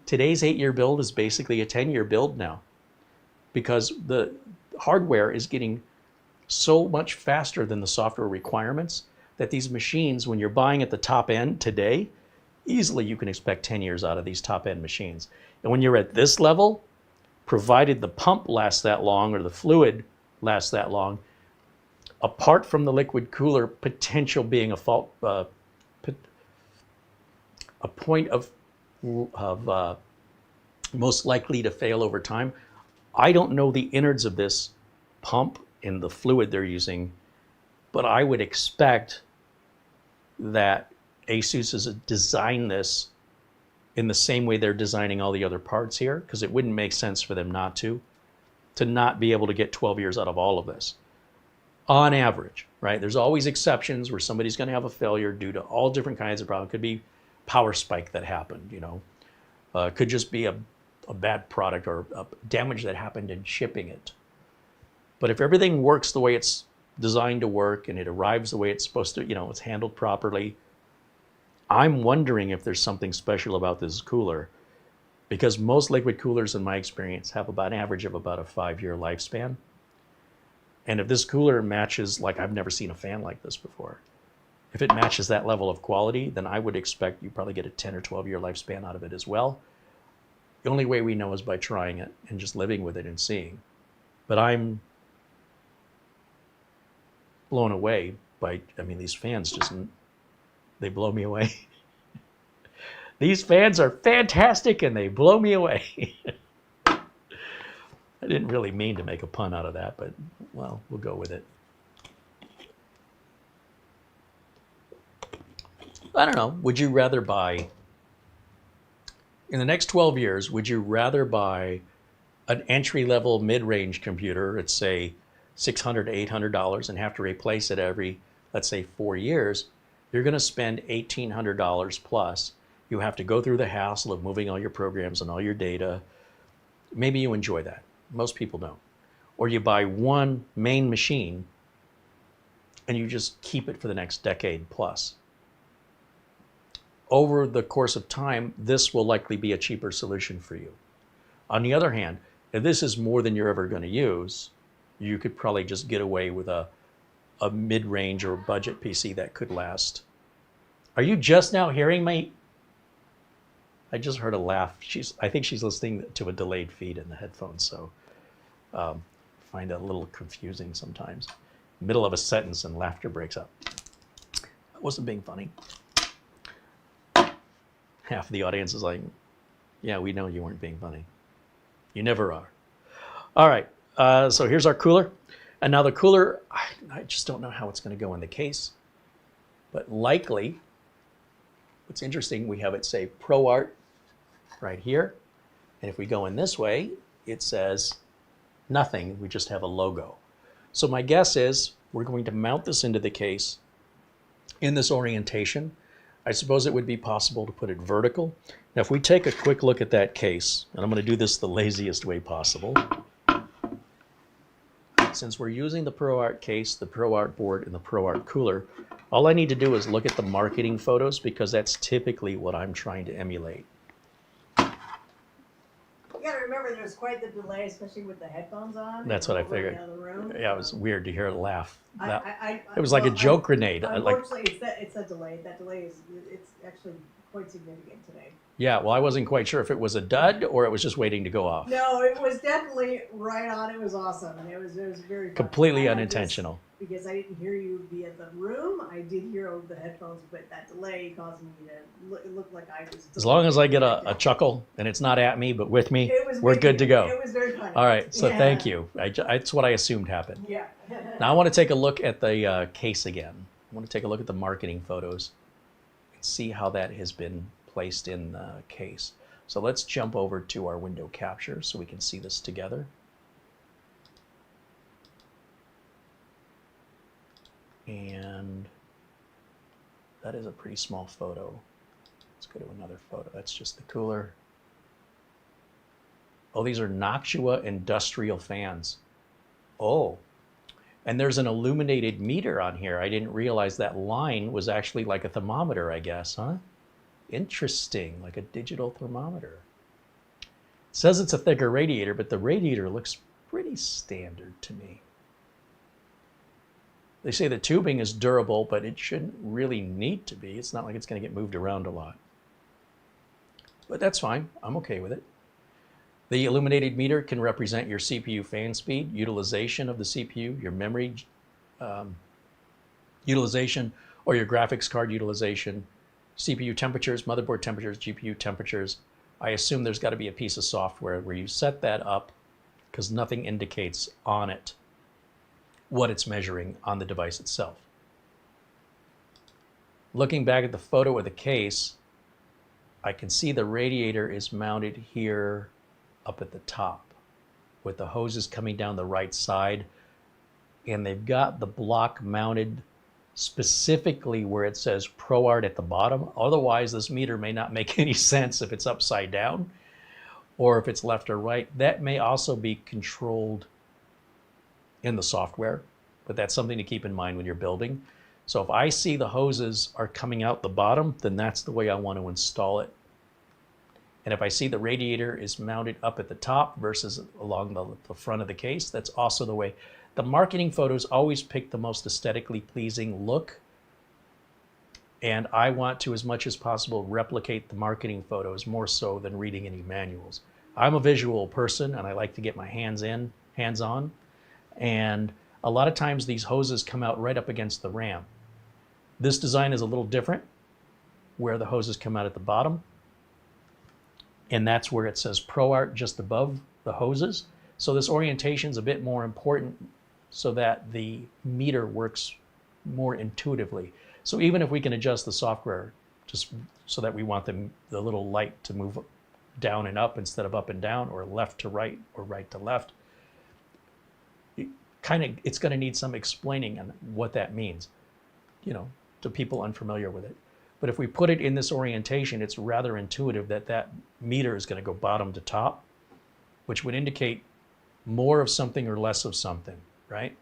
Today's 8-year build is basically a 10-year build now, because the hardware is getting so much faster than the software requirements that these machines, when you're buying at the top end today, easily you can expect 10 years out of these top end machines. And when you're at this level, provided the pump lasts that long or the fluid lasts that long, apart from the liquid cooler potential being a fault, a point of most likely to fail over time. I don't know the innards of this pump and the fluid they're using, but I would expect that Asus has designed this in the same way they're designing all the other parts here, because it wouldn't make sense for them not to not be able to get 12 years out of all of this. On average, right? There's always exceptions where somebody's going to have a failure due to all different kinds of problems. It could be power spike that happened, you know. It could just be a bad product or a damage that happened in shipping it. But if everything works the way it's designed to work and it arrives the way it's supposed to, you know, it's handled properly, I'm wondering if there's something special about this cooler, because most liquid coolers in my experience have about an average of about a 5-year lifespan. And if this cooler matches, like, I've never seen a fan like this before. If it matches that level of quality, then I would expect you probably get a 10 or 12-year lifespan out of it as well. The only way we know is by trying it and just living with it and seeing. But I'm blown away by, I mean, these fans just, they blow me away. These fans are fantastic and they blow me away. I didn't really mean to make a pun out of that, but, well, we'll go with it. I don't know. Would you rather buy, in the next 12 years, would you rather buy an entry-level mid-range computer at, say, $600 to $800 and have to replace it every, let's say, 4 years? You're going to spend $1,800 plus. You have to go through the hassle of moving all your programs and all your data. Maybe you enjoy that. Most people don't. Or you buy one main machine and you just keep it for the next decade plus. Over the course of time, this will likely be a cheaper solution for you. On the other hand, if this is more than you're ever going to use, you could probably just get away with a mid-range or budget PC that could last. Are you just now hearing me? I just heard a laugh. I think she's listening to a delayed feed in the headphones, so find that a little confusing sometimes. Middle of a sentence and laughter breaks up. I wasn't being funny. Half of the audience is like, yeah, we know you weren't being funny. You never are. All right, so here's our cooler. And now the cooler, I just don't know how it's going to go in the case. But likely, what's interesting, we have it say ProArt right here. And if we go in this way, it says nothing. We just have a logo. So my guess is we're going to mount this into the case in this orientation. I suppose it would be possible to put it vertical. Now, if we take a quick look at that case, and I'm going to do this the laziest way possible. Since we're using the ProArt case, the ProArt board, and the ProArt cooler, all I need to do is look at the marketing photos, because that's typically what I'm trying to emulate. You gotta remember there's quite the delay, especially with the headphones on. That's what I figured. Out of the room. Yeah, it was weird to hear a laugh. It was like a joke grenade. Unfortunately, it's a delay. That delay it's actually quite significant today. Yeah, well, I wasn't quite sure if it was a dud or it was just waiting to go off. No, it was definitely right on. It was awesome, and it was very fun. Completely unintentional. Because I didn't hear you via the room, I did hear over the headphones, but that delay caused me to look like I was. As long as I get a chuckle and it's not at me but with me, we're good to go. It was very funny. All right, so thank you. That's what I assumed happened. Yeah. Now I want to take a look at the case again. I want to take a look at the marketing photos and see how that has been placed in the case. So let's jump over to our window capture so we can see this together. And that is a pretty small photo. Let's go to another photo. That's just the cooler. Oh, these are Noctua industrial fans. Oh, and there's an illuminated meter on here. I didn't realize that line was actually like a thermometer, I guess, huh? Interesting, like a digital thermometer. It says it's a thicker radiator, but the radiator looks pretty standard to me. They say the tubing is durable, but it shouldn't really need to be. It's not like it's going to get moved around a lot. But that's fine. I'm okay with it. The illuminated meter can represent your CPU fan speed, utilization of the CPU, your memory utilization, or your graphics card utilization, CPU temperatures, motherboard temperatures, GPU temperatures. I assume there's got to be a piece of software where you set that up because nothing indicates on it what it's measuring on the device itself. Looking back at the photo of the case, I can see the radiator is mounted here up at the top with the hoses coming down the right side, and they've got the block mounted specifically where it says ProArt at the bottom. Otherwise, this meter may not make any sense if it's upside down or if it's left or right. That may also be controlled in the software, but that's something to keep in mind when you're building. So if I see the hoses are coming out the bottom, then that's the way I want to install it. And if I see the radiator is mounted up at the top versus along the front of the case, that's also the way. The marketing photos always pick the most aesthetically pleasing look. And I want to, as much as possible, replicate the marketing photos more so than reading any manuals. I'm a visual person and I like to get my hands on. And a lot of times these hoses come out right up against the RAM. This design is a little different, where the hoses come out at the bottom. And that's where it says ProArt just above the hoses. So this orientation is a bit more important so that the meter works more intuitively. So even if we can adjust the software just so that we want the little light to move down and up instead of up and down, or left to right or right to left, it's going to need some explaining on what that means, to people unfamiliar with it. But if we put it in this orientation, it's rather intuitive that that meter is going to go bottom to top, which would indicate more of something or less of something, right?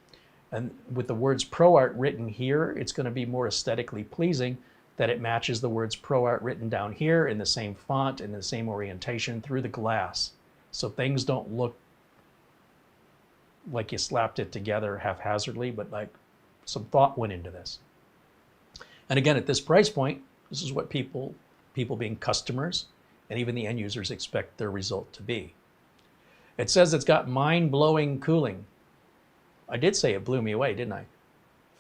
And with the words ProArt written here, it's going to be more aesthetically pleasing that it matches the words ProArt written down here in the same font, in the same orientation through the glass. So things don't look like you slapped it together haphazardly, but like some thought went into this. And again, at this price point, this is what people being customers and even the end users expect their result to be. It says it's got mind-blowing cooling. I did say it blew me away, didn't I?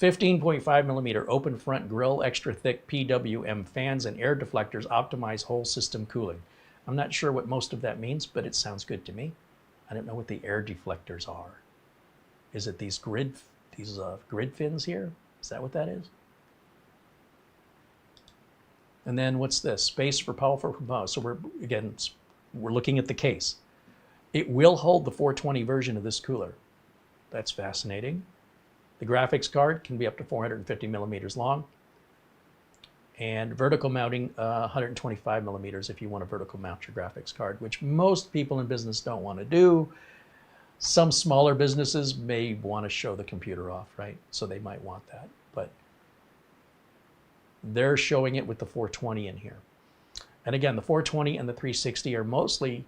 15.5 millimeter open front grill, extra thick PWM fans and air deflectors optimize whole system cooling. I'm not sure what most of that means, but it sounds good to me. I don't know what the air deflectors are. Is it these grid fins here? Is that what that is? And then what's this? Space for powerful components. So we're looking at the case. It will hold the 420 version of this cooler. That's fascinating. The graphics card can be up to 450 millimeters long. And vertical mounting, 125 millimeters if you want to vertical mount your graphics card, which most people in business don't want to do. Some smaller businesses may want to show the computer off, right? So they might want that. But they're showing it with the 420 in here. And again, the 420 and the 360 are mostly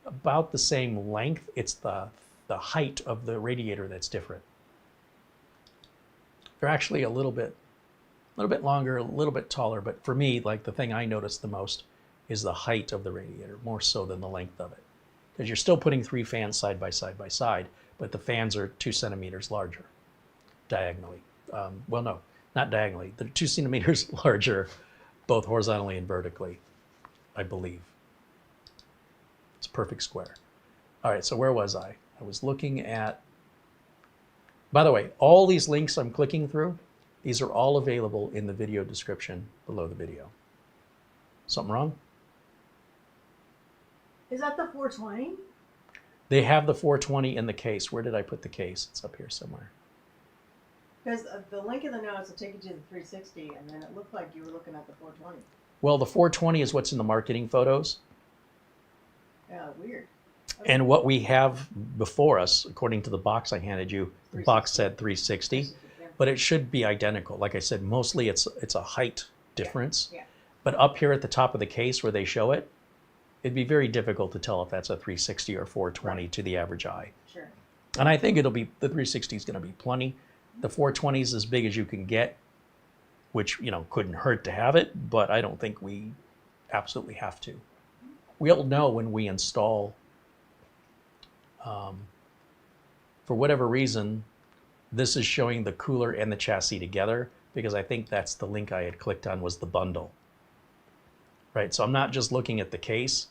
about the same length. It's the height of the radiator that's different. They're actually a little bit longer, a little bit taller, but for me, like the thing I notice the most is the height of the radiator, more so than the length of it. Because you're still putting 3 fans side by side, but the fans are 2 centimeters larger, diagonally. Well, no, not diagonally. They're 2 centimeters larger, both horizontally and vertically, I believe. It's a perfect square. All right, so where was I? I was looking at, by the way, all these links I'm clicking through, these are all available in the video description below the video. Something wrong? Is that the 420? They have the 420 in the case. Where did I put the case? It's up here somewhere. Because the link in the notes will take you to the 360, and then it looked like you were looking at the 420. Well, the 420 is what's in the marketing photos. Yeah, weird. Okay. And what we have before us, according to the box I handed you, the box said 360, 360, yeah. but it should be identical. Like I said, mostly it's a height difference. Yeah. But up here at the top of the case where they show it, it'd be very difficult to tell if that's a 360 or 420 to the average eye. Sure. And I think it'll be, the 360 is going to be plenty. The 420 is as big as you can get, which, you know, couldn't hurt to have it, but I don't think we absolutely have to. We'll know when we install, for whatever reason, this is showing the cooler and the chassis together, because I think that's the link I had clicked on was the bundle. Right, so I'm not just looking at the case.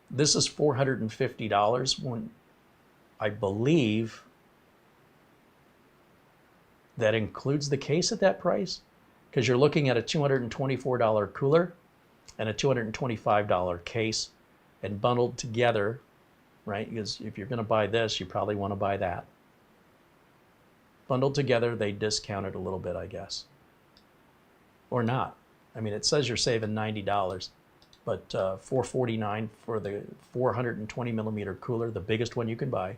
This is $450 when I believe that includes the case at that price, because you're looking at a $224 cooler and a $225 case, and bundled together, right? Because if you're going to buy this, you probably want to buy that. Bundled together, they discount it a little bit, I guess. Or not. I mean, it says you're saving $90, but $449 for the 420 millimeter cooler, the biggest one you can buy,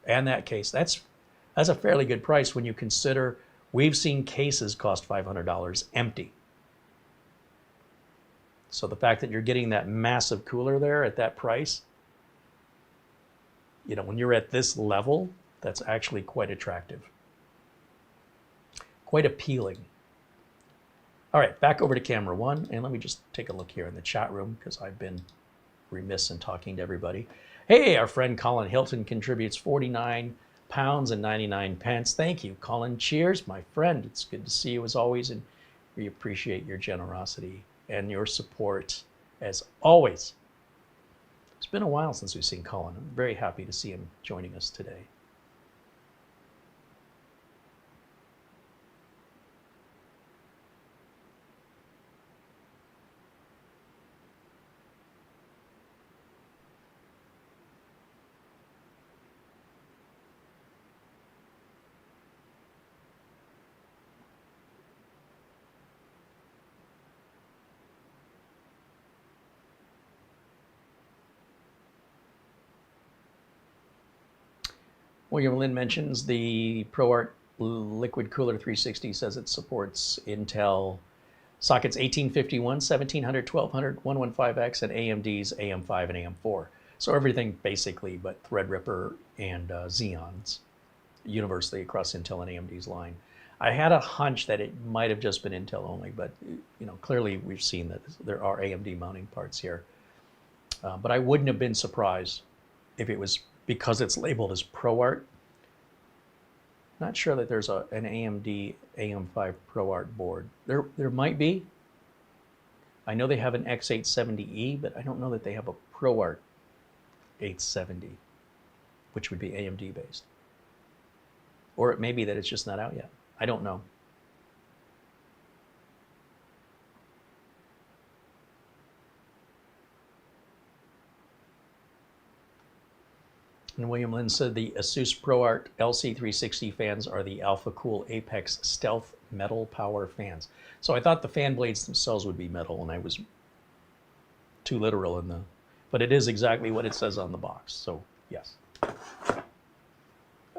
and that case. That's a fairly good price when you consider we've seen cases cost $500 empty. So the fact that you're getting that massive cooler there at that price, you know, when you're at this level, that's actually quite attractive. Quite appealing. All right, back over to camera one, and let me just take a look here in the chat room because I've been remiss in talking to everybody. Hey, our friend Colin Hilton contributes 49 pounds and 99 pence. Thank you, Colin. Cheers, my friend. It's good to see you as always, and we appreciate your generosity and your support as always. It's been a while since we've seen Colin. I'm very happy to see him joining us today. William Lynn mentions the ProArt Liquid Cooler 360 says it supports Intel sockets 1851, 1700, 1200, 115X, and AMD's AM5 and AM4. So everything basically but Threadripper and Xeons universally across Intel and AMD's line. I had a hunch that it might have just been Intel only, but you know, clearly we've seen that there are AMD mounting parts here. But I wouldn't have been surprised if it was because it's labeled as ProArt. Not sure that there's an AMD AM5 ProArt board. There might be. I know they have an X870E, but I don't know that they have a ProArt 870, which would be AMD based. Or it may be that it's just not out yet. I don't know. And William Lynn said the Asus ProArt LC 360 fans are the Alpha Cool Apex Stealth metal power fans. So I thought the fan blades themselves would be metal, and I was too literal in the, but it is exactly what it says on the box. So yes.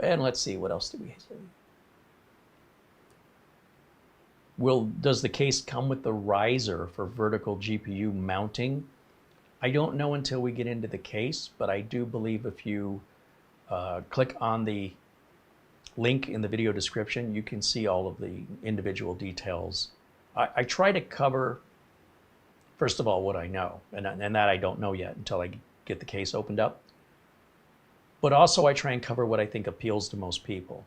And let's see, what else do we say? Does the case come with the riser for vertical GPU mounting? I don't know until we get into the case, but I do believe if you click on the link in the video description, you can see all of the individual details. I try to cover, first of all, what I know, and that I don't know yet until I get the case opened up. But also I try and cover what I think appeals to most people.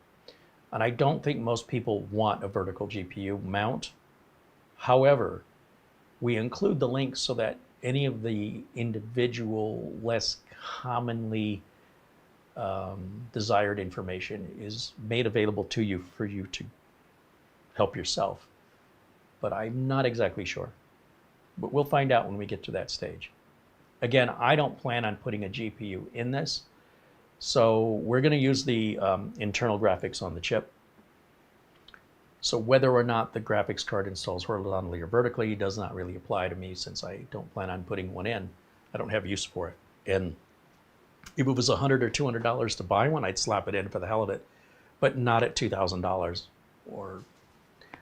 And I don't think most people want a vertical GPU mount. However, we include the link so that any of the individual, less commonly desired information is made available to you for you to help yourself. But I'm not exactly sure. But we'll find out when we get to that stage. Again, I don't plan on putting a GPU in this. So we're going to use the internal graphics on the chip. So whether or not the graphics card installs horizontally or vertically does not really apply to me, since I don't plan on putting one in. I don't have use for it. And if it was $100 or $200 to buy one, I'd slap it in for the hell of it, but not at $2,000. Or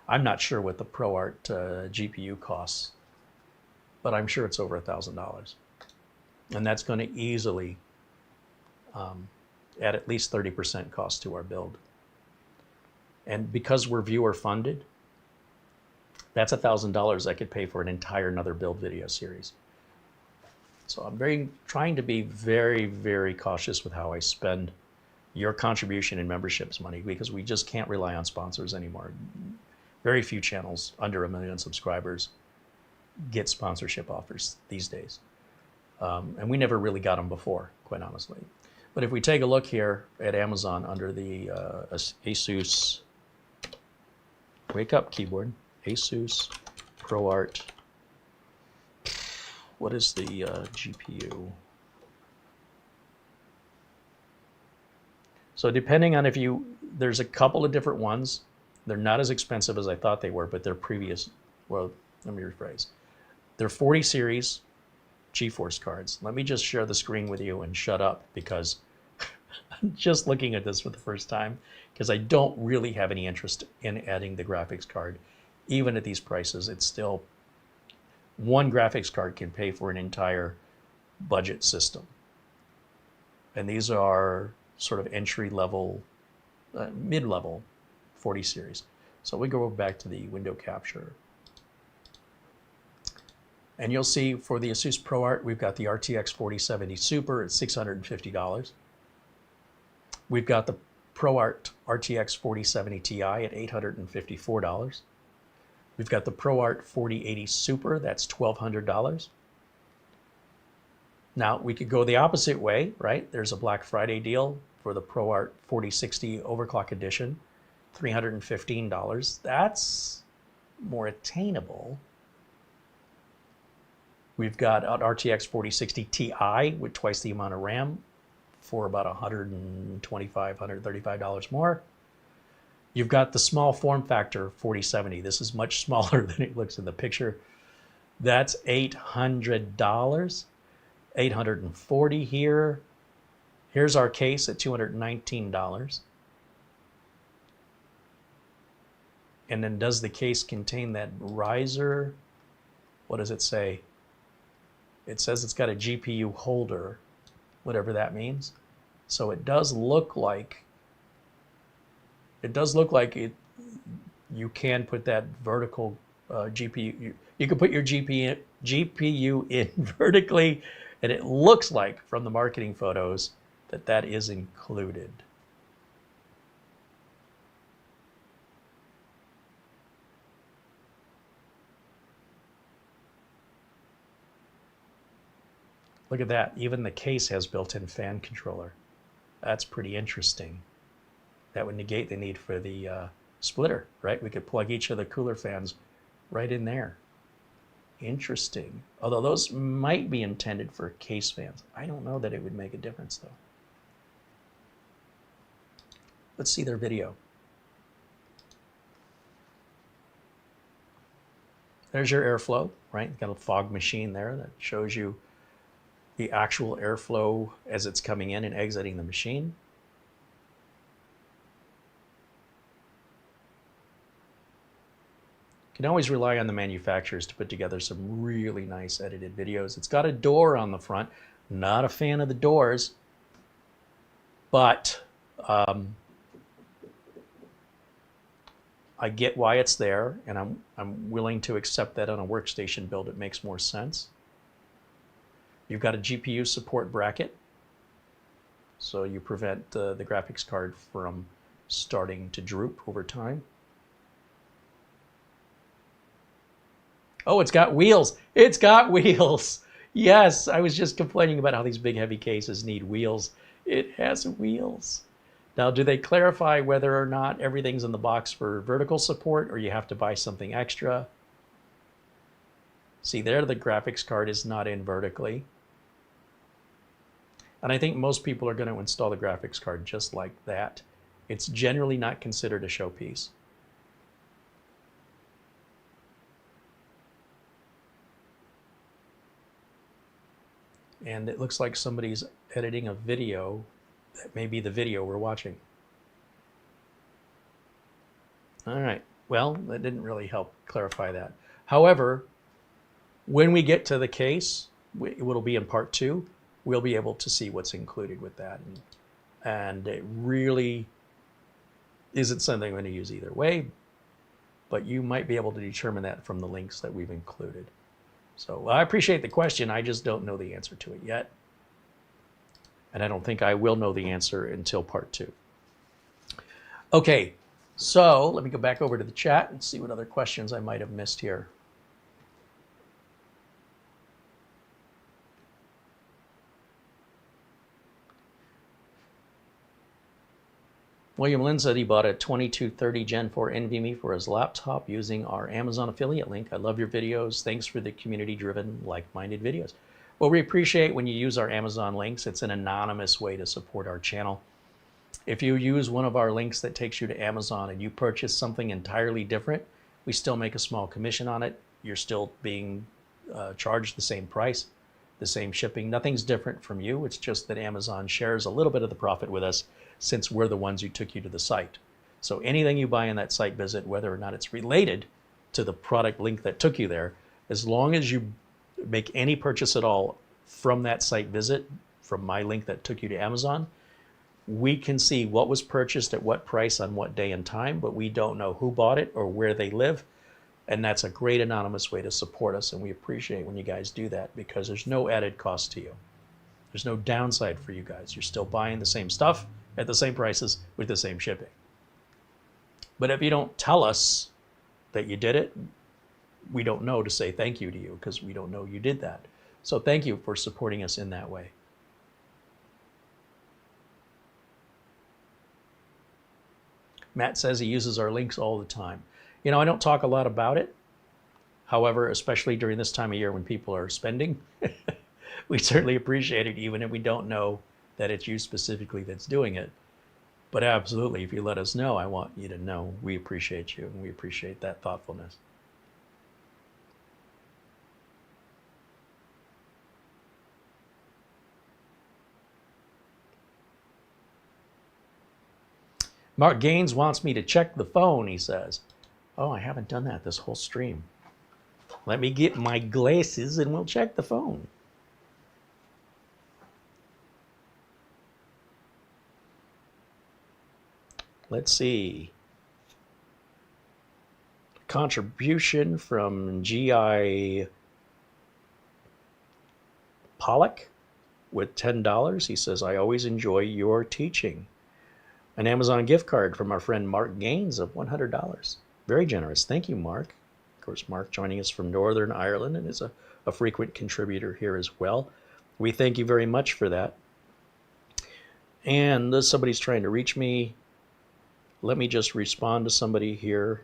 I'm not sure what the ProArt GPU costs, but I'm sure it's over $1,000. And that's going to easily add at least 30% cost to our build. And because we're viewer funded, that's $1,000 I could pay for an entire another build video series. So I'm trying to be very, very cautious with how I spend your contribution and memberships money, because we just can't rely on sponsors anymore. Very few channels under 1 million subscribers get sponsorship offers these days. And we never really got them before, quite honestly. But if we take a look here at Amazon under the Asus, wake up keyboard, Asus ProArt, what is the GPU? So depending on there's a couple of different ones. They're not as expensive as I thought they were, but they're well, let me rephrase. They're 40 series GeForce cards. Let me just share the screen with you and shut up, because I'm just looking at this for the first time, because I don't really have any interest in adding the graphics card. Even at these prices, it's still, one graphics card can pay for an entire budget system. And these are sort of entry-level, mid-level 40 series. So we go back to the window capture. And you'll see for the Asus ProArt, we've got the RTX 4070 Super at $650. We've got the ProArt RTX 4070 Ti at $854. We've got the ProArt 4080 Super, that's $1,200. Now, we could go the opposite way, right? There's a Black Friday deal for the ProArt 4060 Overclock Edition, $315. That's more attainable. We've got an RTX 4060 Ti with twice the amount of RAM for about $125, $135 more. You've got the small form factor 4070. This is much smaller than it looks in the picture. That's $800, $840 here. Here's our case at $219. And then does the case contain that riser? What does it say? It says it's got a GPU holder, whatever that means. So it does look like you can put that vertical GPU. You can put your GPU in vertically, and it looks like from the marketing photos that is included. Look at that. Even the case has built-in fan controller. That's pretty interesting. That would negate the need for the splitter, right? We could plug each of the cooler fans right in there. Interesting. Although those might be intended for case fans. I don't know that it would make a difference, though. Let's see their video. There's your airflow, right? You've got a fog machine there that shows you the actual airflow as it's coming in and exiting the machine. You can always rely on the manufacturers to put together some really nice edited videos. It's got a door on the front. Not a fan of the doors, but I get why it's there, and I'm willing to accept that on a workstation build. It makes more sense. You've got a GPU support bracket, so you prevent the graphics card from starting to droop over time. Oh, it's got wheels. It's got wheels. Yes, I was just complaining about how these big heavy cases need wheels. It has wheels. Now, do they clarify whether or not everything's in the box for vertical support, or you have to buy something extra? See there, the graphics card is not in vertically. And I think most people are going to install the graphics card just like that. It's generally not considered a showpiece. And it looks like somebody's editing a video. That may be the video we're watching. All right. Well, that didn't really help clarify that. However, when we get to the case, it'll be in part 2, we'll be able to see what's included with that. And it really isn't something I'm going to use either way, but you might be able to determine that from the links that we've included. So I appreciate the question. I just don't know the answer to it yet. And I don't think I will know the answer until part 2. Okay, so let me go back over to the chat and see what other questions I might have missed here. William Lynn said he bought a 2230 Gen 4 NVMe for his laptop using our Amazon affiliate link. I love your videos. Thanks for the community-driven, like-minded videos. Well, we appreciate when you use our Amazon links. It's an anonymous way to support our channel. If you use one of our links that takes you to Amazon and you purchase something entirely different, we still make a small commission on it. You're still being charged the same price, the same shipping. Nothing's different from you. It's just that Amazon shares a little bit of the profit with us since we're the ones who took you to the site. So anything you buy in that site visit, whether or not it's related to the product link that took you there, as long as you make any purchase at all from that site visit, from my link that took you to Amazon, we can see what was purchased at what price on what day and time, but we don't know who bought it or where they live. And that's a great anonymous way to support us, and we appreciate when you guys do that because there's no added cost to you. There's no downside for you guys. You're still buying the same stuff at the same prices with the same shipping. But if you don't tell us that you did it, we don't know to say thank you to you because we don't know you did that. So thank you for supporting us in that way. Matt says he uses our links all the time. You know, I don't talk a lot about it. However, especially during this time of year when people are spending, we certainly appreciate it, even if we don't know that it's you specifically that's doing it. But absolutely, if you let us know, I want you to know we appreciate you and we appreciate that thoughtfulness. Mark Gaines wants me to check the phone, he says. Oh, I haven't done that this whole stream. Let me get my glasses and we'll check the phone. Let's see. Contribution from G.I. Pollock with $10. He says, I always enjoy your teaching. An Amazon gift card from our friend Mark Gaines of $100. Very generous. Thank you, Mark. Of course, Mark joining us from Northern Ireland and is a frequent contributor here as well. We thank you very much for that. And somebody's trying to reach me. Let me just respond to somebody here.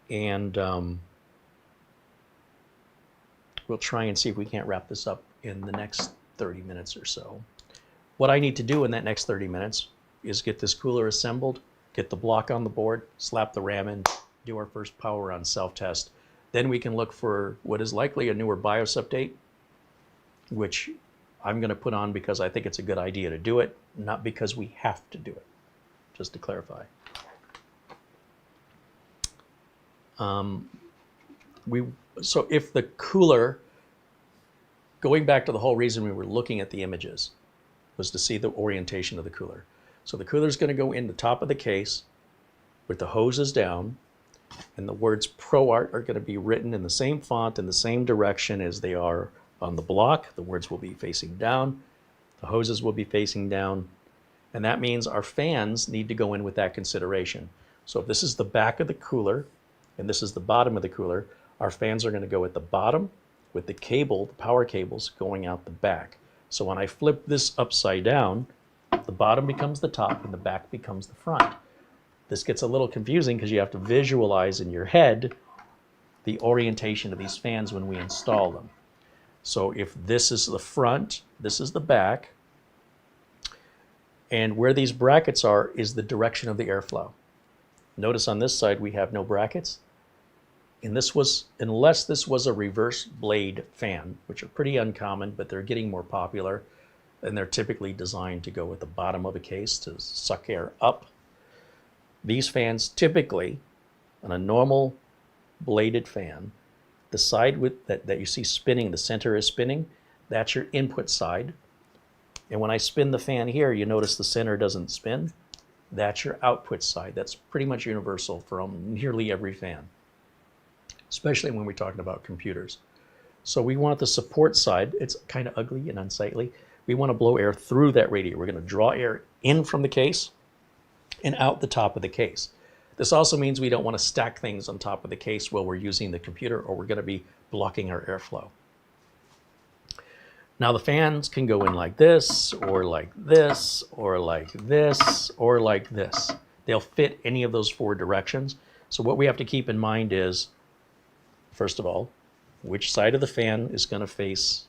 And we'll try and see if we can't wrap this up in the next 30 minutes or so. What I need to do in that next 30 minutes is get this cooler assembled, get the block on the board, slap the RAM in, do our first power on self-test. Then we can look for what is likely a newer BIOS update, which I'm going to put on because I think it's a good idea to do it, not because we have to do it, just to clarify. So if the cooler, going back to the whole reason we were looking at the images, was to see the orientation of the cooler. So the cooler is going to go in the top of the case with the hoses down, and the words ProArt are going to be written in the same font in the same direction as they are on the block. The words will be facing down, the hoses will be facing down, and that means our fans need to go in with that consideration. So if this is the back of the cooler and this is the bottom of the cooler, our fans are going to go at the bottom with the cable, the power cables going out the back. So when I flip this upside down, the bottom becomes the top and the back becomes the front. This gets a little confusing because you have to visualize in your head the orientation of these fans when we install them. So if this is the front, this is the back, and where these brackets are is the direction of the airflow. Notice on this side we have no brackets. and this was, unless this was a reverse blade fan, which are pretty uncommon, but they're getting more popular, and they're typically designed to go at the bottom of a case to suck air up. These fans typically, on a normal bladed fan, the side with that you see spinning, the center is spinning, that's your input side. And when I spin the fan here, you notice the center doesn't spin. That's your output side. That's pretty much universal for nearly every fan, especially when we're talking about computers. So we want the support side. It's kind of ugly and unsightly. We want to blow air through that radiator. We're going to draw air in from the case and out the top of the case. This also means we don't want to stack things on top of the case while we're using the computer, or we're going to be blocking our airflow. Now the fans can go in like this, or like this, or like this, or like this. They'll fit any of those 4 directions. So what we have to keep in mind is, first of all, which side of the fan is going to face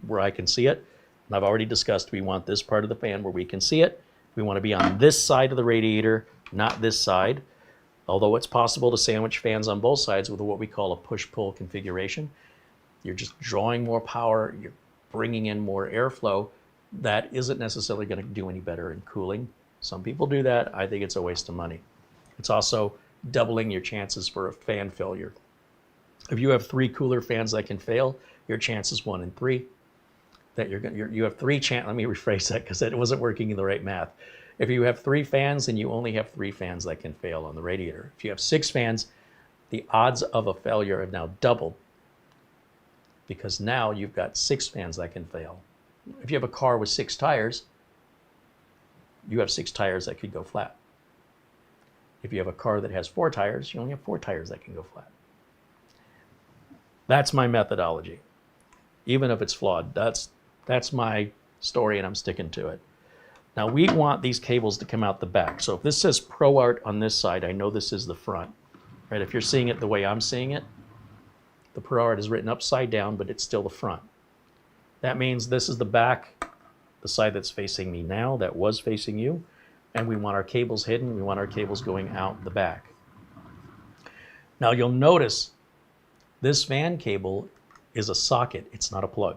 where I can see it. And I've already discussed we want this part of the fan where we can see it. We want to be on this side of the radiator, not this side. Although it's possible to sandwich fans on both sides with what we call a push-pull configuration. You're just drawing more power, you're bringing in more airflow. That isn't necessarily going to do any better in cooling. Some people do that. I think it's a waste of money. It's also doubling your chances for a fan failure. If you have 3 cooler fans that can fail, your chance is 1 in 3. That you have 3 chances. Let me rephrase that because it wasn't working in the right math. If you have 3 fans, then you only have 3 fans that can fail on the radiator. If you have 6 fans, the odds of a failure have now doubled, because now you've got 6 fans that can fail. If you have a car with 6 tires, you have 6 tires that could go flat. If you have a car that has 4 tires, you only have 4 tires that can go flat. That's my methodology. Even if it's flawed, that's my story, and I'm sticking to it. Now we want these cables to come out the back. So if this says ProArt on this side, I know this is the front. Right? If you're seeing it the way I'm seeing it, the ProArt is written upside down, but it's still the front. That means this is the back, the side that's facing me now, that was facing you, and we want our cables hidden. We want our cables going out the back. Now you'll notice this fan cable is a socket. It's not a plug.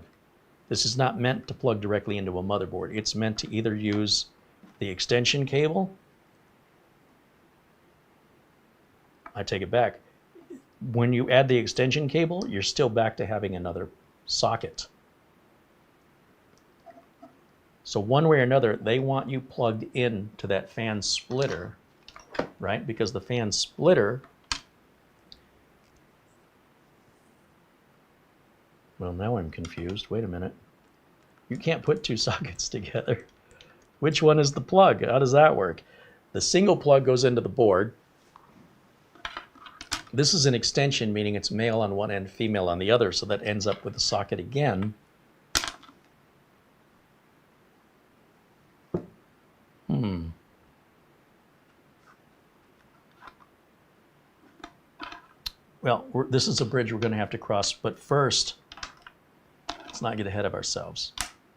This is not meant to plug directly into a motherboard. It's meant to either use the extension cable. I take it back. When you add the extension cable, you're still back to having another socket. So one way or another, they want you plugged in to that fan splitter, right? Because the fan splitter, well, now I'm confused. Wait a minute. You can't put 2 sockets together. Which one is the plug? How does that work? The single plug goes into the board. This is an extension, meaning it's male on one end, female on the other, so that ends up with a socket again. Well, this is a bridge we're going to have to cross, but first, let's not get ahead of ourselves,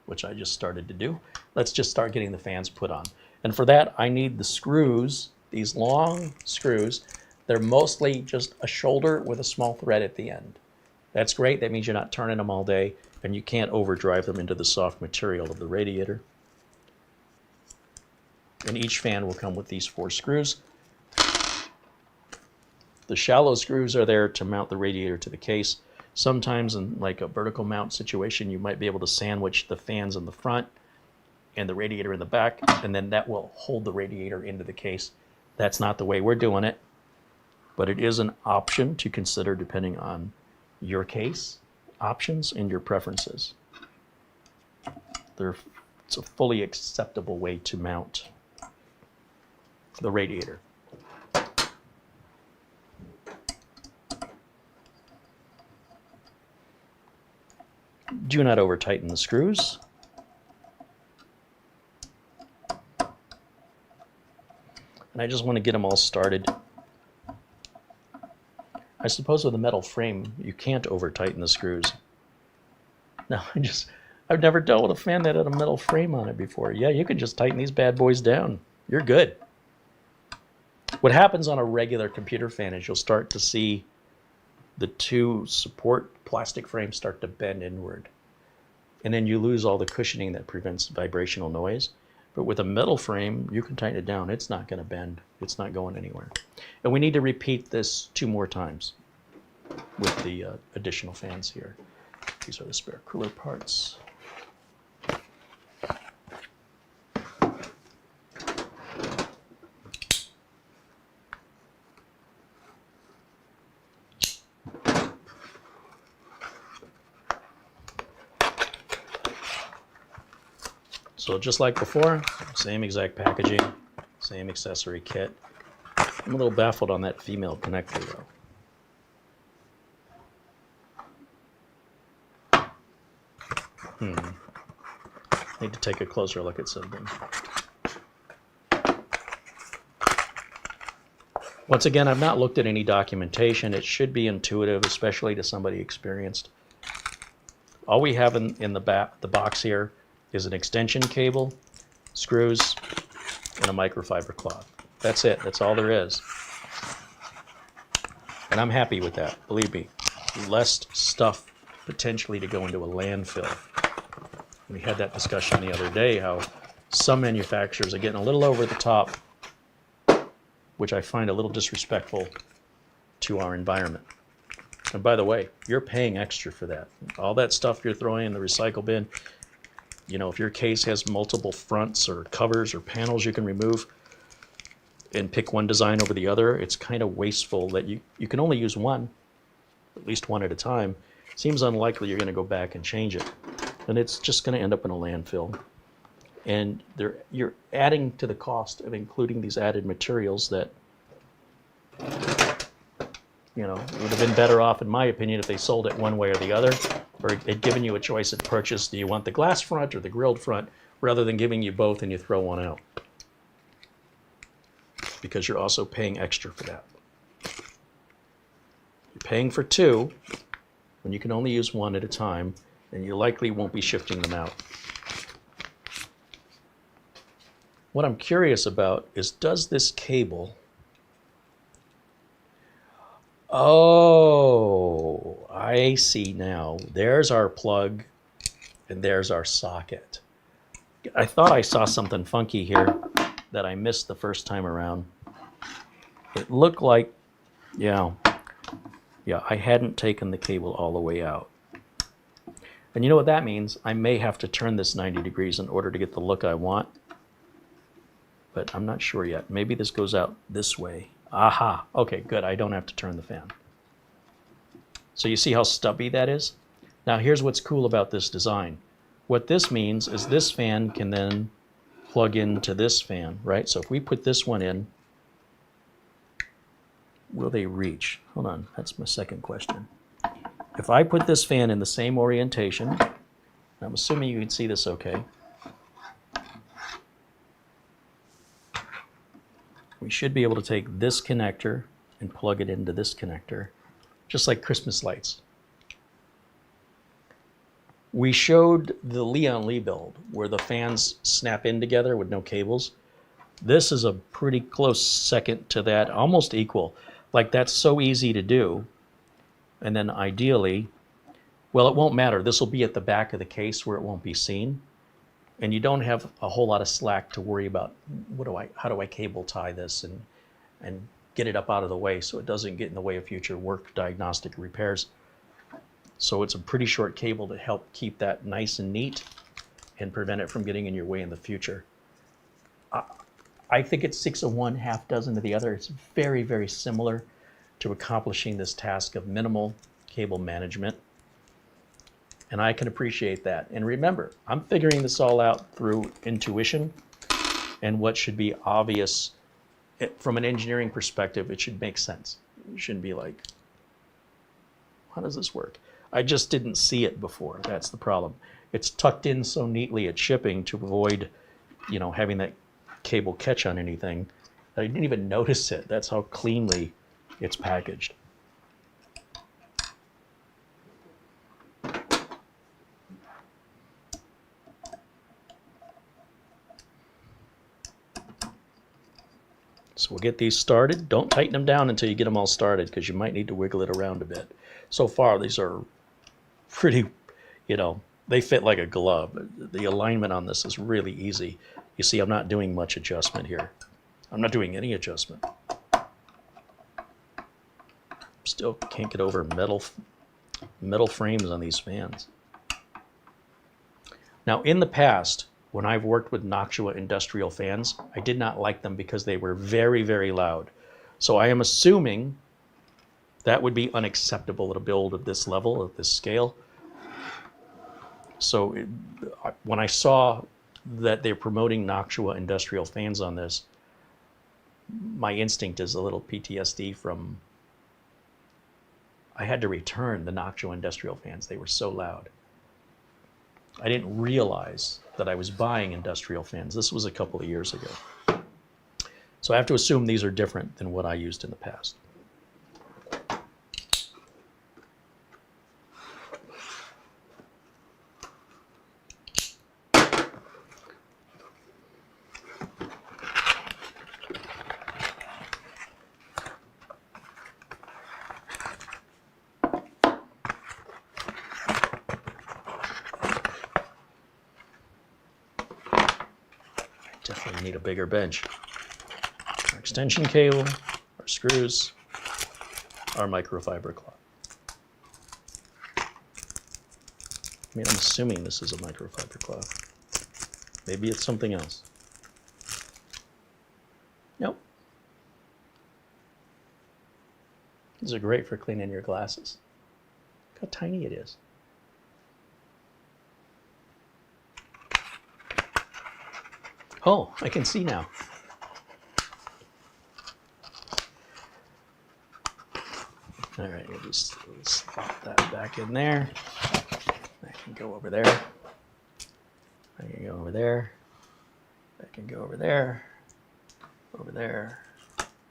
which I just started to do. Let's just start getting the fans put on. And for that, I need the screws, these long screws. They're mostly just a shoulder with a small thread at the end. That's great. That means you're not turning them all day, and you can't overdrive them into the soft material of the radiator. And each fan will come with these 4 screws. The shallow screws are there to mount the radiator to the case. Sometimes in like a vertical mount situation, you might be able to sandwich the fans in the front and the radiator in the back, and then that will hold the radiator into the case. That's not the way we're doing it, but it is an option to consider depending on your case, options, and your preferences. It's a fully acceptable way to mount the radiator. Do not over tighten the screws. And I just want to get them all started. I suppose with a metal frame, you can't over tighten the screws. No, I've never dealt with a fan that had a metal frame on it before. Yeah, you can just tighten these bad boys down. You're good. What happens on a regular computer fan is you'll start to see the two support plastic frames start to bend inward. And then you lose all the cushioning that prevents vibrational noise. But with a metal frame, you can tighten it down. It's not going to bend. It's not going anywhere. And we need to repeat this 2 more times with the additional fans here. These are the spare cooler parts. So just like before, same exact packaging, same accessory kit. I'm a little baffled on that female connector though. Need to take a closer look at something. Once again, I've not looked at any documentation. It should be intuitive, especially to somebody experienced. All we have in the box here is an extension cable, screws, and a microfiber cloth. That's it. That's all there is. And I'm happy with that. Believe me, less stuff potentially to go into a landfill. We had that discussion the other day, how some manufacturers are getting a little over the top, which I find a little disrespectful to our environment. And by the way, you're paying extra for that. All that stuff you're throwing in the recycle bin, you know, if your case has multiple fronts or covers or panels you can remove and pick one design over the other, it's kind of wasteful that you can only use one, at least one at a time. Seems unlikely you're going to go back and change it. And it's just going to end up in a landfill. And you're adding to the cost of including these added materials that, you know, it would have been better off, in my opinion, if they sold it one way or the other, or they'd given you a choice at purchase. Do you want the glass front or the grilled front, rather than giving you both and you throw one out? Because you're also paying extra for that. You're paying for two when you can only use one at a time, and you likely won't be shifting them out. What I'm curious about is, does this cable... Oh, I see now. There's our plug, and there's our socket. I thought I saw something funky here that I missed the first time around. It looked like, yeah, I hadn't taken the cable all the way out. And you know what that means? I may have to turn this 90 degrees in order to get the look I want. But I'm not sure yet. Maybe this goes out this way. Aha, okay, good. I don't have to turn the fan. So you see how stubby that is? Now here's what's cool about this design. What this means is this fan can then plug into this fan, right? So if we put this one in, will they reach? Hold on, that's my second question. If I put this fan in the same orientation, I'm assuming you can see this okay. We should be able to take this connector and plug it into this connector, just like Christmas lights. We showed the Leon Lee build where the fans snap in together with no cables. This is a pretty close second to that, almost equal. Like, that's so easy to do. And then ideally, well, it won't matter. This will be at the back of the case where it won't be seen. And you don't have a whole lot of slack to worry about. How do I cable tie this and get it up out of the way so it doesn't get in the way of future work, diagnostic repairs. So it's a pretty short cable to help keep that nice and neat and prevent it from getting in your way in the future. I think it's 6 of one, half dozen of the other. It's very, very similar to accomplishing this task of minimal cable management. And I can appreciate that. And remember, I'm figuring this all out through intuition and what should be obvious. From an engineering perspective, it should make sense. You shouldn't be like, how does this work? I just didn't see it before. That's the problem. It's tucked in so neatly at shipping to avoid, you know, having that cable catch on anything. I didn't even notice it. That's how cleanly it's packaged. So we'll get these started. Don't tighten them down until you get them all started, because you might need to wiggle it around a bit. So far, these are pretty, they fit like a glove. The alignment on this is really easy. You see, I'm not doing much adjustment here. I'm not doing any adjustment. Still can't get over metal frames on these fans. Now, in the past, when I've worked with Noctua industrial fans, I did not like them because they were very, very loud. So I am assuming that would be unacceptable at a build of this level, at this scale. So when I saw that they're promoting Noctua industrial fans on this, my instinct is a little PTSD from, I had to return the Noctua industrial fans. They were so loud. I didn't realize that I was buying industrial fans. This was a couple of years ago. So I have to assume these are different than what I used in the past. Definitely need a bigger bench. Our extension cable, our screws, our microfiber cloth. I mean, I'm assuming this is a microfiber cloth. Maybe it's something else. Nope. These are great for cleaning your glasses. Look how tiny it is. Oh, I can see now. All right, we'll just slot that back in there. That can go over there. That can go over there. That can go over there. Over there.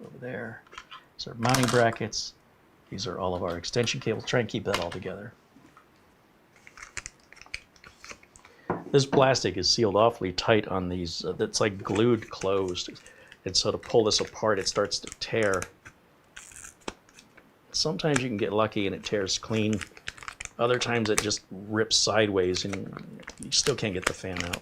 Over there. These are mounting brackets. These are all of our extension cables. Try and keep that all together. This plastic is sealed awfully tight on these. It's like glued closed. And so to pull this apart, it starts to tear. Sometimes you can get lucky and it tears clean. Other times it just rips sideways and you still can't get the fan out.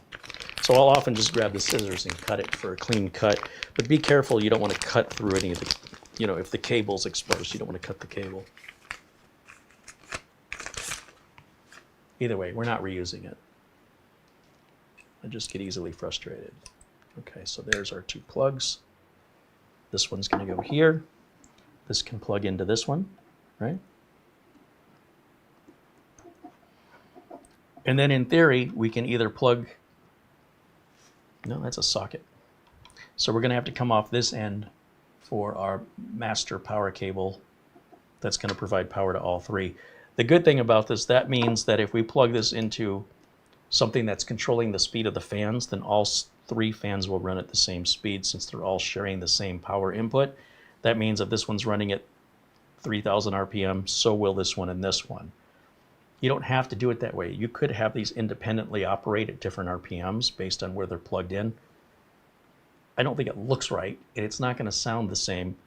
So I'll often just grab the scissors and cut it for a clean cut. But be careful, you don't want to cut through any of the, if the cable's exposed, you don't want to cut the cable. Either way, we're not reusing it. I just get easily frustrated. Okay, so there's our two plugs. This one's going to go here. This can plug into this one, right? And then in theory, we can either plug, no, that's a socket. So we're going to have to come off this end for our master power cable that's going to provide power to all three. The good thing about this, that means that if we plug this into something that's controlling the speed of the fans, then all three fans will run at the same speed since they're all sharing the same power input. That means if this one's running at 3,000 RPM, so will this one and this one. You don't have to do it that way. You could have these independently operate at different RPMs based on where they're plugged in. I don't think it looks right, and it's not going to sound the same.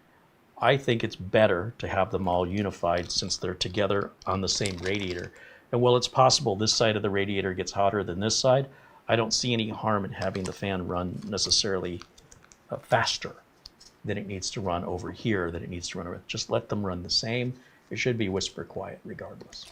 I think it's better to have them all unified since they're together on the same radiator. And while it's possible this side of the radiator gets hotter than this side, I don't see any harm in having the fan run necessarily faster than it needs to run over here, than it needs to run over. Just let them run the same. It should be whisper quiet regardless.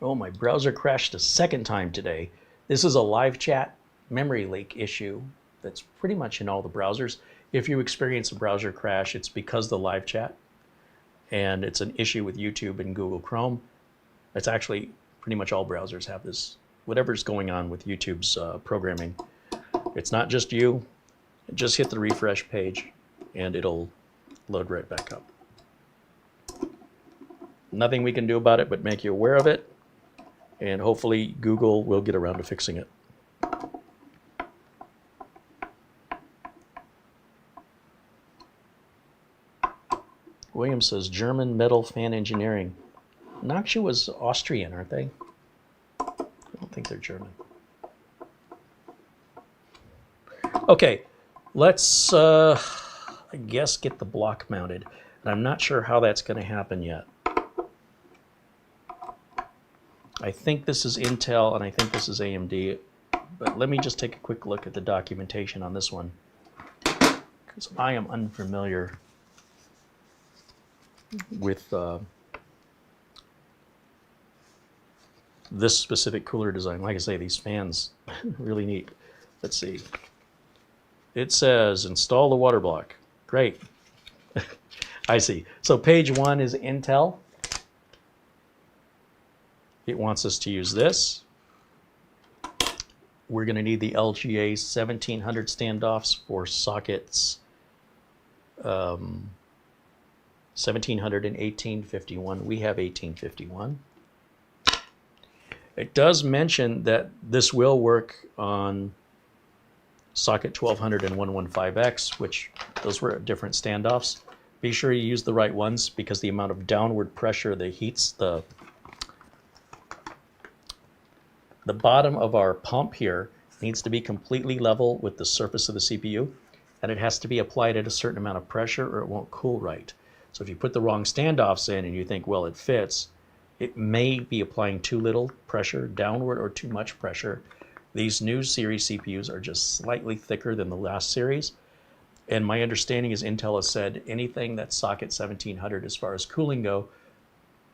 Oh, my browser crashed a second time today. This is a live chat memory leak issue that's pretty much in all the browsers. If you experience a browser crash, it's because of the live chat, and it's an issue with YouTube and Google Chrome. It's actually pretty much all browsers have this. Whatever's going on with YouTube's programming, it's not just you. Just hit the refresh page, and it'll load right back up. Nothing we can do about it but make you aware of it, and hopefully Google will get around to fixing it. William says German metal fan engineering. Noxia was Austrian, aren't they? I don't think they're German. Okay, let's, I guess, get the block mounted. And I'm not sure how that's going to happen yet. I think this is Intel and I think this is AMD. But let me just take a quick look at the documentation on this one, because I am unfamiliar with this specific cooler design. Like I say, these fans, really neat. Let's see. It says install the water block. Great. I see. So page 1 is Intel. It wants us to use this. We're going to need the LGA 1700 standoffs for sockets 1700 and 1851. We have 1851. It does mention that this will work on socket 1200 and 115X, which those were different standoffs. Be sure you use the right ones because the amount of downward pressure that heats the bottom of our pump here needs to be completely level with the surface of the CPU, and it has to be applied at a certain amount of pressure or it won't cool right. So if you put the wrong standoffs in and you think, well, it fits, it may be applying too little pressure downward or too much pressure. These new series CPUs are just slightly thicker than the last series, and my understanding is Intel has said anything that's socket 1700 as far as cooling go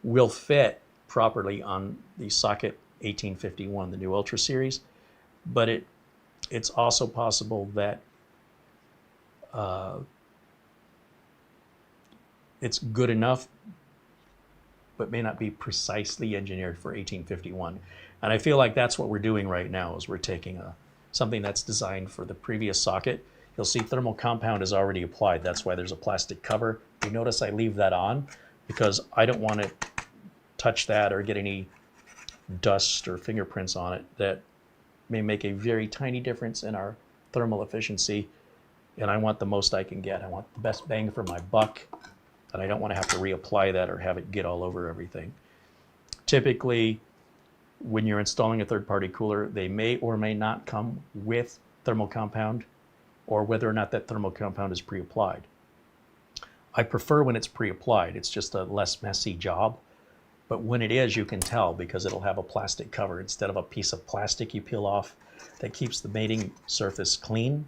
will fit properly on the socket 1851, the new Ultra series, but it's also possible that it's good enough, but may not be precisely engineered for 1851. And I feel like that's what we're doing right now, is we're taking something that's designed for the previous socket. You'll see thermal compound is already applied. That's why there's a plastic cover. You notice I leave that on because I don't want to touch that or get any dust or fingerprints on it that may make a very tiny difference in our thermal efficiency, and I want the most I can get. I want the best bang for my buck, and I don't want to have to reapply that or have it get all over everything. Typically, when you're installing a third-party cooler, they may or may not come with thermal compound, or whether or not that thermal compound is pre-applied. I prefer when it's pre-applied. It's just a less messy job. But when it is, you can tell because it'll have a plastic cover instead of a piece of plastic you peel off that keeps the mating surface clean.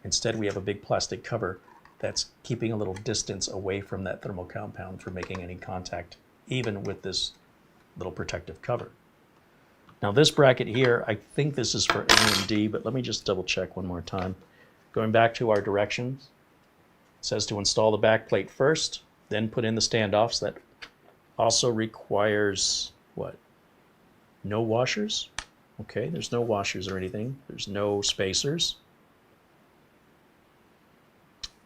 Instead, we have a big plastic cover that's keeping a little distance away from that thermal compound from making any contact, even with this little protective cover. Now this bracket here, I think this is for AMD, but let me just double check one more time. Going back to our directions, it says to install the back plate first, then put in the standoffs. That also requires what? No washers? Okay, there's no washers or anything. There's no spacers.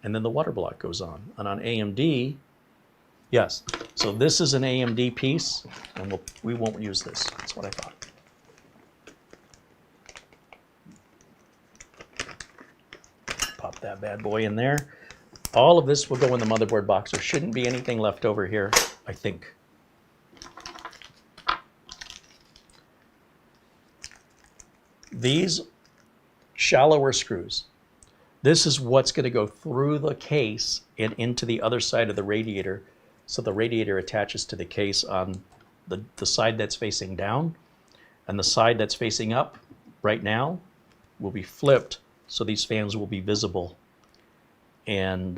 And then the water block goes on. And on AMD, yes. So this is an AMD piece, and we won't use this. That's what I thought. Pop that bad boy in there. All of this will go in the motherboard box. There shouldn't be anything left over here, I think. These shallower screws, this is what's going to go through the case and into the other side of the radiator. So the radiator attaches to the case on the side that's facing down, and the side that's facing up right now will be flipped so these fans will be visible, and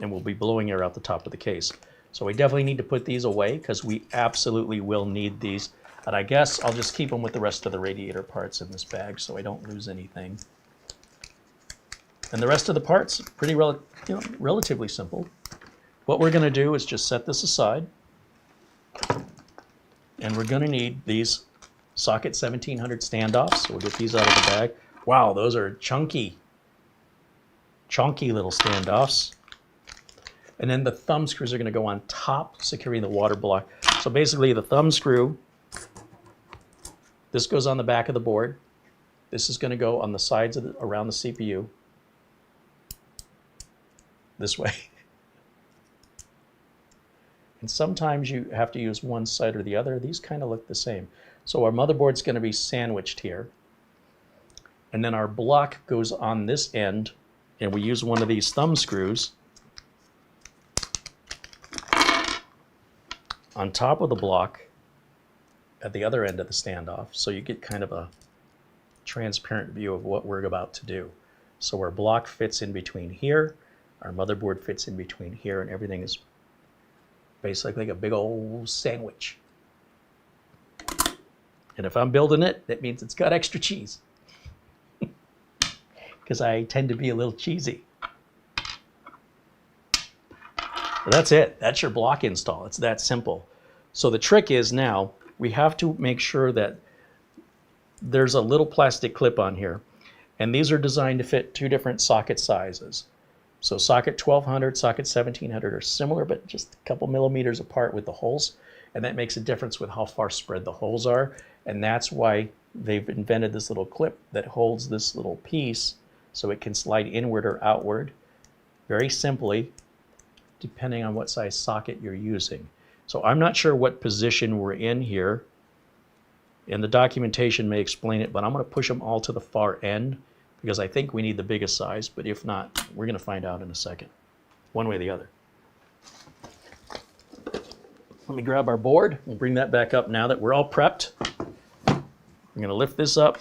we'll be blowing air out the top of the case. So we definitely need to put these away because we absolutely will need these. And I guess I'll just keep them with the rest of the radiator parts in this bag so I don't lose anything. And the rest of the parts, pretty relatively simple. What we're going to do is just set this aside. And we're going to need these socket 1700 standoffs. So we'll get these out of the bag. Wow, those are chunky little standoffs. And then the thumb screws are going to go on top, securing the water block. So basically the thumb screw, this goes on the back of the board. This is going to go on the sides of around the CPU. This way. And sometimes you have to use one side or the other. These kind of look the same. So our motherboard's going to be sandwiched here. And then our block goes on this end, and we use one of these thumb screws on top of the block at the other end of the standoff, so you get kind of a transparent view of what we're about to do. So our block fits in between here, our motherboard fits in between here, and everything is basically like a big old sandwich. And if I'm building it, that means it's got extra cheese. Because I tend to be a little cheesy. But that's it. That's your block install. It's that simple. So the trick is now we have to make sure that there's a little plastic clip on here. And these are designed to fit two different socket sizes. So socket 1200, socket 1700 are similar, but just a couple millimeters apart with the holes. And that makes a difference with how far spread the holes are. And that's why they've invented this little clip that holds this little piece so it can slide inward or outward very simply, depending on what size socket you're using. So I'm not sure what position we're in here, and the documentation may explain it, but I'm going to push them all to the far end because I think we need the biggest size, but if not, we're going to find out in a second, one way or the other. Let me grab our board. We'll bring that back up now that we're all prepped. I'm going to lift this up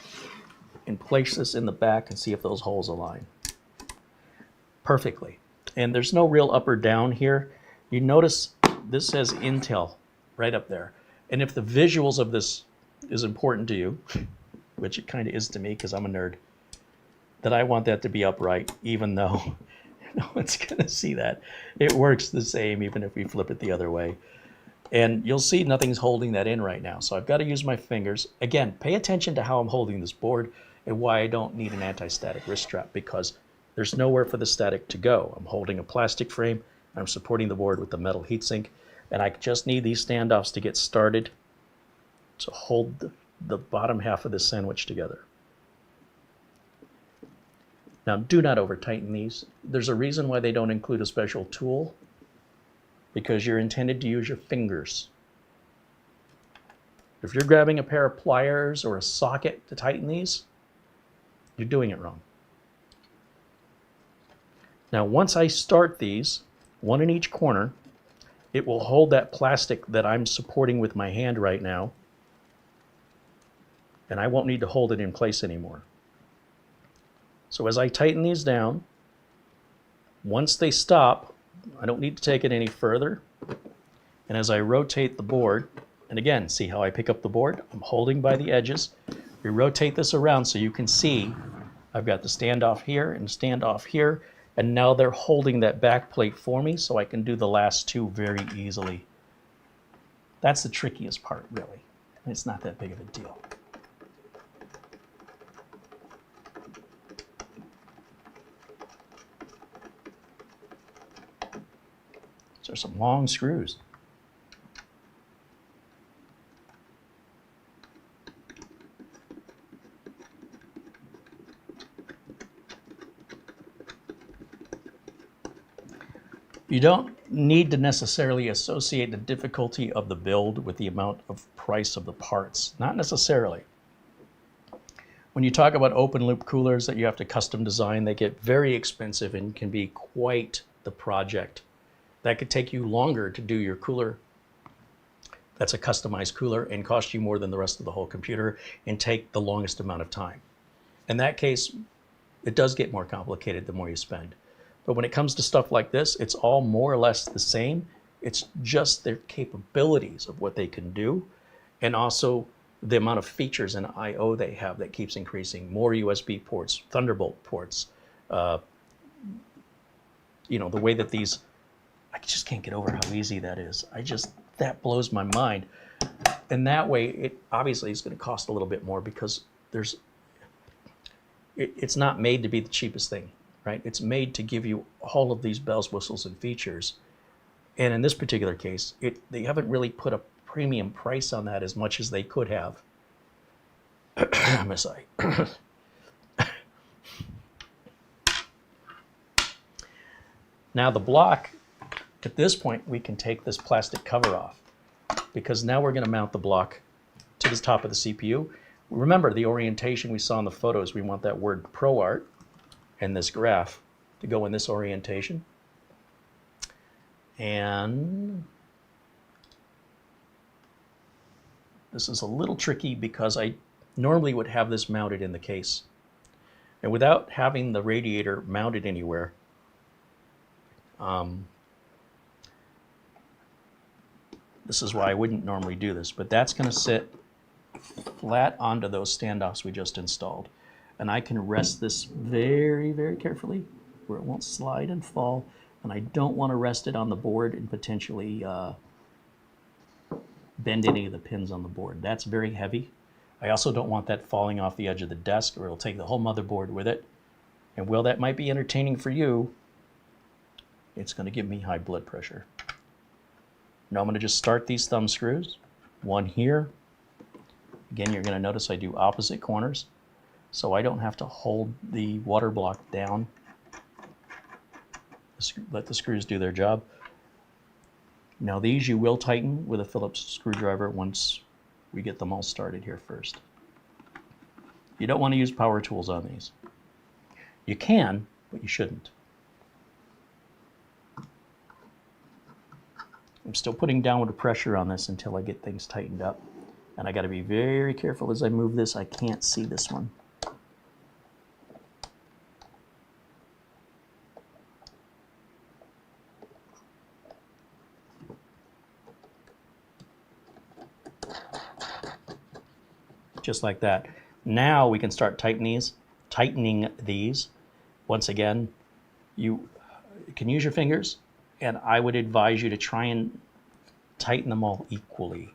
and place this in the back and see if those holes align perfectly. And there's no real up or down here. You notice this says Intel right up there. And if the visuals of this is important to you, which it kind of is to me because I'm a nerd, that I want that to be upright, even though no one's going to see that. It works the same even if we flip it the other way. And you'll see nothing's holding that in right now. So I've got to use my fingers. Again, pay attention to how I'm holding this board and why I don't need an anti-static wrist strap, because there's nowhere for the static to go. I'm holding a plastic frame. I'm supporting the board with the metal heatsink. And I just need these standoffs to get started to hold the bottom half of this sandwich together. Now, do not over tighten these. There's a reason why they don't include a special tool, because you're intended to use your fingers. If you're grabbing a pair of pliers or a socket to tighten these, you're doing it wrong. Now, once I start these, one in each corner, it will hold that plastic that I'm supporting with my hand right now, and I won't need to hold it in place anymore. So as I tighten these down, once they stop, I don't need to take it any further. And as I rotate the board, and again, see how I pick up the board? I'm holding by the edges. We rotate this around so you can see I've got the standoff here and standoff here, and now they're holding that back plate for me so I can do the last two very easily. That's the trickiest part, really. It's not that big of a deal. These are some long screws. You don't need to necessarily associate the difficulty of the build with the amount of price of the parts. Not necessarily. When you talk about open loop coolers that you have to custom design, they get very expensive and can be quite the project. That could take you longer to do your cooler. That's a customized cooler and cost you more than the rest of the whole computer and take the longest amount of time. In that case, it does get more complicated the more you spend. But when it comes to stuff like this, it's all more or less the same. It's just their capabilities of what they can do, and also the amount of features and I/O they have that keeps increasing. More USB ports, Thunderbolt ports. You know, the way that these, I just can't get over how easy that is. That blows my mind. And that way, it obviously is going to cost a little bit more because it's not made to be the cheapest thing. Right? It's made to give you all of these bells, whistles, and features. And in this particular case, they haven't really put a premium price on that as much as they could have. Messiah. Now the block At this point, we can take this plastic cover off because now we're going to mount the block to the top of the CPU. Remember the orientation we saw in the photos. We want that word ProArt and this graph to go in this orientation. And this is a little tricky because I normally would have this mounted in the case. And without having the radiator mounted anywhere, this is why I wouldn't normally do this, but that's going to sit flat onto those standoffs we just installed. And I can rest this very, very carefully where it won't slide and fall. And I don't want to rest it on the board and potentially bend any of the pins on the board. That's very heavy. I also don't want that falling off the edge of the desk or it'll take the whole motherboard with it. And while that might be entertaining for you, it's going to give me high blood pressure. Now I'm going to just start these thumb screws. One here. Again, you're going to notice I do opposite corners, so I don't have to hold the water block down. Let the screws do their job. Now these you will tighten with a Phillips screwdriver once we get them all started here first. You don't want to use power tools on these. You can, but you shouldn't. I'm still putting downward pressure on this until I get things tightened up. And I got to be very careful as I move this. I can't see this one. Just like that. Now we can start tightening these. Once again, you can use your fingers, and I would advise you to try and tighten them all equally.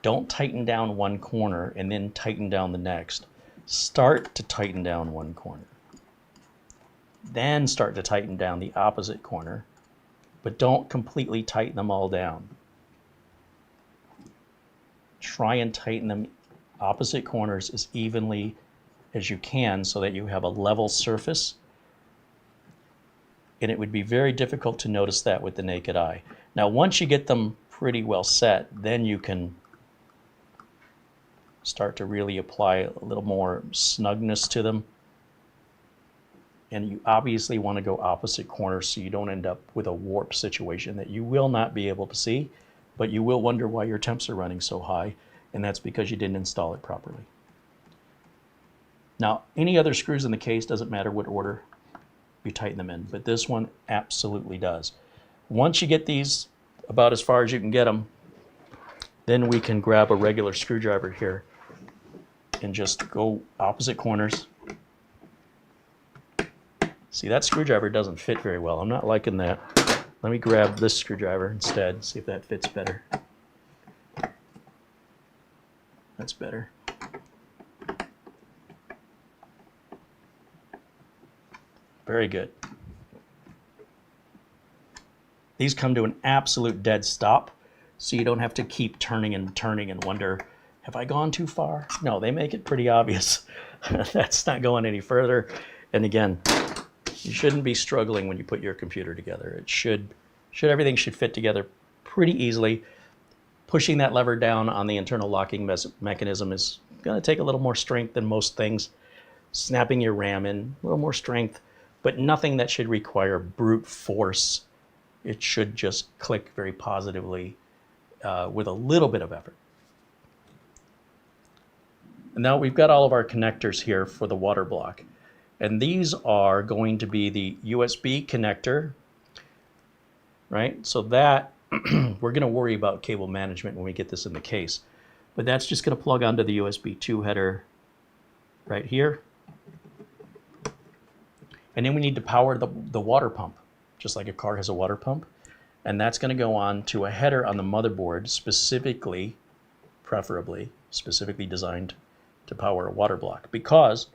Don't tighten down one corner and then tighten down the next. Start to tighten down one corner. Then start to tighten down the opposite corner, but don't completely tighten them all down. Try and tighten them opposite corners as evenly as you can so that you have a level surface. And it would be very difficult to notice that with the naked eye. Now, once you get them pretty well set, then you can start to really apply a little more snugness to them. And you obviously want to go opposite corners so you don't end up with a warp situation that you will not be able to see, but you will wonder why your temps are running so high, and that's because you didn't install it properly. Now, any other screws in the case, doesn't matter what order you tighten them in, but this one absolutely does. Once you get these about as far as you can get them, then we can grab a regular screwdriver here and just go opposite corners. See, that screwdriver doesn't fit very well. I'm not liking that. Let me grab this screwdriver instead, see if that fits better. That's better. Very good. These come to an absolute dead stop, so you don't have to keep turning and wonder, have I gone too far? No, they make it pretty obvious. That's not going any further. And again, you shouldn't be struggling when you put your computer together. Everything should fit together pretty easily. Pushing that lever down on the internal locking mechanism is going to take a little more strength than most things. Snapping your RAM in, a little more strength, but nothing that should require brute force. It should just click very positively with a little bit of effort. And now we've got all of our connectors here for the water block. And these are going to be the USB connector, right? So that, we're going to worry about cable management when we get this in the case. But that's just going to plug onto the USB 2 header right here. And then we need to power the water pump, just like a car has a water pump. And that's going to go on to a header on the motherboard, preferably specifically designed to power a water block, because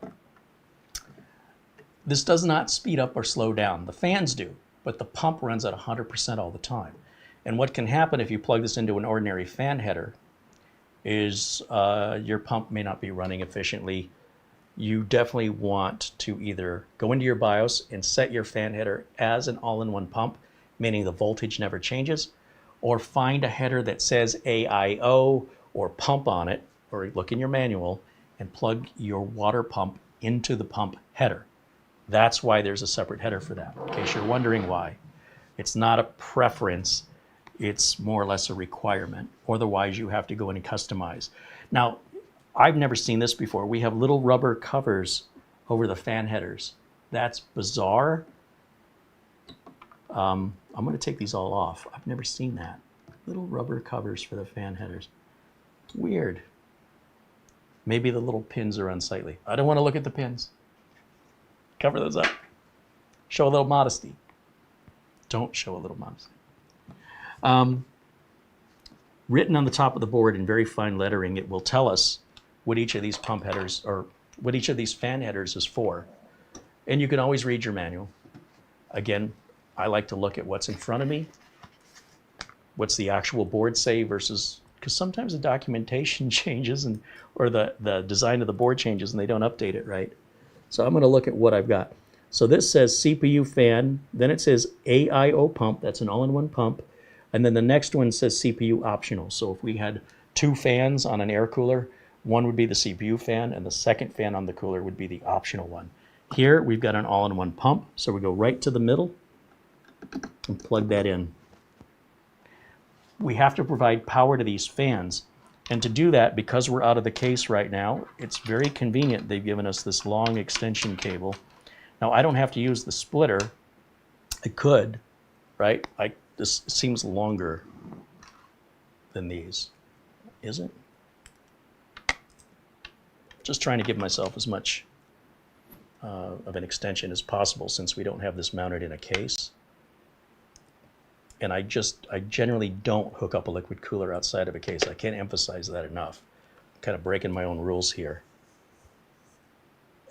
this does not speed up or slow down. The fans do, but the pump runs at 100% all the time. And what can happen if you plug this into an ordinary fan header is your pump may not be running efficiently. You definitely want to either go into your BIOS and set your fan header as an all-in-one pump, meaning the voltage never changes, or find a header that says AIO or pump on it, or look in your manual and plug your water pump into the pump header. That's why there's a separate header for that, in case you're wondering why. It's not a preference, it's more or less a requirement. Otherwise, you have to go in and customize. Now, I've never seen this before. We have little rubber covers over the fan headers. That's bizarre. I'm going to take these all off. I've never seen that. Little rubber covers for the fan headers. Weird. Maybe the little pins are unsightly. I don't want to look at the pins. Cover those up. Show a little modesty. Don't show a little modesty. Written on the top of the board in very fine lettering, it will tell us what each of these pump headers or what each of these fan headers is for. And you can always read your manual. Again, I like to look at what's in front of me. What's the actual board say versus, because sometimes the documentation changes and or the design of the board changes and they don't update it right. So I'm going to look at what I've got. So this says CPU fan, then it says AIO pump, that's an all-in-one pump, and then the next one says CPU optional. So if we had two fans on an air cooler, one would be the CPU fan and the second fan on the cooler would be the optional one. Here we've got an all-in-one pump, so we go right to the middle and plug that in. We have to provide power to these fans. And to do that, because we're out of the case right now, it's very convenient. They've given us this long extension cable. Now, I don't have to use the splitter. I could, right? This seems longer than these, is it? Just trying to give myself as much of an extension as possible since we don't have this mounted in a case. And I generally don't hook up a liquid cooler outside of a case. I can't emphasize that enough. I'm kind of breaking my own rules here.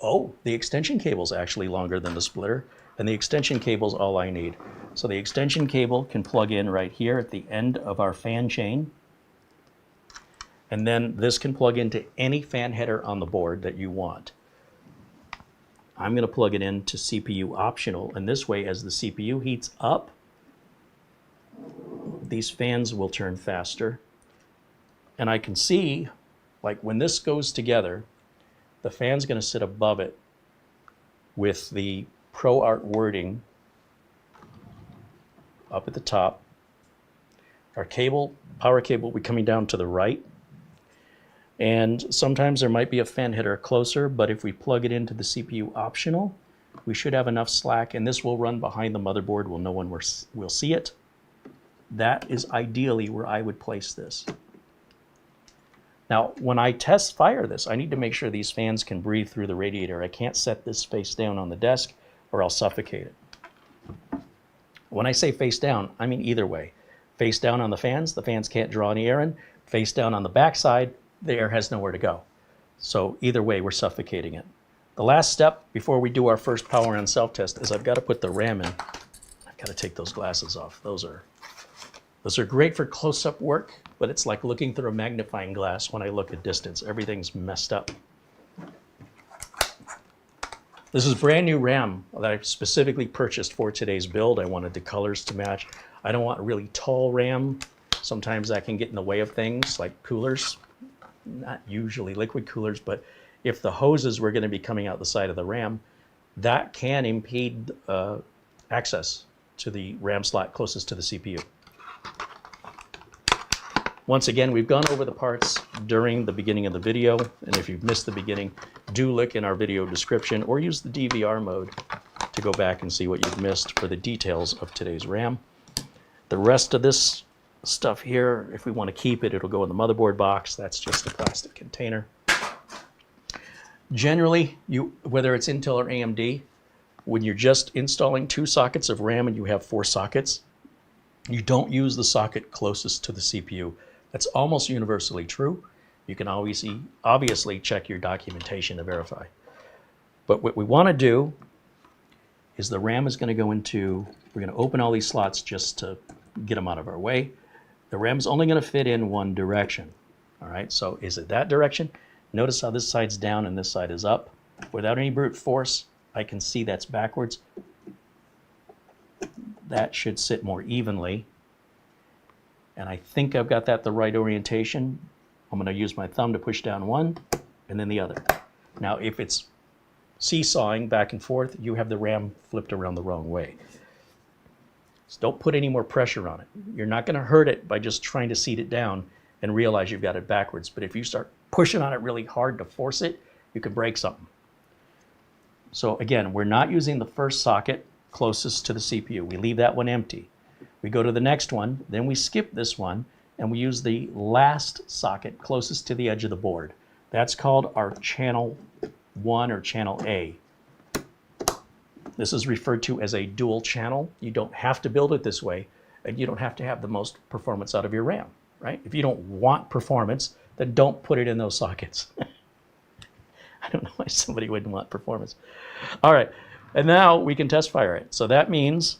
Oh, the extension cable's actually longer than the splitter, and the extension cable's all I need. So the extension cable can plug in right here at the end of our fan chain. And then this can plug into any fan header on the board that you want. I'm going to plug it into CPU optional, and this way, as the CPU heats up, these fans will turn faster. And I can see, like when this goes together, the fan's going to sit above it with the ProArt wording up at the top. Our cable, power cable, will be coming down to the right. And sometimes there might be a fan header closer, but if we plug it into the CPU optional, we should have enough slack, and this will run behind the motherboard where no one will see it. That is ideally where I would place this. Now, when I test fire this, I need to make sure these fans can breathe through the radiator. I can't set this face down on the desk or I'll suffocate it. When I say face down, I mean either way. Face down on the fans can't draw any air in. Face down on the backside, the air has nowhere to go. So either way, we're suffocating it. The last step before we do our first power on self-test is I've got to put the RAM in. I've got to take those glasses off. Those are great for close-up work, but it's like looking through a magnifying glass when I look at distance. Everything's messed up. This is brand new RAM that I specifically purchased for today's build. I wanted the colors to match. I don't want a really tall RAM. Sometimes that can get in the way of things like coolers. Not usually liquid coolers, but if the hoses were going to be coming out the side of the RAM, that can impede access to the RAM slot closest to the CPU. Once again, we've gone over the parts during the beginning of the video, and if you've missed the beginning, do look in our video description or use the DVR mode to go back and see what you've missed for the details of today's RAM. The rest of this stuff here, if we want to keep it, it'll go in the motherboard box. That's just a plastic container. Generally, whether it's Intel or AMD, when you're just installing 2 sockets of RAM and you have 4 sockets, you don't use the socket closest to the CPU. That's almost universally true. You can always obviously check your documentation to verify. But what we want to do is the RAM is going to go into, we're going to open all these slots just to get them out of our way. The RAM is only going to fit in one direction. All right, so is it that direction? Notice how this side's down and this side is up. Without any brute force, I can see that's backwards. that should sit more evenly. And I think I've got that the right orientation. I'm going to use my thumb to push down one and then the other. Now, if it's seesawing back and forth, you have the RAM flipped around the wrong way. So don't put any more pressure on it. You're not going to hurt it by just trying to seat it down and realize you've got it backwards. But if you start pushing on it really hard to force it, you can break something. So again, we're not using the first socket closest to the CPU. We leave that one empty. We go to the next one, then we skip this one, and we use the last socket closest to the edge of the board. That's called our channel 1 or channel A. This is referred to as a dual channel. You don't have to build it this way, and you don't have to have the most performance out of your RAM, right? If you don't want performance, then don't put it in those sockets. I don't know why somebody wouldn't want performance. All right, and now we can test fire it. So that means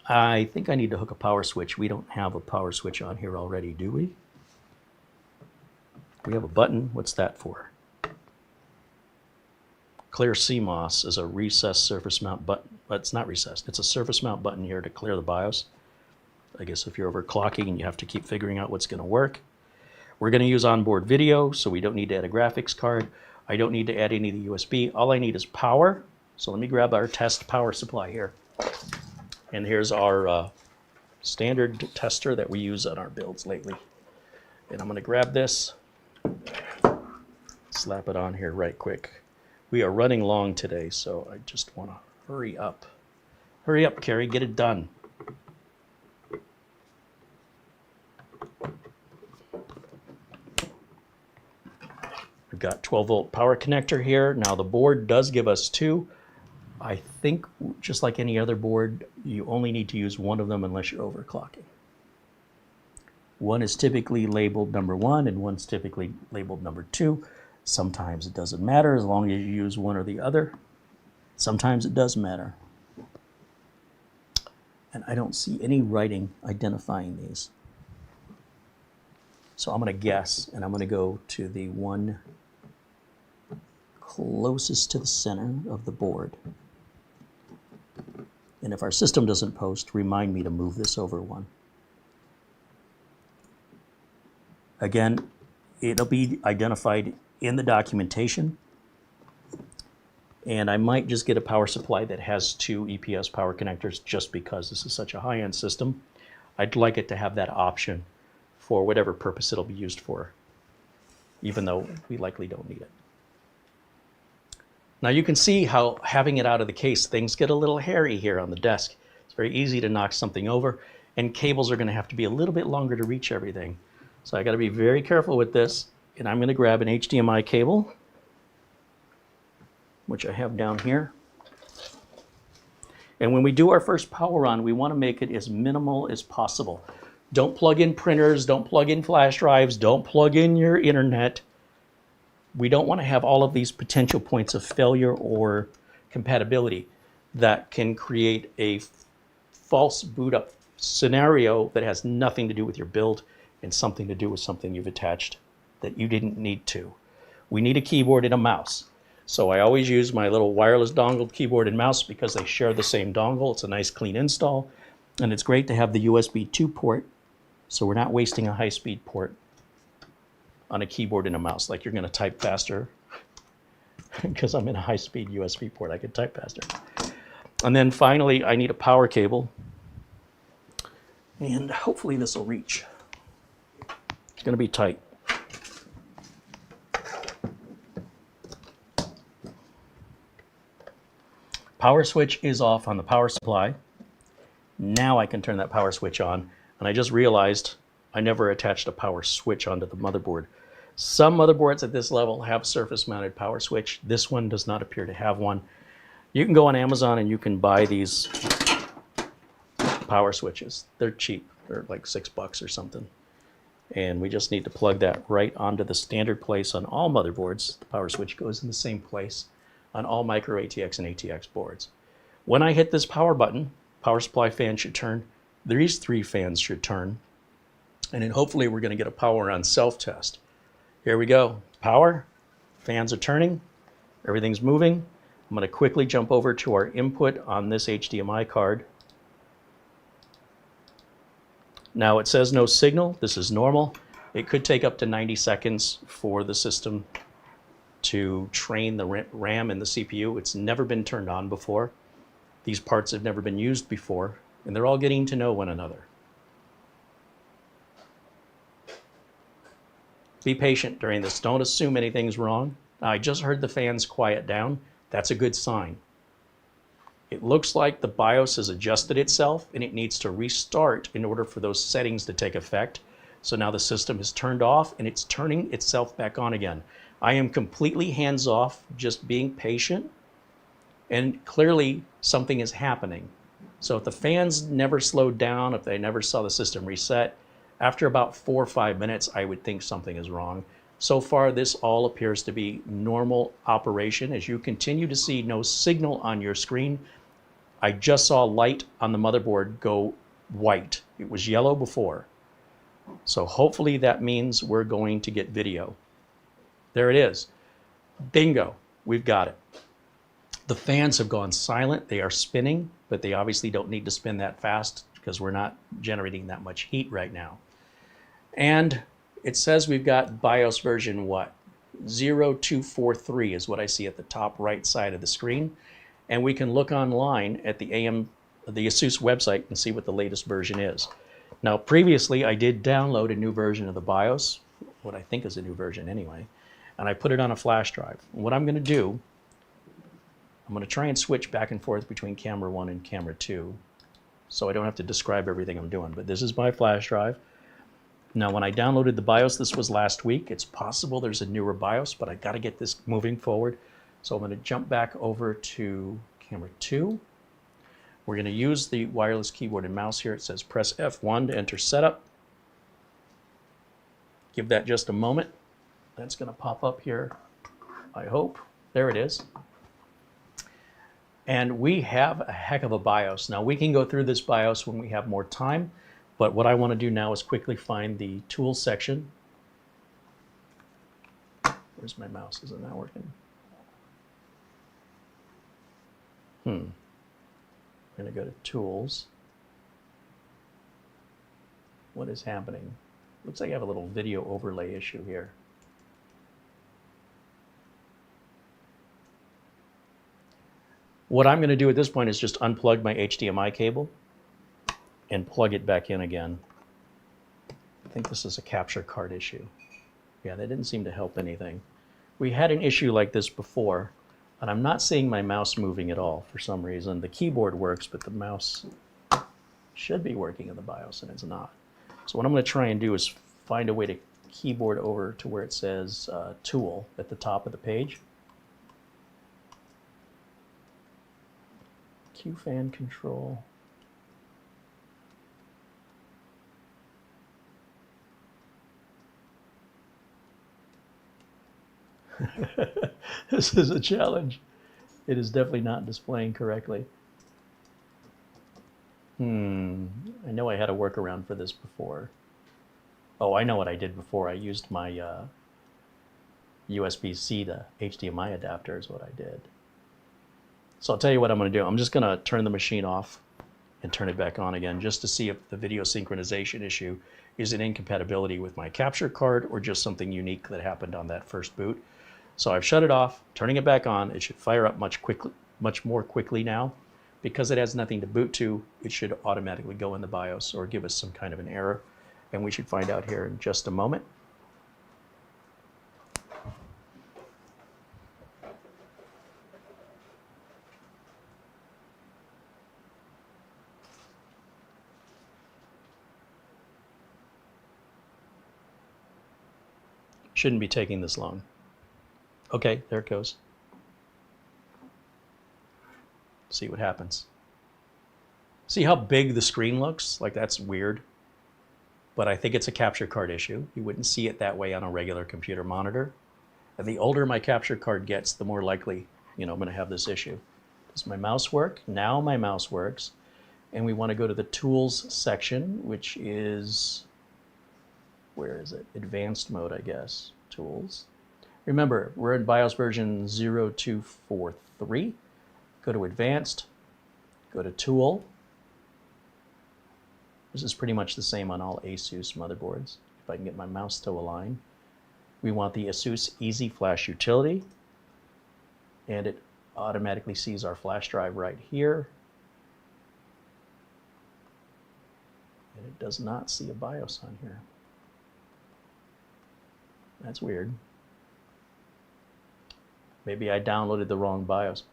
I think I need to hook a power switch. We don't have a power switch on here already, do we? We have a button. What's that for? Clear CMOS is a recessed surface mount button. But it's not recessed. It's a surface mount button here to clear the BIOS. I guess if you're overclocking and you have to keep figuring out what's going to work. We're going to use onboard video, so we don't need to add a graphics card. I don't need to add any of the USB. All I need is power. So let me grab our test power supply here. And here's our standard tester that we use on our builds lately. And I'm going to grab this, slap it on here right quick. We are running long today, so I just want to hurry up. Hurry up, Carrie, get it done. We've got 12-volt power connector here. Now the board does give us two. I think just like any other board, you only need to use one of them unless you're overclocking. One is typically labeled number 1 and one's typically labeled number 2. Sometimes it doesn't matter as long as you use one or the other. Sometimes it does matter. And I don't see any writing identifying these. So I'm going to guess, and I'm going to go to the one closest to the center of the board. And if our system doesn't post, remind me to move this over one. Again, it'll be identified in the documentation. And I might just get a power supply that has 2 EPS power connectors just because this is such a high-end system. I'd like it to have that option for whatever purpose it'll be used for, even though we likely don't need it. Now you can see how having it out of the case, things get a little hairy here on the desk. It's very easy to knock something over, and cables are going to have to be a little bit longer to reach everything. So I got to be very careful with this, and I'm going to grab an HDMI cable, which I have down here. And when we do our first power on, we want to make it as minimal as possible. Don't plug in printers, don't plug in flash drives, don't plug in your internet. We don't want to have all of these potential points of failure or compatibility that can create a false boot up scenario that has nothing to do with your build and something to do with something you've attached that you didn't need to. We need a keyboard and a mouse. So I always use my little wireless dongle keyboard and mouse because they share the same dongle. It's a nice clean install. And it's great to have the USB 2 port, so we're not wasting a high-speed port on a keyboard and a mouse. Like you're going to type faster because I'm in a high-speed USB port. I can type faster. And then finally, I need a power cable. And hopefully this will reach. It's going to be tight. Power switch is off on the power supply. Now I can turn that power switch on. And I just realized I never attached a power switch onto the motherboard. Some motherboards at this level have surface mounted power switch. This one does not appear to have one. You can go on Amazon and you can buy these power switches. They're cheap. They're like $6 or something. And we just need to plug that right onto the standard place on all motherboards. The power switch goes in the same place on all micro ATX and ATX boards. When I hit this power button, power supply fan should turn. These 3 fans should turn. And then hopefully we're going to get a power on self-test. Here we go. Power. Fans are turning. Everything's moving. I'm going to quickly jump over to our input on this HDMI card. Now it says no signal. This is normal. It could take up to 90 seconds for the system to train the RAM and the CPU. It's never been turned on before. These parts have never been used before, and they're all getting to know one another. Be patient during this. Don't assume anything's wrong. I just heard the fans quiet down. That's a good sign. It looks like the BIOS has adjusted itself and it needs to restart in order for those settings to take effect. So now the system is turned off and it's turning itself back on again. I am completely hands off, just being patient, and clearly something is happening. So if the fans never slowed down, if they never saw the system reset, after about 4 or 5 minutes, I would think something is wrong. So far, this all appears to be normal operation. As you continue to see no signal on your screen, I just saw light on the motherboard go white. It was yellow before. So hopefully that means we're going to get video. There it is. Bingo, we've got it. The fans have gone silent. They are spinning, but they obviously don't need to spin that fast because we're not generating that much heat right now. And it says we've got BIOS version what? 0243 is what I see at the top right side of the screen. And we can look online at the Asus website and see what the latest version is. Now, previously, I did download a new version of the BIOS, what I think is a new version anyway, and I put it on a flash drive. And what I'm going to do, I'm going to try and switch back and forth between camera 1 and camera 2, so I don't have to describe everything I'm doing. But this is my flash drive. Now, when I downloaded the BIOS, this was last week. It's possible there's a newer BIOS, but I got to get this moving forward. So I'm going to jump back over to camera 2. We're going to use the wireless keyboard and mouse here. It says press F1 to enter setup. Give that just a moment. That's going to pop up here, I hope. There it is. And we have a heck of a BIOS. Now, we can go through this BIOS when we have more time, but what I want to do now is quickly find the tools section. Where's my mouse? Is it not working? I'm going to go to Tools. What is happening? Looks like I have a little video overlay issue here. What I'm going to do at this point is just unplug my HDMI cable and plug it back in again. I think this is a capture card issue. Yeah, that didn't seem to help anything. We had an issue like this before, and I'm not seeing my mouse moving at all for some reason. The keyboard works, but the mouse should be working in the BIOS, and it's not. So what I'm going to try and do is find a way to keyboard over to where it says Tool at the top of the page. Q fan control. This is a challenge. It is definitely not displaying correctly. I know I had a workaround for this before. Oh, I know what I did before. I used my USB-C to HDMI adapter is what I did. So I'll tell you what I'm going to do. I'm just going to turn the machine off and turn it back on again just to see if the video synchronization issue is an incompatibility with my capture card or just something unique that happened on that first boot. So I've shut it off, turning it back on. It should fire up much more quickly now. Because it has nothing to boot to, it should automatically go in the BIOS or give us some kind of an error. And we should find out here in just a moment. Shouldn't be taking this long. Okay, there it goes. See what happens. See how big the screen looks? Like, that's weird. But I think it's a capture card issue. You wouldn't see it that way on a regular computer monitor. And the older my capture card gets, the more likely, I'm going to have this issue. Does my mouse work? Now my mouse works. And we want to go to the Tools section, which is, where is it? Advanced mode, I guess. Tools. Remember, we're in BIOS version 0243. Go to Advanced, go to Tool, This is pretty much the same on all Asus motherboards. If I can get my mouse to align. We want the Asus Easy Flash utility, and it automatically sees our flash drive right here. And it does not see a BIOS on here. That's weird. Maybe I downloaded the wrong BIOS.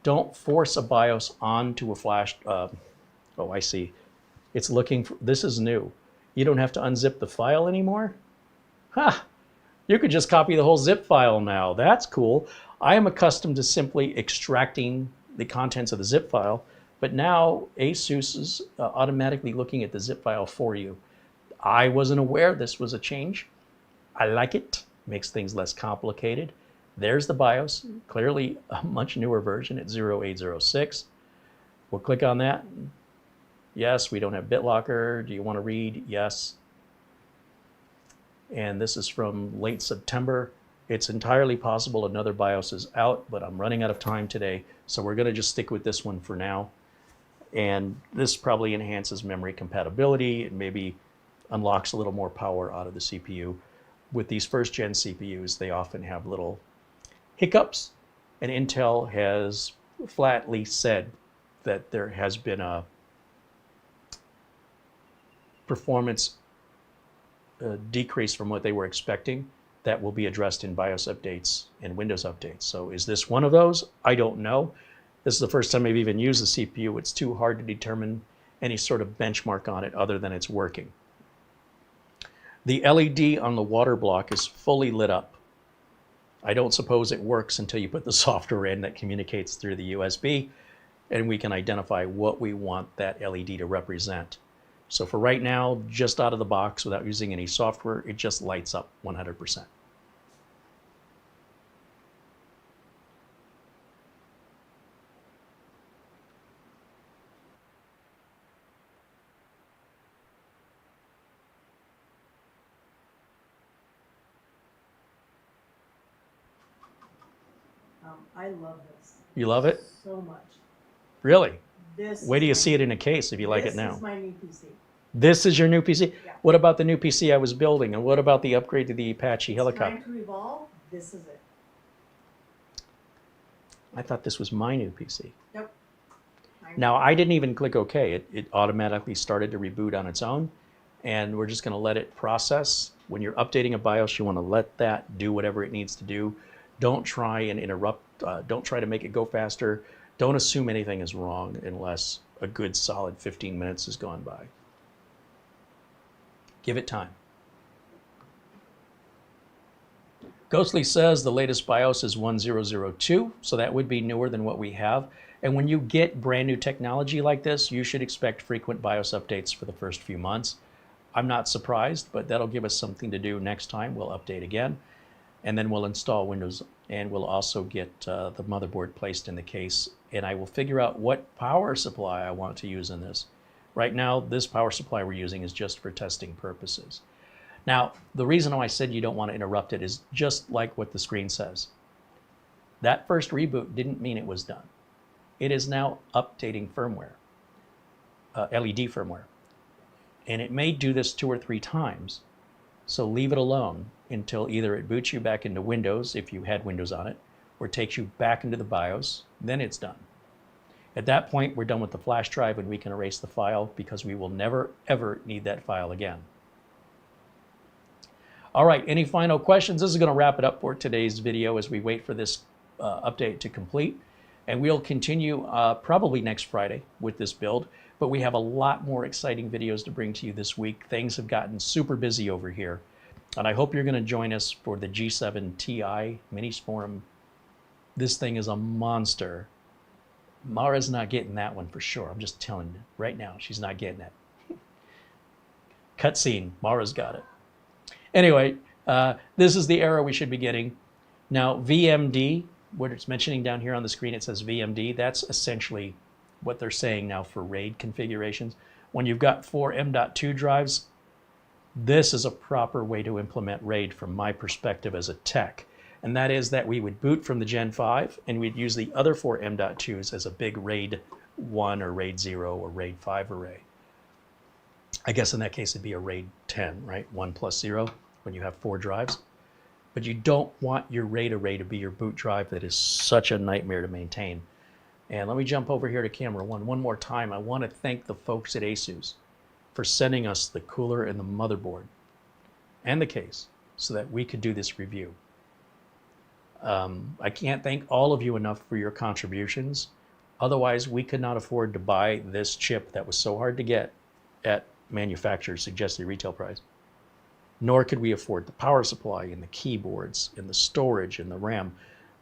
Don't force a BIOS onto a flash. Oh, I see. It's looking for, this is new. You don't have to unzip the file anymore? Ha! You could just copy the whole zip file now. That's cool. I am accustomed to simply extracting the contents of the zip file, but now Asus is automatically looking at the zip file for you. I wasn't aware this was a change. I like it. Makes things less complicated. There's the BIOS, clearly a much newer version at 0806. We'll click on that. Yes, we don't have BitLocker. Do you want to read? Yes. And this is from late September. It's entirely possible another BIOS is out, but I'm running out of time today, so we're going to just stick with this one for now. And this probably enhances memory compatibility and maybe unlocks a little more power out of the CPU. With these first-gen CPUs, they often have little hiccups, and Intel has flatly said that there has been a performance decrease from what they were expecting that will be addressed in BIOS updates and Windows updates. So is this one of those? I don't know. This is the first time I've even used the CPU. It's too hard to determine any sort of benchmark on it other than it's working. The LED on the water block is fully lit up. I don't suppose it works until you put the software in that communicates through the USB, and we can identify what we want that LED to represent. So for right now, just out of the box without using any software, it just lights up 100%. I love this You love it? so much. Really? This Wait till you is see it in a case if you like it now. This is my new PC. This is your new PC? Yeah. What about the new PC I was building? And what about the upgrade to the Apache helicopter? Time to evolve. This is it. I thought this was my new PC. Nope. Now, I didn't even click OK. It automatically started to reboot on its own. And we're just going to let it process. When you're updating a BIOS, you want to let that do whatever it needs to do. Don't try and interrupt. Don't try to make it go faster. Don't assume anything is wrong unless a good solid 15 minutes has gone by. Give it time. Ghostly says the latest BIOS is 1002, so that would be newer than what we have. And when you get brand new technology like this, you should expect frequent BIOS updates for the first few months. I'm not surprised, but that'll give us something to do next time. We'll update again, and then we'll install Windows, and we'll also get the motherboard placed in the case, and I will figure out what power supply I want to use in this. Right now, this power supply we're using is just for testing purposes. Now, the reason why I said you don't want to interrupt it is just like what the screen says. That first reboot didn't mean it was done. It is now updating firmware, LED firmware. And it may do this 2 or 3 times. So leave it alone until either it boots you back into Windows, if you had Windows on it, or takes you back into the BIOS, then it's done. At that point, we're done with the flash drive and we can erase the file because we will never, ever need that file again. All right, any final questions? This is going to wrap it up for today's video as we wait for this update to complete. And we'll continue probably next Friday with this build, but we have a lot more exciting videos to bring to you this week. Things have gotten super busy over here. And I hope you're going to join us for the G7 Ti Minis Forum. This thing is a monster. Mara's not getting that one for sure. I'm just telling you right now, she's not getting it. Cutscene, Mara's got it. Anyway, this is the era we should be getting. Now, VMD, what it's mentioning down here on the screen, it says VMD. That's essentially what they're saying now for RAID configurations. When you've got 4 M.2 drives, this is a proper way to implement RAID from my perspective as a tech. And that is that we would boot from the Gen 5 and we'd use the other 4 M.2s as a big RAID 1 or RAID 0 or RAID 5 array. I guess in that case it'd be a RAID 10, right? 1 plus 0 when you have 4 drives. But you don't want your RAID array to be your boot drive. That is such a nightmare to maintain. And let me jump over here to camera one more time. I want to thank the folks at Asus for sending us the cooler and the motherboard and the case so that we could do this review. I can't thank all of you enough for your contributions. Otherwise, we could not afford to buy this chip that was so hard to get at manufacturer's suggested retail price. Nor could we afford the power supply and the keyboards and the storage and the RAM.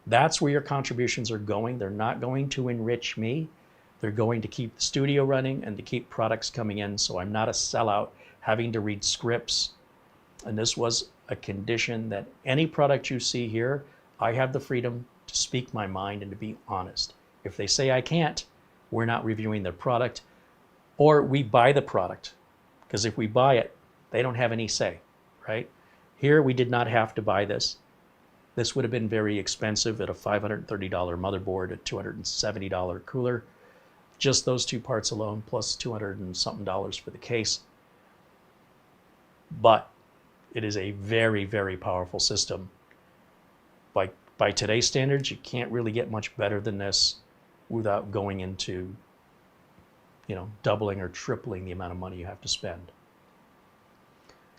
That's where your contributions are going. They're not going to enrich me. They're going to keep the studio running and to keep products coming in, so I'm not a sellout having to read scripts. And this was a condition that any product you see here, I have the freedom to speak my mind and to be honest. If they say I can't, we're not reviewing their product, or we buy the product. Because if we buy it, they don't have any say, right? Here we did not have to buy this. This would have been very expensive at a $530 motherboard, a $270 cooler. Just those two parts alone, plus $200 and something for the case. But it is a very, very powerful system. By today's standards, you can't really get much better than this without going into, doubling or tripling the amount of money you have to spend.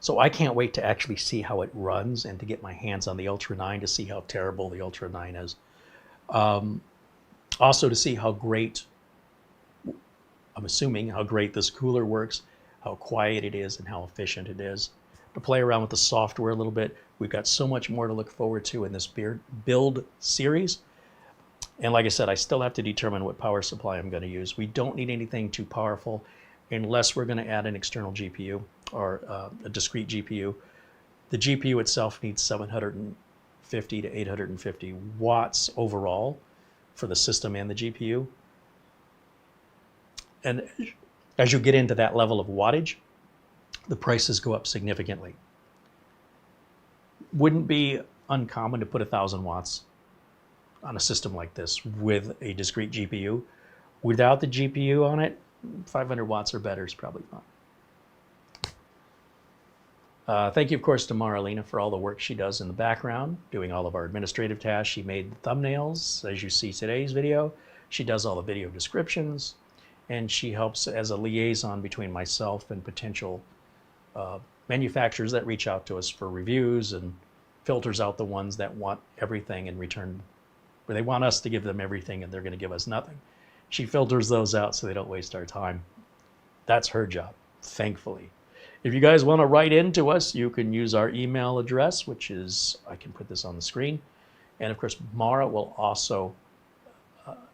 So I can't wait to actually see how it runs and to get my hands on the Ultra 9 to see how terrible the Ultra 9 is. Also to see how great, I'm assuming how great this cooler works, how quiet it is, and how efficient it is. To play around with the software a little bit. We've got so much more to look forward to in this build series. And like I said, I still have to determine what power supply I'm going to use. We don't need anything too powerful unless we're going to add an external GPU or a discrete GPU. The GPU itself needs 750 to 850 watts overall for the system and the GPU. And as you get into that level of wattage, the prices go up significantly. Wouldn't be uncommon to put 1,000 watts on a system like this with a discrete GPU. Without the GPU on it, 500 watts or better is probably fine. Thank you, of course, to Marlena for all the work she does in the background, doing all of our administrative tasks. She made the thumbnails, as you see today's video. She does all the video descriptions, and she helps as a liaison between myself and potential manufacturers that reach out to us for reviews, and filters out the ones that want everything in return, where they want us to give them everything and they're going to give us nothing. She filters those out so they don't waste our time. That's her job, thankfully. If you guys want to write into us, you can use our email address, which is, I can put this on the screen. And of course, Mara will also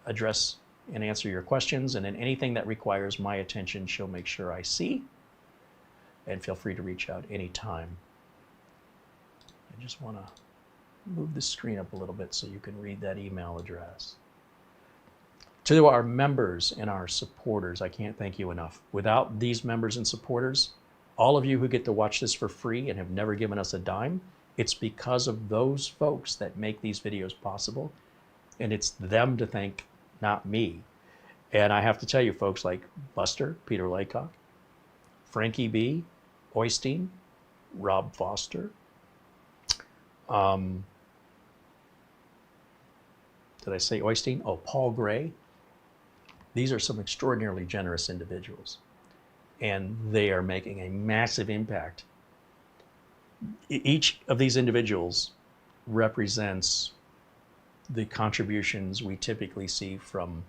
address and answer your questions. And then anything that requires my attention, she'll make sure I see. And feel free to reach out anytime. I just want to move the screen up a little bit so you can read that email address. To our members and our supporters, I can't thank you enough. Without these members and supporters, all of you who get to watch this for free and have never given us a dime, it's because of those folks that make these videos possible. And it's them to thank, not me. And I have to tell you, folks like Buster, Peter Laycock, Frankie B, Oystein, Rob Foster, did I say Oystein? Oh, Paul Gray. These are some extraordinarily generous individuals, and they are making a massive impact. Each of these individuals represents the contributions we typically see from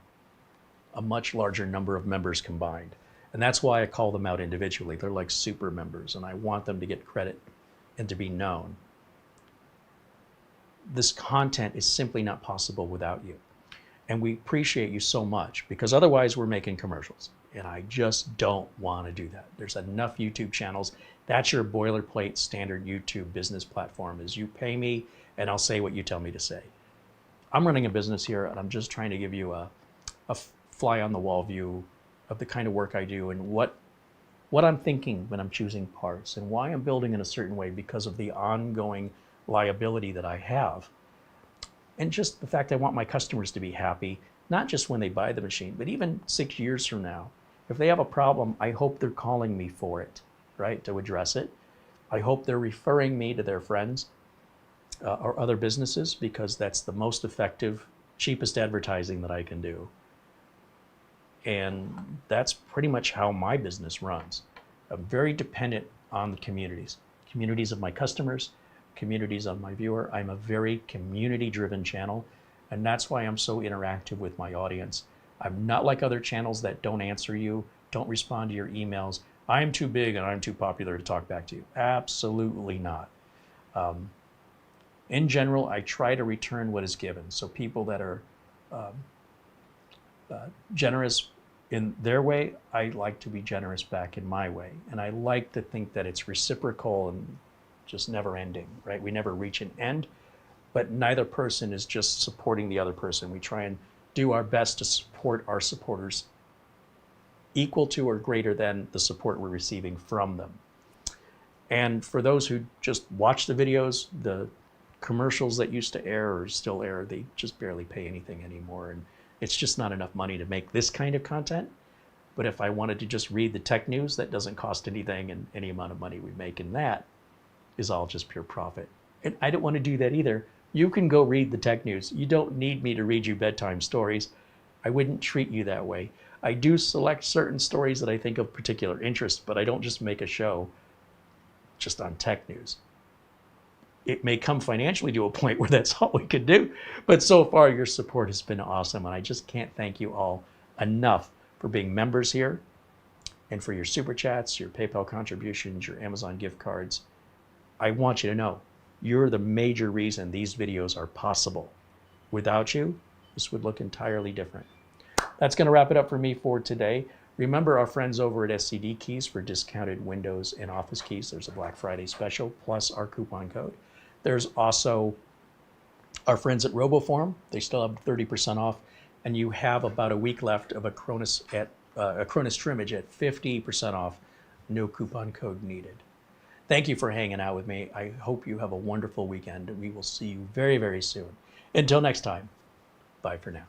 a much larger number of members combined. And that's why I call them out individually. They're like super members, and I want them to get credit and to be known. This content is simply not possible without you. And we appreciate you so much, because otherwise we're making commercials. And I just don't want to do that. There's enough YouTube channels. That's your boilerplate standard YouTube business platform, is you pay me and I'll say what you tell me to say. I'm running a business here, and I'm just trying to give you a fly on the wall view of the kind of work I do and what I'm thinking when I'm choosing parts and why I'm building in a certain way because of the ongoing liability that I have. And just the fact I want my customers to be happy, not just when they buy the machine, but even 6 years from now. If they have a problem, I hope they're calling me for it, right, to address it. I hope they're referring me to their friends or other businesses, because that's the most effective, cheapest advertising that I can do. And that's pretty much how my business runs. I'm very dependent on the communities of my customers, communities of my viewer. I'm a very community-driven channel, and that's why I'm so interactive with my audience. I'm not like other channels that don't answer you, don't respond to your emails. I'm too big and I'm too popular to talk back to you. Absolutely not. In general, I try to return what is given. So people that are generous in their way, I like to be generous back in my way. And I like to think that it's reciprocal and just never ending, right? We never reach an end, but neither person is just supporting the other person. We try and do our best to support our supporters equal to or greater than the support we're receiving from them. And for those who just watch the videos, the commercials that used to air or still air, they just barely pay anything anymore. And it's just not enough money to make this kind of content. But if I wanted to just read the tech news, that doesn't cost anything, and any amount of money we make in that is all just pure profit. And I don't want to do that either. You can go read the tech news. You don't need me to read you bedtime stories. I wouldn't treat you that way. I do select certain stories that I think of particular interest, but I don't just make a show just on tech news. It may come financially to a point where that's all we could do, but so far your support has been awesome, and I just can't thank you all enough for being members here and for your super chats, your PayPal contributions, your Amazon gift cards. I want you to know you're the major reason these videos are possible. Without you, this would look entirely different. That's going to wrap it up for me for today. Remember our friends over at SCD Keys for discounted Windows and Office keys. There's a Black Friday special, plus our coupon code. There's also our friends at RoboForm. They still have 30% off, and you have about a week left of a Cronus Trimmage at 50% off. No coupon code needed. Thank you for hanging out with me. I hope you have a wonderful weekend. We will see you very, very soon. Until next time, bye for now.